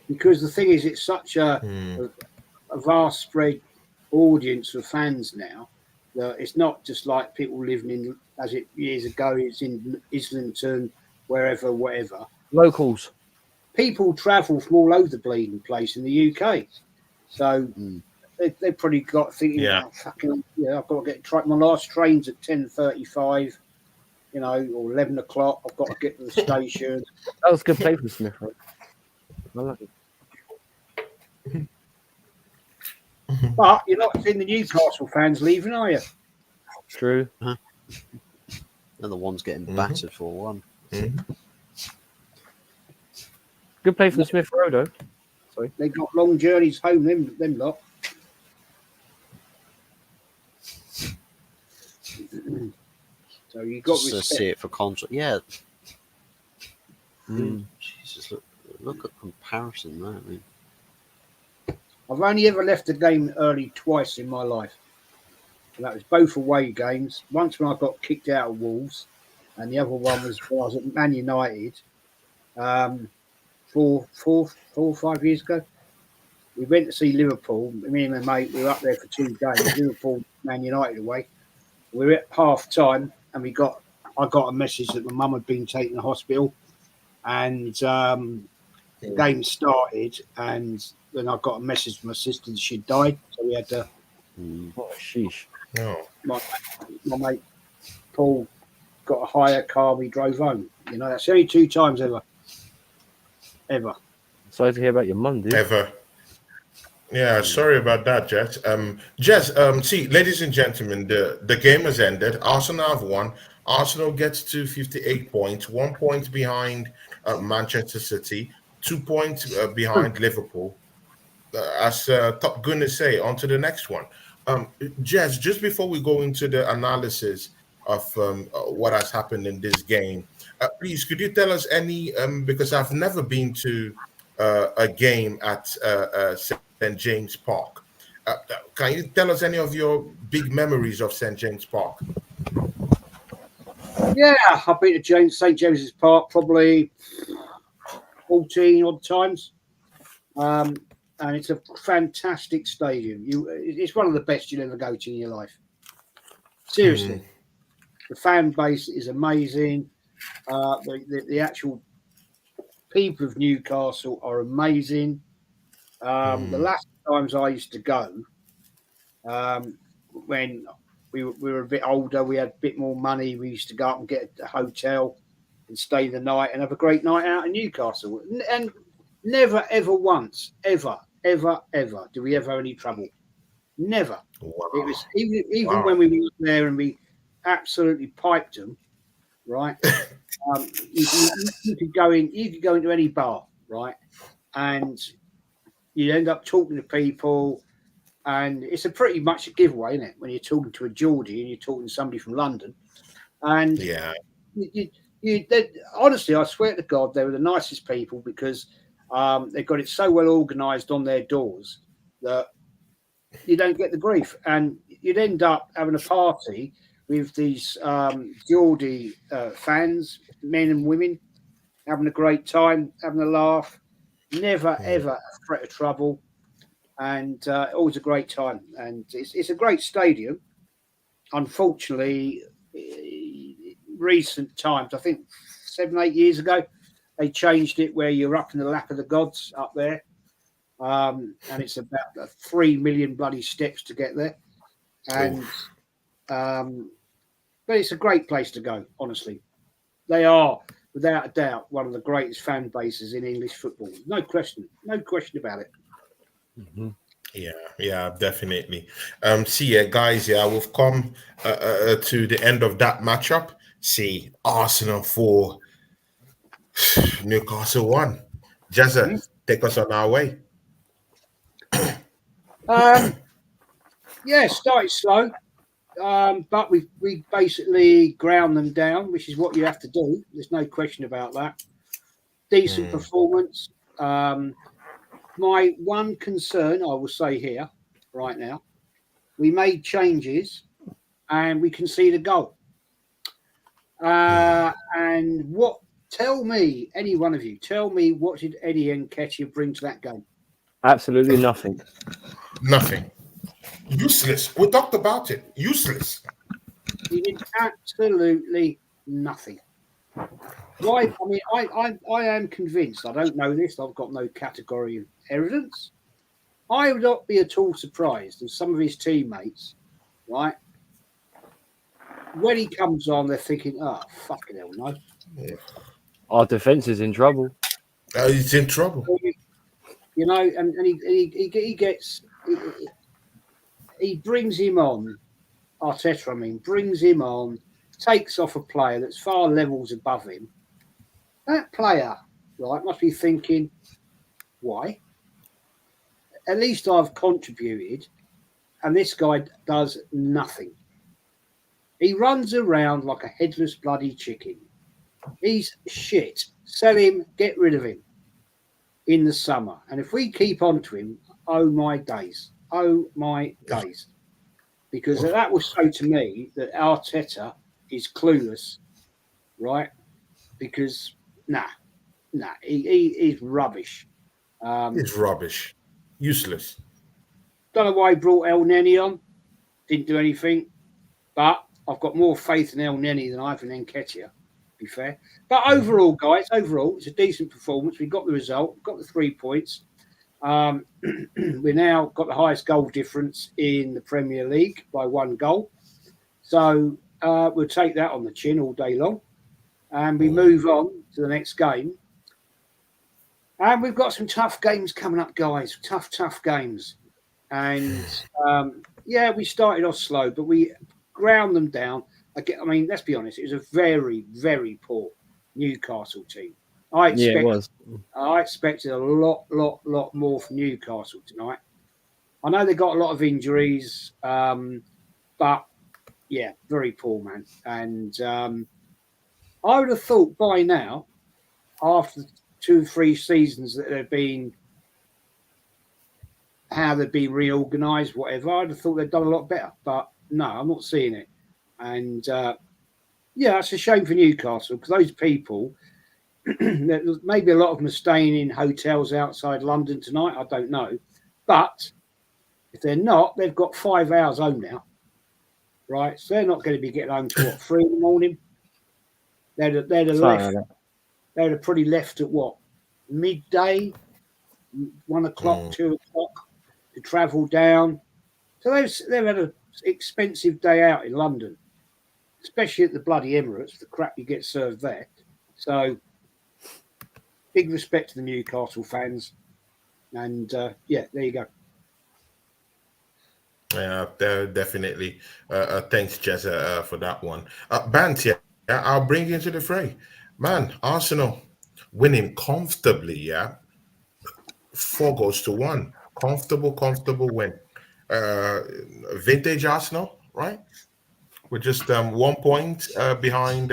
S4: Because the thing is, it's such a vast spread audience of fans now that it's not just like people living in, as it years ago, it's in Islington, wherever, whatever.
S2: Locals.
S4: People travel from all over the bleeding place in the UK. So they probably got thinking, I've got to get my last train's at 10:35, or 11 o'clock. I've got to get to the station.
S2: That was a good play from Smith. Right? I like it.
S4: But you're not seeing the Newcastle fans leaving, are you?
S2: True.
S5: And the one's getting battered 4-1.
S2: Good play from Smith Rowe, though. Sorry.
S4: They got long journeys home, them lot. So you got
S5: to see it for contract. Yeah. Jesus, look at comparison there. I mean.
S4: I've only ever left a game early twice in my life. And that was both away games. Once when I got kicked out of Wolves, and the other one was when I was at Man United 4 or 5 years ago. We went to see Liverpool. Me and my mate, we were up there for 2 games. Liverpool, Man United away. We were at half time, and I got a message that my mum had been taken to the hospital, and the game started, and then I got a message from my sister that she'd died. So we had to.
S2: Oh, sheesh.
S1: No.
S4: My mate Paul got a hire car. We drove home. That's only 2 times ever.
S2: Sorry to hear about your mum, dude.
S1: Ever. Yeah, sorry about that, Jess. See, ladies and gentlemen, the game has ended. Arsenal have won. Arsenal gets to 58 points, 1 point behind Manchester City, 2 points behind Liverpool. As Top Gunners say, on to the next one. Jess, just before we go into the analysis of what has happened in this game, please, could you tell us any, because I've never been to a game at St. James Park. Can you tell us any of your big memories of St. James Park?
S4: Yeah, I've been to St. James's Park probably 14 odd times. And it's a fantastic stadium. It's one of the best you'll ever go to in your life. Seriously. The fan base is amazing. The actual people of Newcastle are amazing. The last times I used to go, when we were a bit older, we had a bit more money. We used to go up and get a hotel and stay the night and have a great night out in Newcastle. And never, ever once, ever, do we ever have any trouble. Never.
S1: Wow.
S4: It was even when we were there and we absolutely piped them, right? You could go into any bar, right? And you end up talking to people, and it's a pretty much a giveaway, isn't it? When you're talking to a Geordie and you're talking to somebody from London, and honestly, I swear to God, they were the nicest people because they've got it so well organised on their doors that you don't get the grief, and you'd end up having a party with these Geordie fans, men and women, having a great time, having a laugh, never ever a threat of trouble, and always a great time. And it's a great stadium. Unfortunately, recent times, I think 7-8 years ago, they changed it where you're up in the lap of the gods up there. And it's about 3 million bloody steps to get there. And but it's a great place to go, honestly. They are, without a doubt, one of the greatest fan bases in English football. No question about it.
S1: Yeah, definitely. Guys, we've come to the end of that matchup. See, Arsenal 4, Newcastle 1. Jazza, take us on our way.
S4: Started slow, but we basically ground them down, which is what you have to do. There's no question about that. Decent performance. My one concern, I will say here, right now, we made changes and we conceded a goal. And tell me, any one of you, what did Eddie Nketiah bring to that game?
S2: Absolutely nothing.
S1: Nothing. Useless. We talked about it. Useless.
S4: He did absolutely nothing. Why? I mean, I am convinced. I don't know this. I've got no category of evidence. I would not be at all surprised if some of his teammates, right, when he comes on, they're thinking, "Oh, fucking hell, no."
S1: Yeah.
S2: Our defense is in trouble.
S1: He's in trouble.
S4: You know, and he brings him on. Arteta, brings him on, takes off a player that's far levels above him. That player, right, must be thinking, why? At least I've contributed, and this guy does nothing. He runs around like a headless bloody chicken. He's shit. Sell him, get rid of him in the summer. And if we keep on to him, oh my days. Because that will show to me that Arteta is clueless, right? Because he's rubbish.
S1: He's rubbish. Useless.
S4: Don't know why he brought El Neni on. Didn't do anything. But I've got more faith in El Neni than I have in Nketiah, to be fair. But overall, guys, it's a decent performance. We got the result, got the 3 points. We now got the highest goal difference in the Premier League by 1 goal. So we'll take that on the chin all day long. And we move on to the next game. And we've got some tough games coming up, guys. Tough games. And we started off slow, but we ground them down. I mean, let's be honest, it was a very, very poor Newcastle team. I expected a lot more from Newcastle tonight. I know they got a lot of injuries, but yeah, very poor, man. And I would have thought by now, after 2 or 3 seasons that they've been, how they've been reorganised, whatever, I'd have thought they'd done a lot better. But no, I'm not seeing it. And yeah, it's a shame for Newcastle because those people, maybe a lot of them are staying in hotels outside London tonight. I don't know. But if they're not, they've got 5 hours home now. Right? So they're not going to be getting home to what, 3 in the morning? They'd have probably left at what, midday, 1 o'clock, 2 o'clock to travel down. So they've had an expensive day out in London, especially at the bloody Emirates, the crap you get served there. So big respect to the Newcastle fans. And yeah, there you go.
S1: Yeah, definitely. Thanks, Jezza, for that one. Bant, yeah, I'll bring you into the fray. Man, Arsenal winning comfortably, yeah. 4-1. Comfortable win. Vintage Arsenal, right? We're just 1 point behind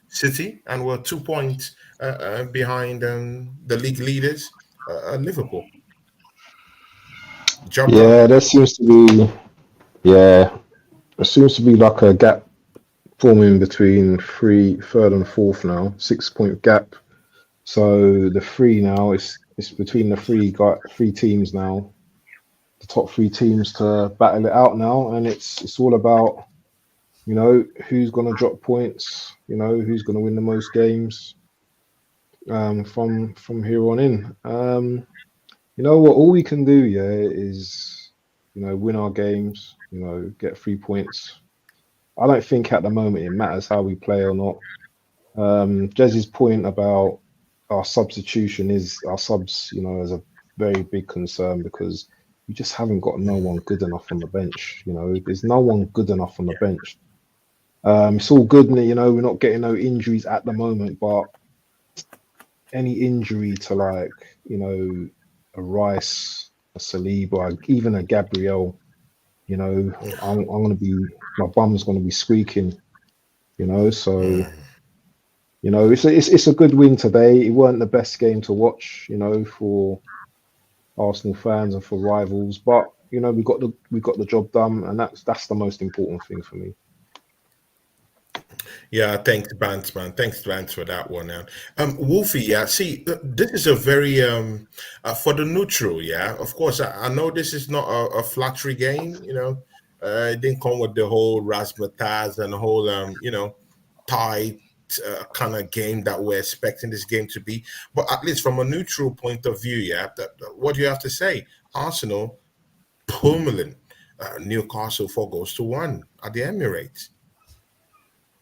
S1: City, and we're 2 points behind the league leaders, Liverpool. Job done.
S3: Yeah, there seems to be like a gap forming between third and fourth now, 6-point gap. So the 3 now it's between the three teams now, the top 3 teams to battle it out now, and it's all about, you know, who's going to drop points, you know, who's going to win the most games from here on in. You know what? All we can do, is, you know, win our games, you know, get 3 points. I don't think at the moment it matters how we play or not. Jez's point about our substitution is our subs, you know, is a very big concern because we just haven't got no one good enough on the bench. You know, there's no one good enough on the bench. It's all good, you know, we're not getting no injuries at the moment, but any injury to, like, you know, a Rice, a Saliba, even a Gabriel, you know, I'm gonna be, my bum's gonna be squeaking, you know. So, you know, it's a good win today. It weren't the best game to watch, you know, for Arsenal fans and for rivals, but you know, we got the job done, and that's the most important thing for me.
S1: Yeah, thanks, Bant, man. Thanks, Bant, for that one. Wolfie, yeah. See, this is a very for the neutral, yeah. Of course, I know this is not a flattery game, you know. It didn't come with the whole razzmatazz and the whole you know, tight kind of game that we're expecting this game to be. But at least from a neutral point of view, yeah, what do you have to say? Arsenal pummeling Newcastle 4-1 at the Emirates.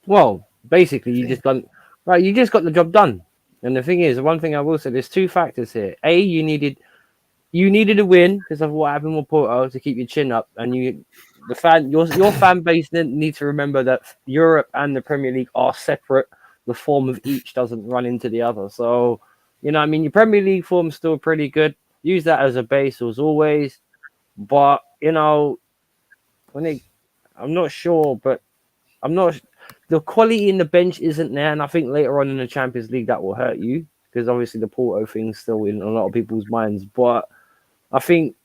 S2: Well, basically, you just got the job done. And the thing is, one thing I will say, there's 2 factors here. A, you needed a win because of what happened with Porto to keep your chin up, and your fan base needs to remember that Europe and the Premier League are separate. The form of each doesn't run into the other. So, you know, I mean, your Premier League form's still pretty good. Use that as a base as always. But, you know, I'm not sure, but the quality in the bench isn't there, and I think later on in the Champions League that will hurt you because obviously the Porto thing's still in a lot of people's minds. But I think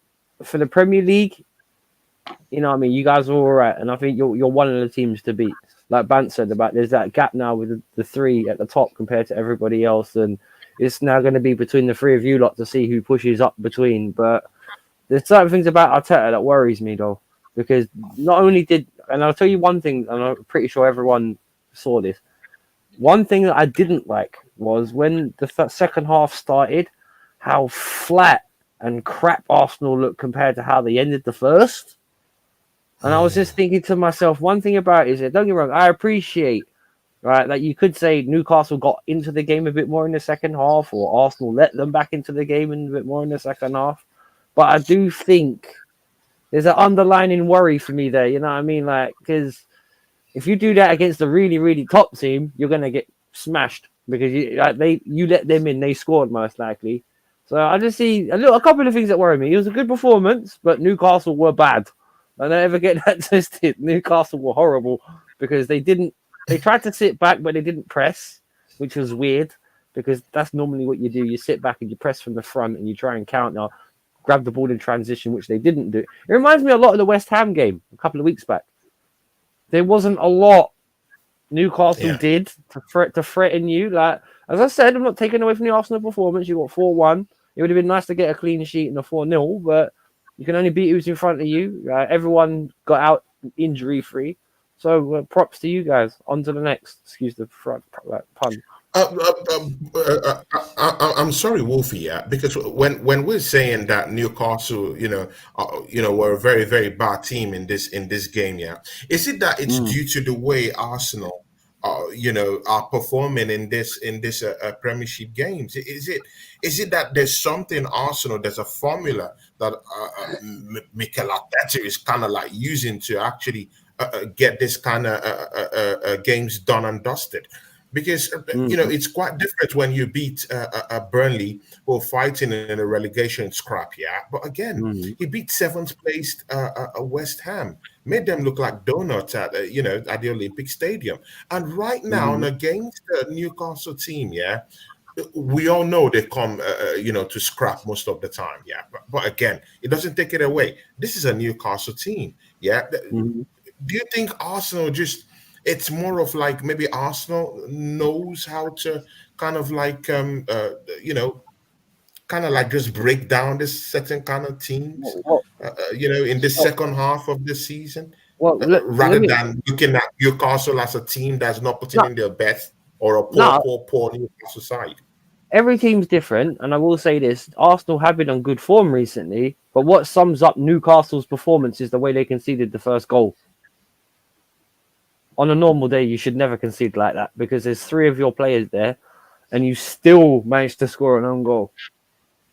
S2: for the Premier League, you know what I mean, you guys are all right, and I think you're one of the teams to beat. Like Bant said about, there's that gap now with the 3 at the top compared to everybody else, and it's now going to be between the 3 of you lot to see who pushes up between. But there's certain things about Arteta that worries me though, because not only and I'll tell you one thing, and I'm pretty sure everyone saw this. One thing that I didn't like was when the second half started, how flat and crap Arsenal looked compared to how they ended the first. And I was just thinking to myself, one thing about it is, don't get me wrong, I appreciate, right, that you could say Newcastle got into the game a bit more in the second half, or Arsenal let them back into the game a bit more in the second half. But I do think there's an underlying worry for me there, you know what I mean? Like, because if you do that against a really, really top team, you're going to get smashed because you let them in, they scored most likely. So I just see a couple of things that worry me. It was a good performance, but Newcastle were bad. I don't ever get that twisted. Newcastle were horrible because they tried to sit back, but they didn't press, which was weird. because that's normally what you do. You sit back and you press from the front and you try and counter, grab the ball in transition, which they didn't do. It reminds me a lot of the West Ham game a couple of weeks back. There wasn't a lot Newcastle did to threaten you. Like, as I said, I'm not taking away from the Arsenal performance. You got 4-1. It would have been nice to get a clean sheet and a 4-0, but you can only beat who's in front of you. Everyone got out injury free. So props to you guys. On to the next. Excuse the pun.
S1: I'm sorry, Wolfie. Yeah, because when we're saying that Newcastle, were a very very bad team in this game, yeah, is it that it's due to the way Arsenal, are performing in this Premiership games? Is it that there's something Arsenal, there's a formula that Mikel Arteta is kind of like using to actually get this kind of games done and dusted? Because it's quite different when you beat Burnley, who are fighting in a relegation scrap, yeah. But again, he beat seventh placed West Ham, made them look like donuts at the Olympic Stadium. And right now, against the Newcastle team, yeah, we all know they come to scrap most of the time, yeah. But again, it doesn't take it away. This is a Newcastle team, yeah. Do you think Arsenal it's more of like maybe Arsenal knows how to kind of like, kind of like just break down this certain kind of teams, in the second half of the season, rather than looking at Newcastle as a team that's not putting in their best, or a poor Newcastle side?
S2: Every team's different, and I will say this: Arsenal have been on good form recently, but what sums up Newcastle's performance is the way they conceded the first goal. On a normal day, you should never concede like that, because there's three of your players there and you still managed to score an own goal.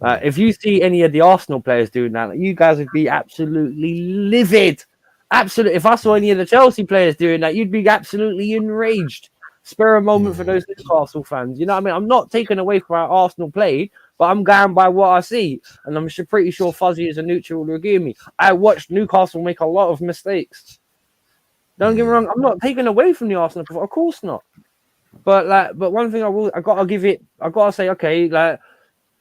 S2: If you see any of the Arsenal players doing that, you guys would be absolutely livid. Absolutely. If I saw any of the Chelsea players doing that, you'd be absolutely enraged. Spare a moment for those Newcastle fans. You know what I mean? I'm not taking away from how Arsenal played, but I'm going by what I see. And I'm pretty sure Fuzzy is a neutral will agree with me. I watched Newcastle make a lot of mistakes. Don't get me wrong, I'm not taking away from the Arsenal performance, of course not. But one thing I gotta say, okay, like,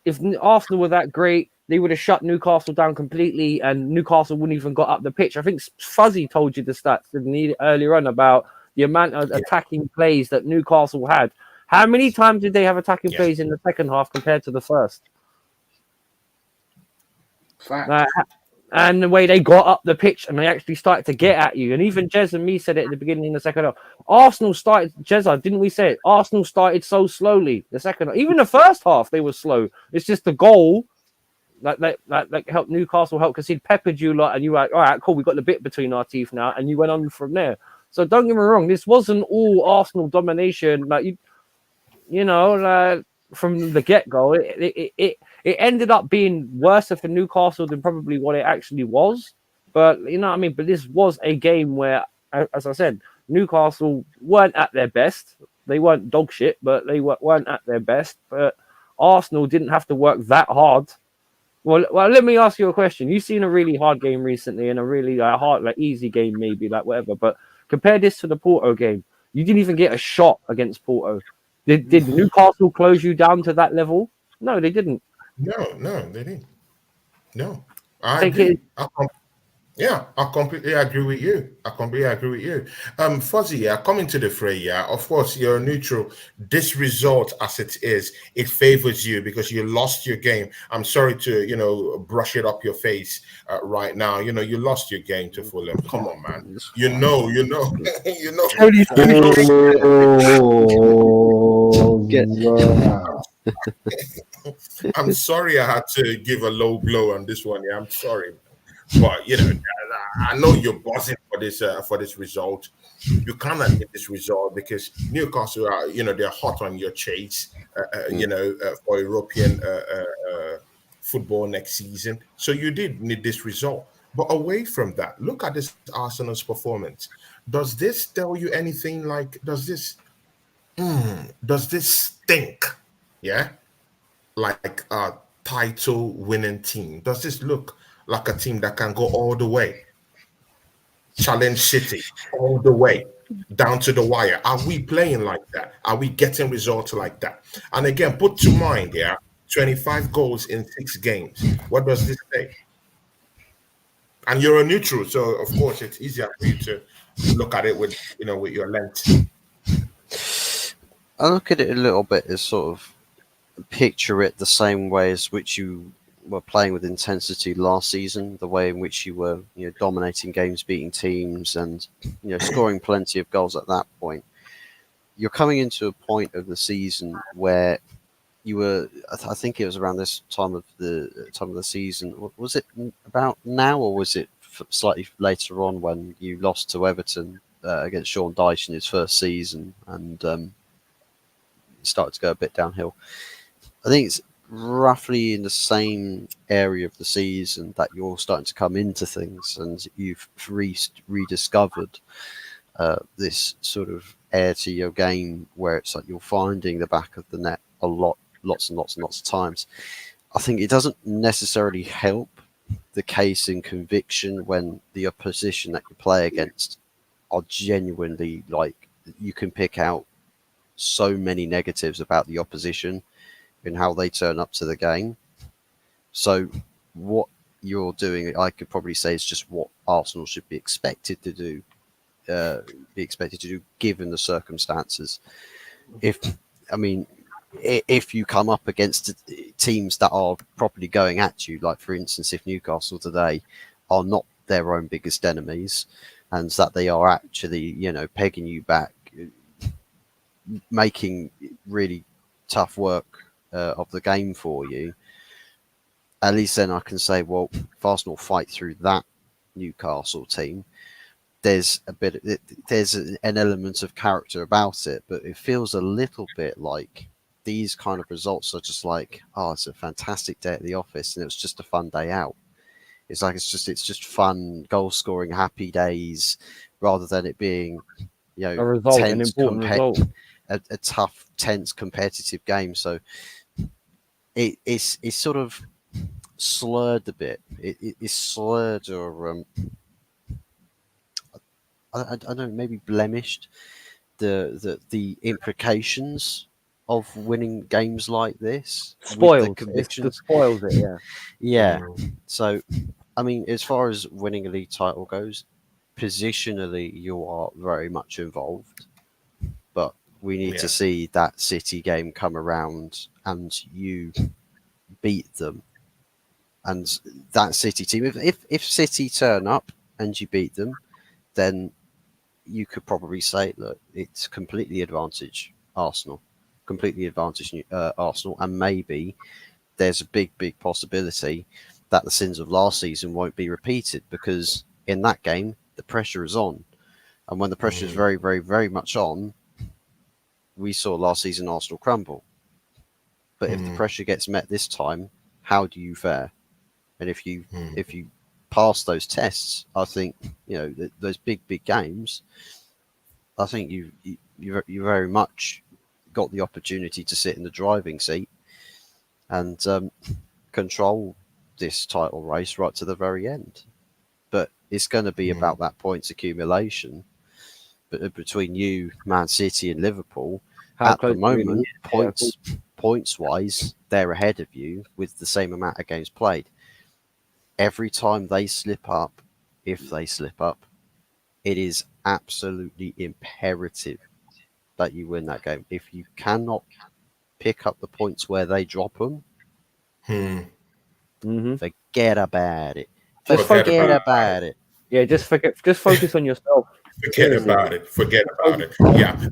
S2: if Arsenal were that great, they would have shut Newcastle down completely, and Newcastle wouldn't even got up the pitch. I think Fuzzy told you the stats, didn't he, earlier on, about the amount of attacking plays that Newcastle had. How many times did they have attacking plays in the second half compared to the first? And the way they got up the pitch and they actually started to get at you. And even Jez and me said it at the beginning of the second half. Arsenal started, Jezza, didn't we say it? Arsenal started so slowly. The second half, even the first half, they were slow. It's just the goal that helped Newcastle concede, peppered you lot, and you were like, all right, cool, we got the bit between our teeth now, and you went on from there. So don't get me wrong, this wasn't all Arsenal domination. Like from the get-go, it ended up being worse for Newcastle than probably what it actually was. But, you know what I mean? But this was a game where, as I said, Newcastle weren't at their best. They weren't dog shit, but they weren't at their best. But Arsenal didn't have to work that hard. Well, let me ask you a question. You've seen a really hard game recently and a really hard, easy game maybe, whatever. But compare this to the Porto game. You didn't even get a shot against Porto. Did Newcastle close you down to that level? No, they didn't.
S1: No, they didn't. No, I agree. I completely agree with you. Fuzzy, coming to the fray, of course, you're neutral. This result, as it is, it favors you because you lost your game. I'm sorry to, brush it up your face right now. You lost your game to Fulham. Come on, man. You know. I'm sorry I had to give a low blow on this one. Yeah, I'm sorry. But I know you're buzzing for this result. You cannot get this result because Newcastle are, they're hot on your chase, for European football next season. So you did need this result. But away from that, look at this Arsenal's performance. Does this tell you anything? Does this stink? Yeah, like a title-winning team. Does this look like a team that can go all the way, challenge City all the way? down to the wire. Are we playing like that? Are we getting results like that? And again, put to mind, 25 goals in 6 games. What does this say? And you're a neutral, so of course it's easier for you to look at it with your lens.
S5: I look at it a little bit as sort of picture it the same way as which you were playing with intensity last season, the way in which you were dominating games, beating teams, and scoring plenty of goals at that point. You're coming into a point of the season where you were. I think it was around this time of the season. Was it about now, or was it slightly later on when you lost to Everton against Sean Dyche in his first season and started to go a bit downhill? I think it's roughly in the same area of the season that you're starting to come into things, and you've rediscovered this sort of air to your game where it's like you're finding the back of the net lots and lots of times. I think it doesn't necessarily help the case in conviction when the opposition that you play against are genuinely, like, you can pick out so many negatives about the opposition and how they turn up to the game. So what you're doing, I could probably say, is just what Arsenal should be expected to do. Given the circumstances. If you come up against teams that are properly going at you, like for instance, if Newcastle today are not their own biggest enemies, and that they are actually, pegging you back, making really tough work of the game for you, at least then I can say, well, if Arsenal fight through that Newcastle team, there's an element of character about it, but it feels a little bit like these kind of results are just like, oh, it's a fantastic day at the office and it was just a fun day out. It's like it's just fun, goal scoring, happy days, rather than it being
S2: a result, an important result,
S5: a tough, tense, competitive game. So it's sort of slurred a bit. It's slurred, or I don't know, maybe blemished the implications of winning games like this.
S2: Spoils it, spoils it, yeah.
S5: Yeah. So, I mean, as far as winning a league title goes, positionally you are very much involved, but we need to see that City game come around and you beat them. And that City team, if City turn up and you beat them, then you could probably say, look, it's completely advantage Arsenal, and maybe there's a big possibility that the sins of last season won't be repeated, because in that game the pressure is on, and when the pressure is very, very, very much on, we saw last season Arsenal crumble. But if the pressure gets met this time, how do you fare? And if you pass those tests, I think those big games, I think you very much got the opportunity to sit in the driving seat and control this title race right to the very end. But it's going to be about that points accumulation. But between you, Man City, and Liverpool, at the moment, points wise, they're ahead of you with the same amount of games played. Every time they slip up, if they slip up, it is absolutely imperative that you win that game. If you cannot pick up the points where they drop them, forget about it. Forget about it.
S2: Yeah, just focus on yourself.
S1: Forget about it. Yeah.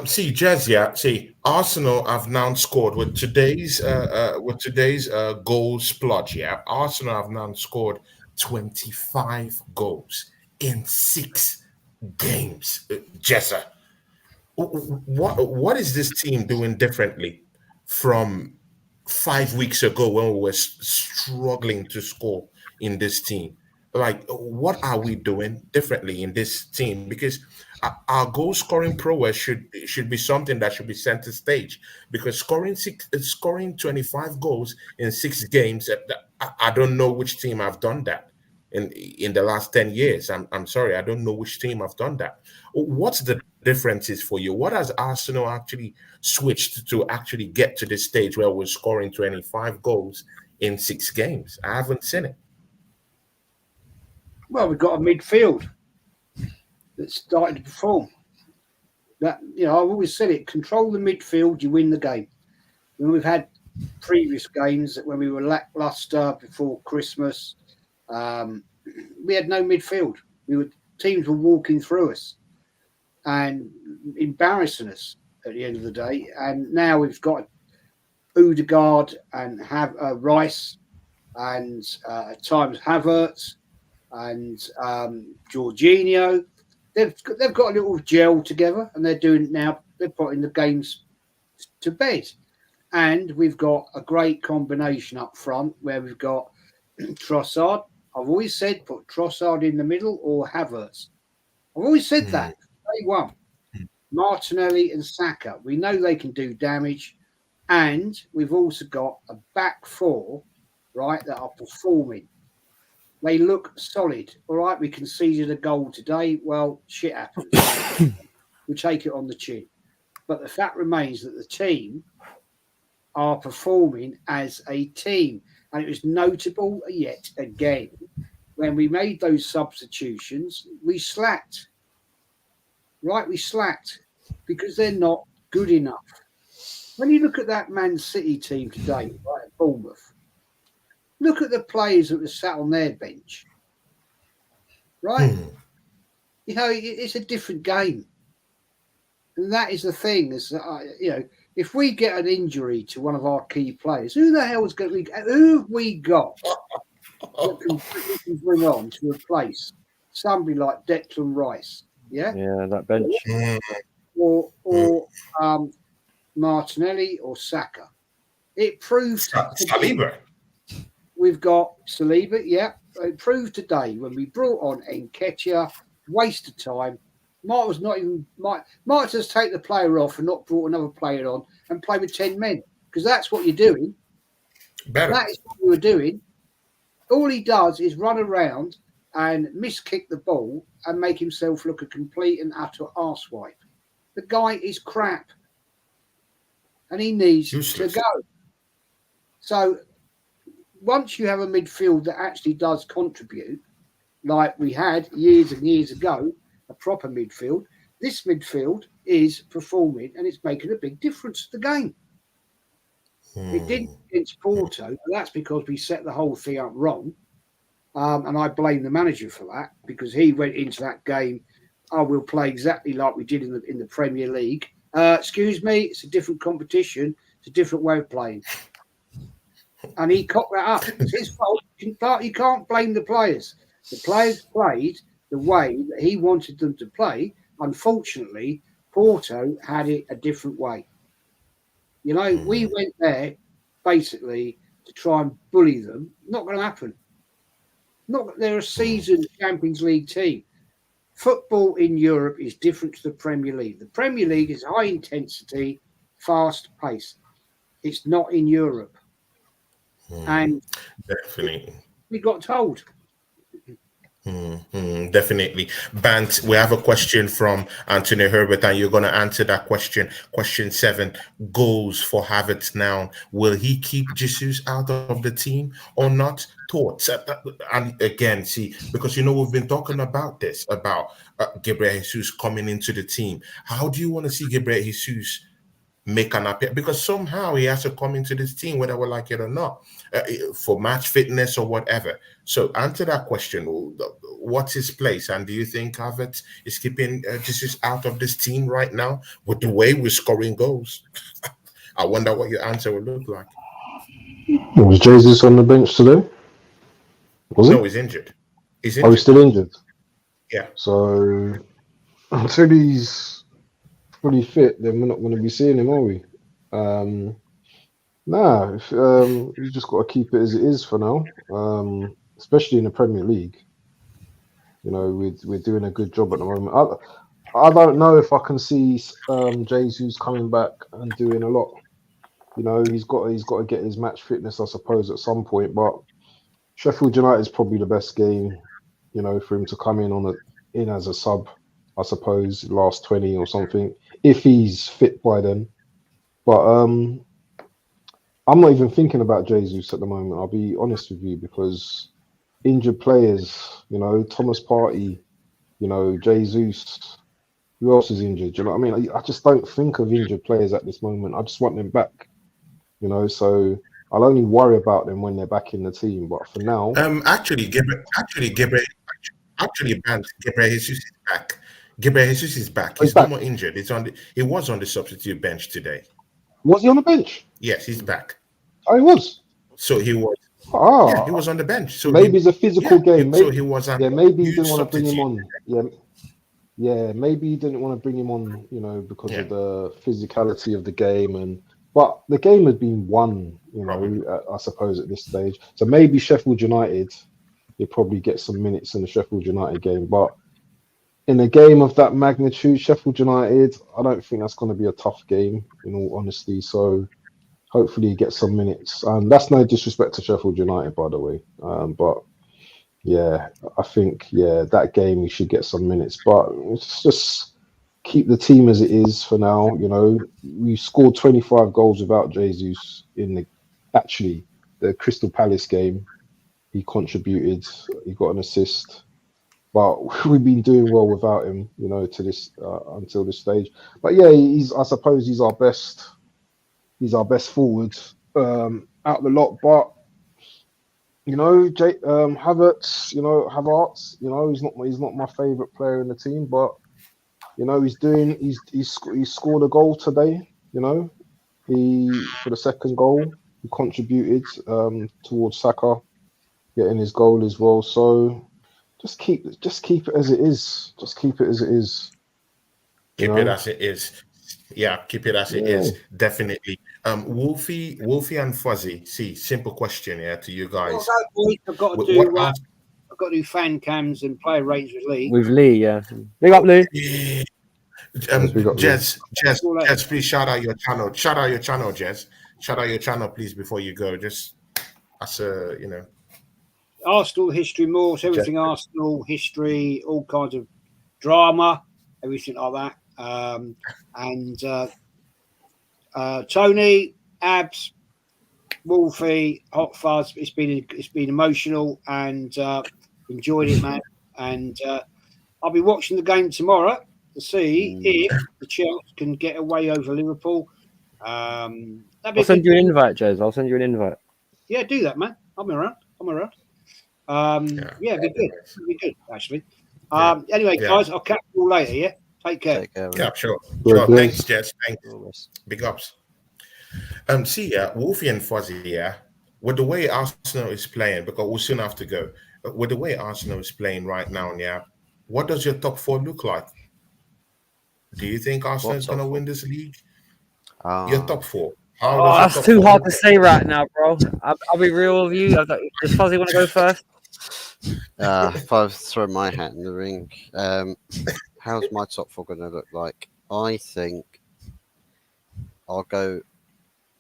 S1: See, Jez, Arsenal have now scored with today's goal splodge. Yeah, Arsenal have now scored 25 goals in 6 games. Jessa, what is this team doing differently from 5 weeks ago when we were struggling to score in this team? Like, what are we doing differently in this team? Because our goal scoring prowess should be something that should be center stage. Because scoring 25 goals in 6 games, I don't know which team have done that. in the last 10 years. I'm sorry, I don't know which team have done that. What's the differences for you? What has Arsenal actually switched to actually get to this stage where we're scoring 25 goals in 6 games? I haven't seen it.
S4: Well, we've got a midfield that's starting to perform. That, I've always said it: control the midfield, you win the game. When we've had previous games when we were lackluster before Christmas, we had no midfield. Teams were walking through us and embarrassing us at the end of the day. And now we've got Odegaard and Rice and at times Havertz and Jorginho. They've got a little gel together, and they're doing it now. They're putting the games to bed. And we've got a great combination up front where we've got Trossard. I've always said put Trossard in the middle or Havertz. I've always said that. Day one. Martinelli and Saka. We know they can do damage. And we've also got a back four, right, that are performing. They look solid. All right, we conceded a goal today. Well, shit happens. We take it on the chin. But the fact remains that the team are performing as a team. And it was notable yet again, when we made those substitutions, we slacked. Right, we slacked because they're not good enough. When you look at that Man City team today, right, at Bournemouth, look at the players that were sat on their bench. Right? It's a different game. And that is the thing, is that, if we get an injury to one of our key players, who the hell is going to be? Who have we got that can bring on to replace somebody like Declan Rice? Yeah,
S2: that bench,
S4: or Martinelli or Saka. It proved
S1: Saliba.
S4: We've got Saliba. Yeah, it proved today when we brought on Nketiah. Waste of time. Might just take the player off and not brought another player on and play with 10 men, because that's what you're doing.
S1: Better.
S4: That is what we were doing. All he does is run around and miskick the ball and make himself look a complete and utter arsewipe. The guy is crap, and he needs to go. So once you have a midfield that actually does contribute, like we had years and years ago, a proper midfield, this midfield is performing and it's making a big difference to the game. It didn't against Porto, but that's because we set the whole thing up wrong. And I blame the manager for that, because he went into that game, we'll play exactly like we did in the Premier League. Excuse me, it's a different competition. It's a different way of playing. And he cocked that up. It's his fault. You can't blame the players. The players played the way that he wanted them to play. Unfortunately, Porto had it a different way. We went there basically to try and bully them. Not going to happen. They're a seasoned Champions League team. Football in Europe is different to the Premier League. The Premier League is high intensity, fast pace. It's not in Europe. And
S1: definitely,
S4: we got told.
S1: Definitely. Bant, we have a question from Anthony Herbert, and you're going to answer that question. Question 7, goals for Havertz now. Will he keep Jesus out of the team or not? Thoughts? And again, see, because we've been talking about this, about Gabriel Jesus coming into the team. How do you want to see Gabriel Jesus make an appearance? Because somehow he has to come into this team, whether we like it or not, for match fitness or whatever. So answer that question. What's his place? And do you think Havertz is keeping Jesus out of this team right now with the way we're scoring goals? I wonder what your answer would look like.
S3: Was Jesus on the bench today?
S1: No, he's injured. He's injured.
S3: Oh, he's still injured?
S1: Yeah.
S3: So until he's fully fit, then we're not going to be seeing him, are we? You just got to keep it as it is for now, especially in the Premier League. We're doing a good job at the moment. I don't know if I can see Jesus coming back and doing a lot. He's got to get his match fitness, I suppose, at some point. But Sheffield United is probably the best game, for him to come in as a sub, I suppose, last 20 or something, if he's fit by then. But I'm not even thinking about Jesus at the moment. I'll be honest with you, because injured players, Thomas Partey, Jesus, who else is injured? You know what I mean? I just don't think of injured players at this moment. I just want them back, so I'll only worry about them when they're back in the team. But for now,
S1: Actually, Gabriel Jesus is back. Gabriel Jesus is back. He's no more injured. He was on the substitute bench today.
S3: Was he on the bench?
S1: Yes, he's back.
S3: Oh, he was.
S1: So he was.
S3: Yeah,
S1: he was on the bench. So
S3: maybe it's a physical game. Maybe,
S1: so he was.
S3: Maybe he didn't want to bring him on. Yeah, maybe he didn't want to bring him on, because of the physicality of the game. But the game had been won, I suppose at this stage. So maybe Sheffield United, he'll probably get some minutes in the Sheffield United game. But in a game of that magnitude, Sheffield United, I don't think that's going to be a tough game, in all honesty. So hopefully he gets some minutes. And that's no disrespect to Sheffield United, by the way. But yeah, I think, that game he should get some minutes. But it's just keep the team as it is for now. We scored 25 goals without Jesus in the Crystal Palace game. He contributed. He got an assist. But we've been doing well without him, to this until this stage. But yeah, I suppose he's our best forward out the lot. But Havertz, he's not my favourite player in the team, but he's scored a goal today. For the second goal, he contributed towards Saka getting his goal as well. So just keep it as it is. Just keep it as it is.
S1: Keep it as it is. Yeah, keep it as it is. Definitely. Wolfie and Fuzzy. See, simple question to you guys.
S4: I've got to do fan cams and player ratings with Lee.
S2: With Lee, yeah. Big up, Lee.
S1: Yeah. Jez, please shout out your channel. Shout out your channel, Jez. Shout out your channel, please, before you go. Just as
S4: Arsenal history, more, so everything Arsenal history, all kinds of drama, everything like that. Tony, Abs, Wolfie, Hot Fuzz. It's been emotional and enjoyed it, man. And I'll be watching the game tomorrow to see if the Chelsea can get away over Liverpool.
S2: I'll send you an invite, Jez. I'll send you an invite.
S4: Yeah, do that, man. I'm around. It'd be good. It'd be good, actually. Anyway, guys, I'll catch you all later. Yeah, take care.
S1: Yeah, sure. Thanks, Jess. Thanks. Big ups. Wolfie and Fuzzy. With the way Arsenal is playing, because we'll soon have to go. With the way Arsenal is playing right now, what does your top four look like? Do you think Arsenal is going to win this league? Your top four.
S2: That's too hard to say right now, bro. I'll be real with you. Does Fuzzy want to go first?
S5: If I throw my hat in the ring, how's my top four going to look like? I think I'll go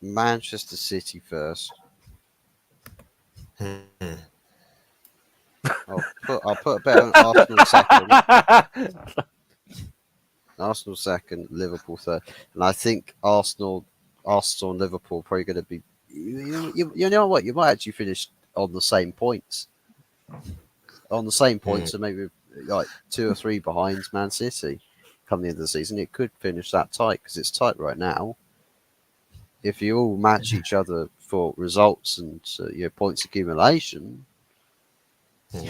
S5: Manchester City first. I'll put a bet on Arsenal second. Arsenal second, Liverpool third, and I think Arsenal and Liverpool probably going to be. You know what? You might actually finish on the same points. So maybe like 2 or 3 behind Man City come the end of the season. It could finish that tight because it's tight right now. If you all match each other for results and points accumulation,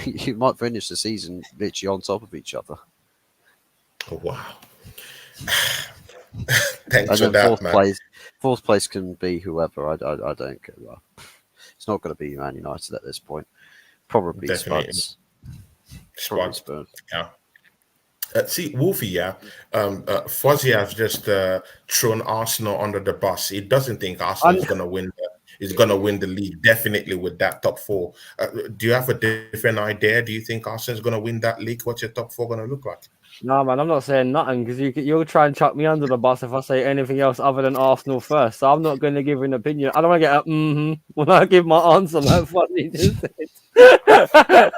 S5: you might finish the season literally on top of each other.
S1: Oh, wow. Thanks
S5: and
S1: for
S5: then
S1: that,
S5: fourth place can be whoever. I don't care. It's not going to be Man United at this point. Probably Spurs.
S1: Spurs. Yeah. See, Wolfie, Fuzzy has just thrown Arsenal under the bus. He doesn't think Arsenal is going to win. Is going to win the league definitely with that top four. Do you have a different idea? Do you think Arsenal is going to win that league? What's your top four going to look like?
S2: No, man, I'm not saying nothing because you'll try and chuck me under the bus if I say anything else other than Arsenal first. So I'm not going to give an opinion. I don't want to get when I give my answer like Fuzzy just said. I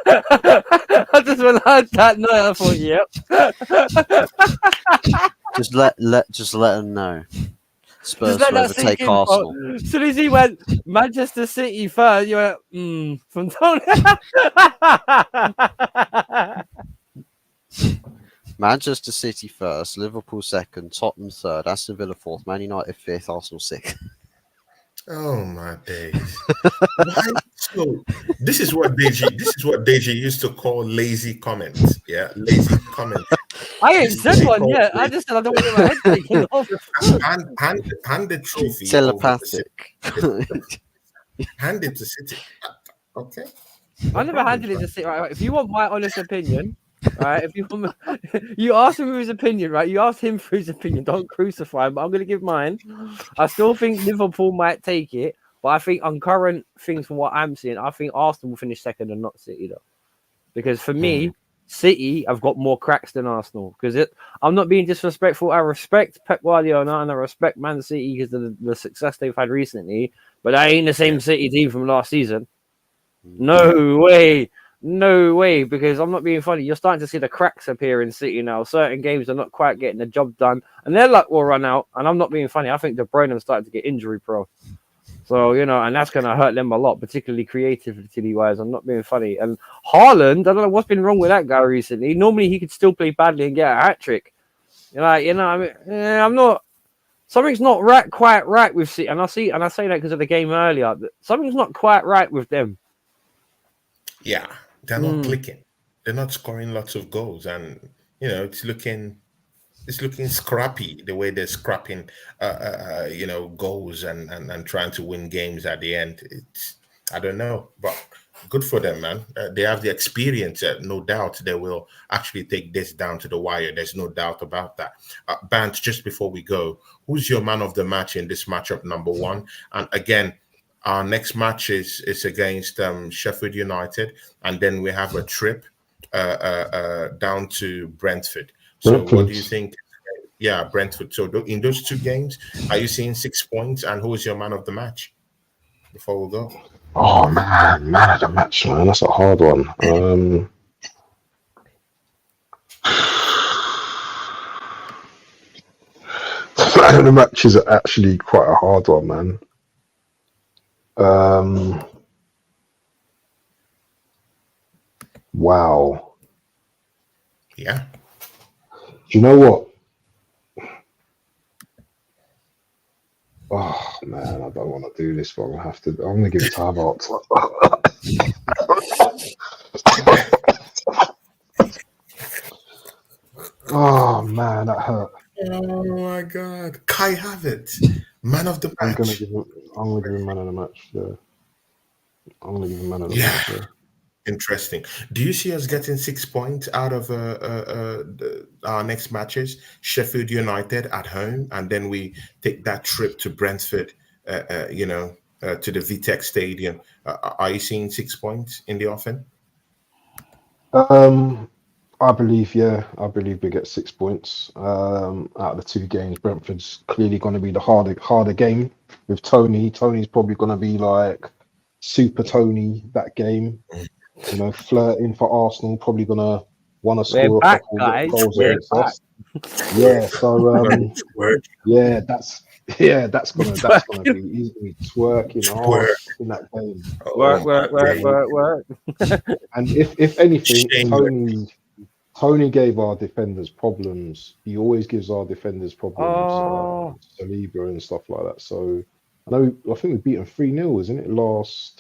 S2: just when I heard that note, I thought, yep.
S5: Just let them know. Spurs
S2: Just let that
S5: overtake
S2: sink in.
S5: Arsenal.
S2: As soon as he went Manchester City first, you went, from Tony.
S5: Manchester City first, Liverpool second, Tottenham third, Aston Villa fourth, Man United fifth, Arsenal sixth.
S1: Oh my days! Why? So this is what Deji used to call lazy comments. Yeah, lazy comments.
S2: I ain't said one yet. I just said I don't want to get my head taken off.
S1: Hand the trophy
S5: Telepathic.
S1: Hand it to City. Okay.
S2: I never handed it to City. Right, if you want my honest opinion, right? If you want, you asked him for his opinion, right? You asked him for his opinion. Don't crucify him. But I'm going to give mine. I still think Liverpool might take it, but I think on current things from what I'm seeing, I think Arsenal will finish second and not City though, because for me, City have got more cracks than Arsenal. Because I'm not being disrespectful. I respect Pep Guardiola and I respect Man City because of the success they've had recently, but I ain't the same City team from last season. No way. No way, because I'm not being funny. You're starting to see the cracks appear in City now. Certain games are not quite getting the job done, and their luck will run out. And I'm not being funny. I think De Bruyne is starting to get injury prone. So, and that's going to hurt them a lot, particularly creativity-wise. I'm not being funny. And Haaland, I don't know what's been wrong with that guy recently. Normally, he could still play badly and get a hat-trick. I mean, I'm not... Something's not quite right with City. And I say that because of the game earlier. Something's not quite right with them.
S1: Yeah. They're not clicking. They're not scoring lots of goals, and it's looking scrappy the way they're scrapping, goals and trying to win games at the end. I don't know, but good for them, man. They have the experience. No doubt they will actually take this down to the wire. There's no doubt about that. Bant, just before we go, who's your man of the match in this matchup, number one? And again, our next match is against Sheffield United, and then we have a trip down to Brentford. So what do you think? Yeah, Brentford. So in those two games, are you seeing 6 points? And who is your man of the match? Before we go.
S3: Oh man of the match, man. That's a hard one. Man of the match is actually quite a hard one, man. Wow.
S1: Yeah.
S3: Do you know what? Oh man, I don't want to do this, but I'm gonna give it to Havertz. Oh man, that hurt.
S1: Oh my God, Kai Havertz, man of the match.
S3: I'm gonna give him man of the match. Yeah, I'm gonna give him man of the match. Yeah.
S1: Interesting. Do you see us getting 6 points out of our next matches? Sheffield United at home, and then we take that trip to Brentford, to the VTEC Stadium. Are you seeing 6 points in the offing?
S3: I believe we get 6 points out of the two games. Brentford's clearly going to be the harder game with Tony. Tony's probably going to be like Super Tony that game. Flirting for Arsenal, probably gonna want to score a couple of goals against us. Yeah, so that's gonna be easily twerking hard in that game.
S2: Work.
S3: And if anything, Tony gave our defenders problems. He always gives our defenders problems. Saliba and stuff like that. So I think we beat them 3-0, isn't it? Was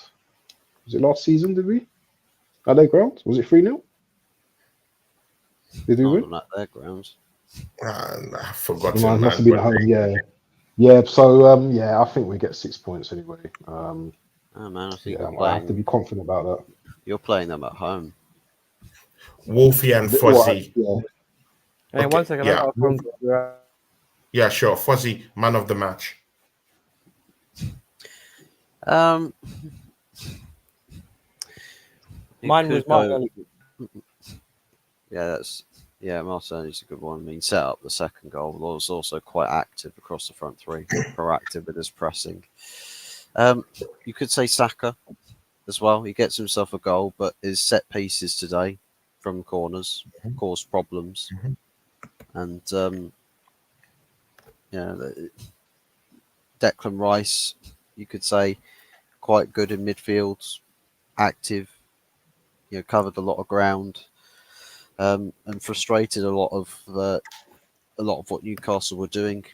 S3: it last season? Did we? At their grounds? Was it 3-0? Did we win?
S5: Not at their grounds.
S1: I forgot.
S3: Must have been at home, yeah. Yeah, so I think we get 6 points anyway.
S5: Oh man, I think
S3: I have to be confident about that.
S5: You're playing them at home.
S1: Wolfie and Fuzzy.
S2: Hey, 1 second.
S1: Yeah, sure. Fuzzy, man of the match.
S2: Mine was Martinelli.
S5: Martinelli's a good one. I mean, set up the second goal. Was also quite active across the front three, proactive with his pressing. You could say Saka. as well. He gets himself a goal, but his set pieces today from corners caused problems. And Declan Rice, you could say, quite good in midfield, active. Covered a lot of ground, and frustrated a lot of what Newcastle were doing.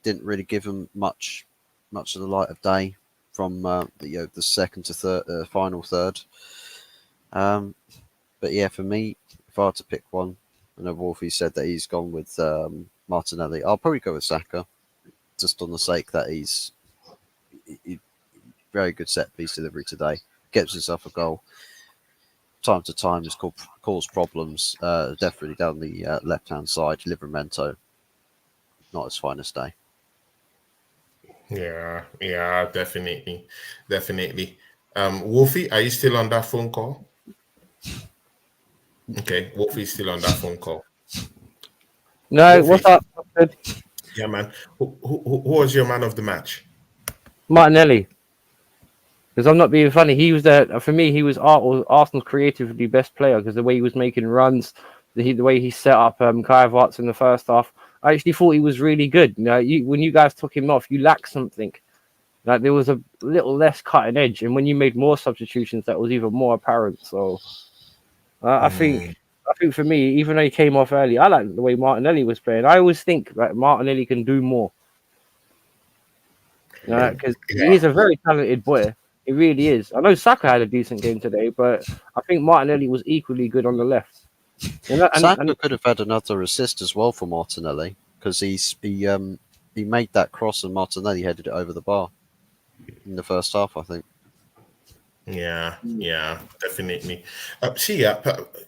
S5: Didn't really give them much of the light of day from the second to third, final third. But yeah, for me, if I had to pick one, I know Wolfie said that he's gone with Martinelli. I'll probably go with Saka, just on the sake that he's very good set piece delivery today. Gets himself a goal. Time to time has caused problems. Definitely down the left hand side. Livramento, not his finest day.
S1: Yeah, definitely. Wolfie, are you still on that phone call? Okay, Wolfie's still on that phone call.
S2: No,
S1: Wolfie.
S2: what's up? Good.
S1: Yeah, man. Who was your man of the match?
S2: Martinelli. Because I'm not being funny. He was for me. He was Arsenal's creatively best player because the way he was making runs, the way he set up Kai Havertz in the first half. I actually thought he was really good. When you guys took him off, you lacked something. Like there was a little less cutting edge, and when you made more substitutions, that was even more apparent. So I think for me, even though he came off early, I like the way Martinelli was playing. I always think that Martinelli can do more. Because he is a very talented boy. He really is. I know Saka had a decent game today, but I think Martinelli was equally good on the left.
S5: Saka could have had another assist as well for Martinelli because he made that cross and Martinelli headed it over the bar in the first half, I think.
S1: Yeah, definitely.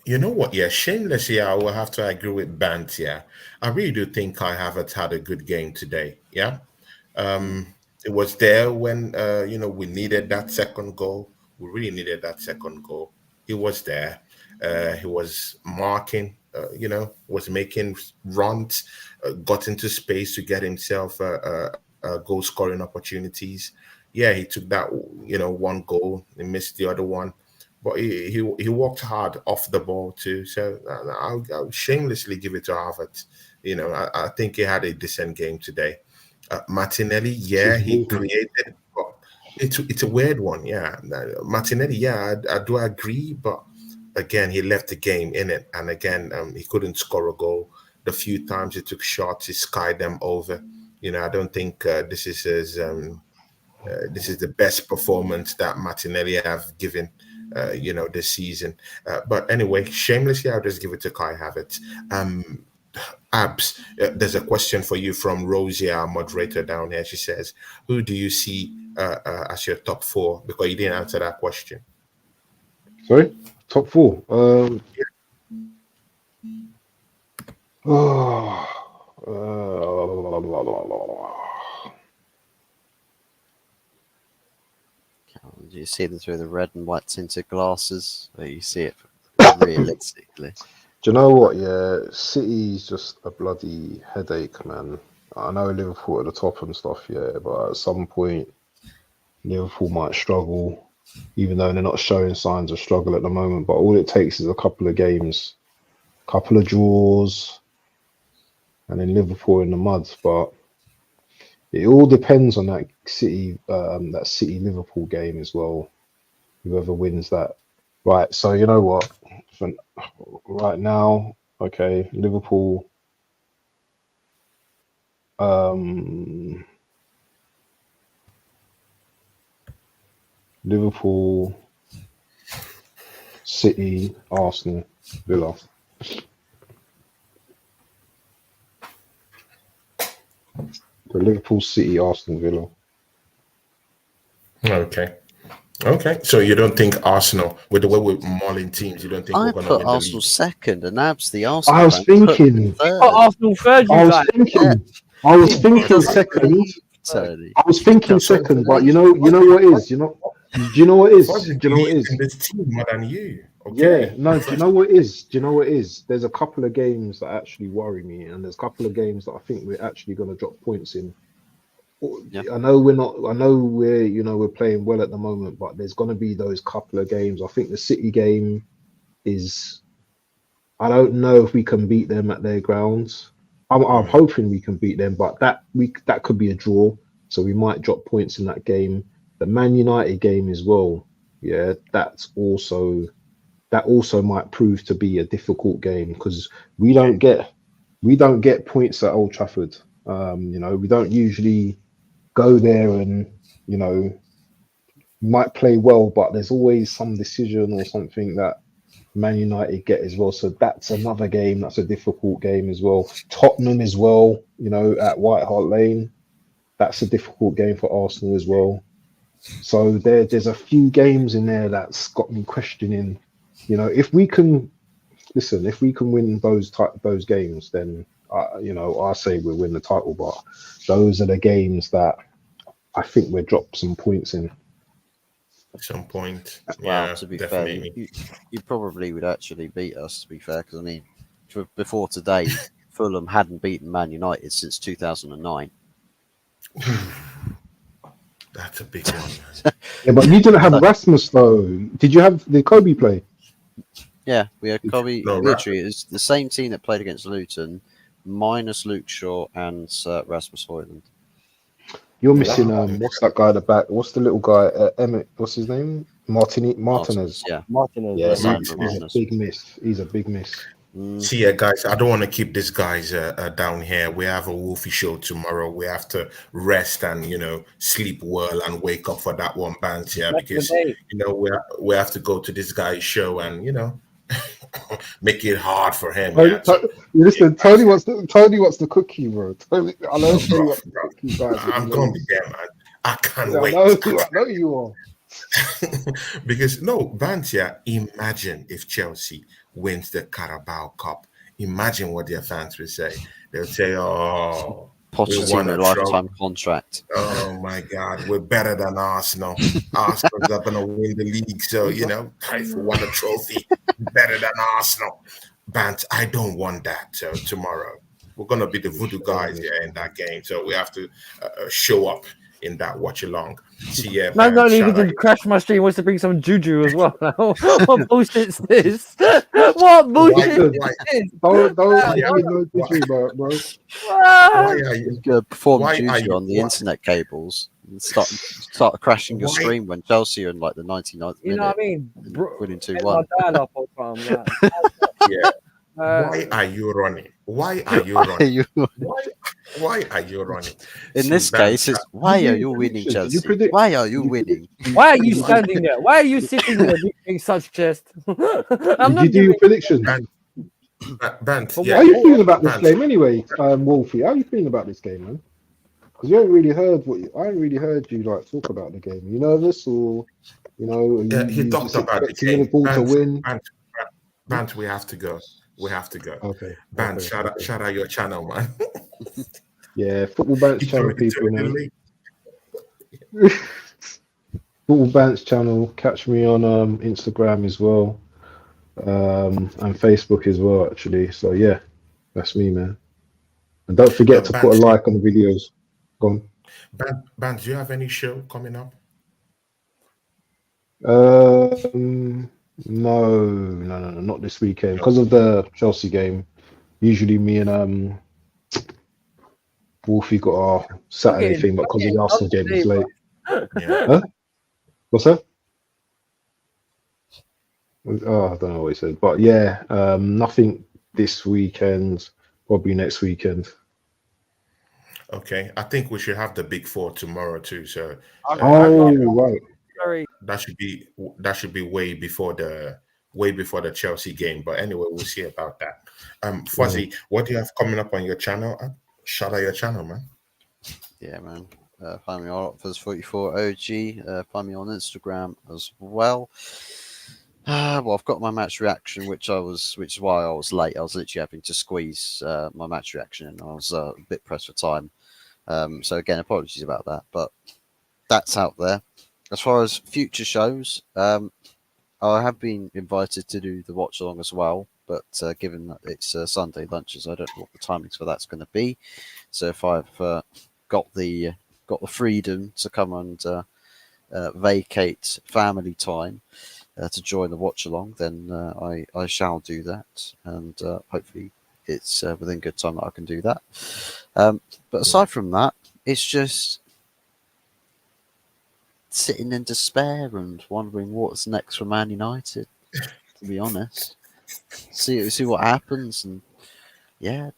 S1: You know what? Yeah, shamelessly, I will have to agree with Bant. Yeah, I really do think Kai Havertz had a good game today. Yeah, it was there when we needed that second goal. We really needed that second goal. He was there. He was marking. Was making runs, got into space to get himself goal scoring opportunities. Yeah, he took that one goal. He missed the other one, but he worked hard off the ball too. So I'll shamelessly give it to Havertz. I think he had a decent game today. Martinelli, yeah, he created. But it's a weird one, yeah. Martinelli, yeah, I do agree, but again, he left the game in it, and again, he couldn't score a goal. The few times he took shots, he skied them over. I don't think this is the best performance that Martinelli have given, this season. But anyway, shamelessly, I'll just give it to Kai Havertz. Abs, there's a question for you from Rosie, our moderator down here. She says, who do you see as your top four? Because you didn't answer that question.
S3: Sorry? Top four?
S5: Do you see them through the red and white tinted glasses? Or you see it realistically?
S3: Do you know what? Yeah, City's just a bloody headache, man. I know Liverpool at the top and stuff, yeah, but at some point, Liverpool might struggle, even though they're not showing signs of struggle at the moment. But all it takes is a couple of games, a couple of draws, and then Liverpool in the mud. But it all depends on that City Liverpool game as well. Whoever wins that, right? So you know what? Right now, okay, Liverpool. Liverpool, City, Arsenal, Villa. So Liverpool, City, Arsenal, Villa.
S1: Okay. So you don't think Arsenal, with the way we're mauling teams, you don't think
S5: I
S1: we're going to
S5: put
S1: win the
S5: Arsenal
S1: league?
S5: second and Abs the Arsenal.
S3: I was thinking.
S5: Third.
S2: Arsenal third.
S3: I was thinking second. I was thinking second, but you know what is? Do you know what is? Do you know what is?
S1: In this team more than you.
S3: Okay. Yeah, no, do you know what is? There's a couple of games that actually worry me, and there's a couple of games that I think we're actually going to drop points in. I know we're not. I know we're playing well at the moment, but there's going to be those couple of games. I think the City game is. I don't know if we can beat them at their grounds. I'm hoping we can beat them, but that could be a draw, so we might drop points in that game. The Man United game as well. Yeah, that also might prove to be a difficult game because we don't get points at Old Trafford. We don't usually go there and might play well, but there's always some decision or something that Man United get as well. So that's another game. That's a difficult game as well. Tottenham as well, at White Hart Lane. That's a difficult game for Arsenal as well. So there's a few games in there that's got me questioning. If we can win those games, then I say we'll win the title. But those are the games that I think we'll drop some points in.
S1: At some point.
S5: Well,
S1: Yeah,
S5: to be
S1: definitely.
S5: fair, you probably would actually beat us. To be fair, because I mean, before today, Fulham hadn't beaten Man United since 2009.
S1: That's a big one, man.
S3: Yeah, but you didn't have Rasmus though. Did you have the Kobe play?
S5: Yeah, we had Kobe.
S1: No,
S5: literally, it's the same team that played against Luton, minus Luke Shaw and Rasmus Højlund.
S3: You're missing what's that guy at the back? What's the little guy? Emmett. What's his name? Martinez.
S5: Yeah,
S2: Martinez.
S3: Yeah,
S5: Martinez.
S3: he's a big miss. He's a big miss.
S1: See, guys, I don't want to keep these guys down here. We have a Wolfie show tomorrow. We have to rest and sleep well and wake up for that one band here because we have to go to this guy's show and make it hard for him.
S3: Listen, Tony wants the cookie, bro. Tony, I know Tony wants the cookie, guys.
S1: I'm gonna be there, man. I can't wait.
S3: I know you are.
S1: Because Bantia, imagine if Chelsea wins the Carabao Cup. Imagine what their fans will say. They'll say, "Oh,
S5: Pochettino lifetime contract."
S1: Oh my God, we're better than Arsenal. Arsenal's are gonna win the league, so if we won a trophy, better than Arsenal. Bant, I don't want that. So tomorrow we're gonna be the voodoo guys here in that game, so we have to show up in that watch along. See, yeah,
S2: Man, not even to crash my stream. Wants to bring some juju as well. What bullshit's this? What bullshit is this?
S3: Don't no juju, bro.
S1: Why are you
S5: perform juju on the internet cables and start crashing your stream when Chelsea are in like the 99th minute?
S2: You know what I mean?
S5: Winning 2-1.
S1: Yeah. Why are you running? Why are you running? Why are you running?
S5: In this case, it's why are you winning, Chelsea? Why are you winning?
S2: Why are you standing there? Why are you sitting there doing such chest?
S3: Did you do your predictions?
S1: Bant,
S3: How are you feeling about this game anyway, Wolfie? How are you feeling about this game, man? Because I haven't really heard you like talk about the game. You nervous or
S1: he talked about the game.
S3: Liverpool to win.
S1: Bant, we have to go. We have to go.
S3: Okay.
S1: Bant, shout out your channel, man.
S3: Yeah, Football Bant's channel, people. Football Bant's channel. Catch me on Instagram as well, and Facebook as well, actually. So yeah, that's me, man. And don't forget to put a like on the videos. Go on.
S1: Bant, do you have any show coming up?
S3: No, not this weekend because of the Chelsea game. Usually, me and Wolfie got our Saturday thing, but because of the Arsenal game, it's late.
S1: Yeah.
S3: Huh? What's that? Oh, I don't know what he said, but yeah, nothing this weekend. Probably next weekend.
S1: Okay, I think we should have the Big Four tomorrow too. So,
S3: right.
S2: Sorry.
S1: That should be way before the Chelsea game. But anyway, we'll see about that. Fuzzy, what do you have coming up on your channel? Shout out your channel, man.
S5: Yeah, man. Find me on Fuzz44 OG. Find me on Instagram as well. Well, I've got my match reaction, which is why I was late. I was literally having to squeeze my match reaction in. I was a bit pressed for time. So again, apologies about that, but that's out there. As far as future shows, I have been invited to do the watch along as well, but given that it's Sunday lunches, I don't know what the timings for that's going to be. So if I've got the got the freedom to come and vacate family time to join the watch along, then I shall do that, and hopefully it's within good time that I can do that. But aside from that, it's just sitting in despair and wondering what's next for Man United. To be honest, see what happens, and yeah,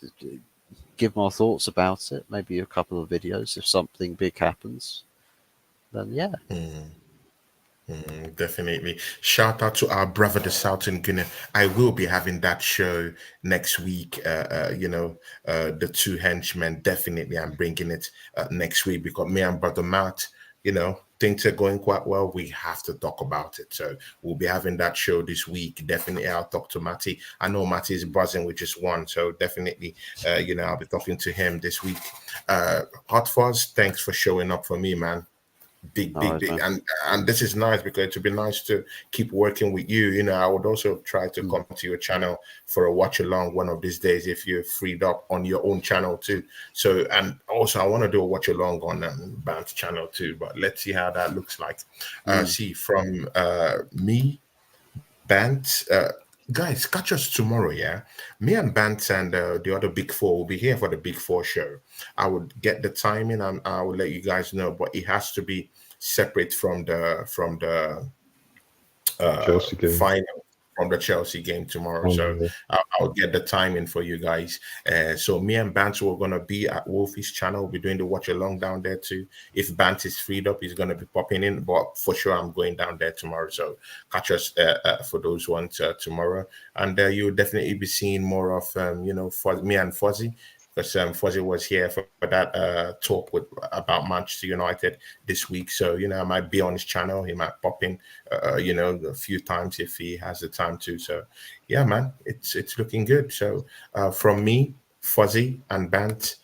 S5: give my thoughts about it. Maybe a couple of videos if something big happens. Then yeah.
S1: Definitely. Shout out to our brother, the Southern Guinea. I will be having that show next week. The two henchmen. Definitely, I'm bringing it next week because me and brother Matt, things are going quite well. We have to talk about it. So we'll be having that show this week. Definitely, I'll talk to Matty. I know Matty is buzzing with just one. So definitely, I'll be talking to him this week. Hot Fuzz, thanks for showing up for me, man. Big and this is nice because it would be nice to keep working with you. I would also try to come to your channel for a watch along one of these days if you're freed up on your own channel too. So, and also I want to do a watch along on Bant's channel too, but let's see how that looks like. See from me, Bant, guys, catch us tomorrow. Yeah, me and Bant and the other Big Four will be here for the Big Four show. I would get the timing and I will let you guys know, but it has to be separate from the
S3: Chelsea game.
S1: final, from the Chelsea game tomorrow. So I'll get the timing for you guys. So me and Bant are going to be at Wolfie's channel. We'll be doing the watch along down there too. If Bant is freed up, he's going to be popping in. But for sure, I'm going down there tomorrow. So catch us for those ones tomorrow. And you'll definitely be seeing more of, for me and Fuzzy. Because Fuzzy was here for that talk about Manchester United this week. So, I might be on his channel. He might pop in, a few times if he has the time to. So, yeah, man, it's looking good. So, from me, Fuzzy, and Bant,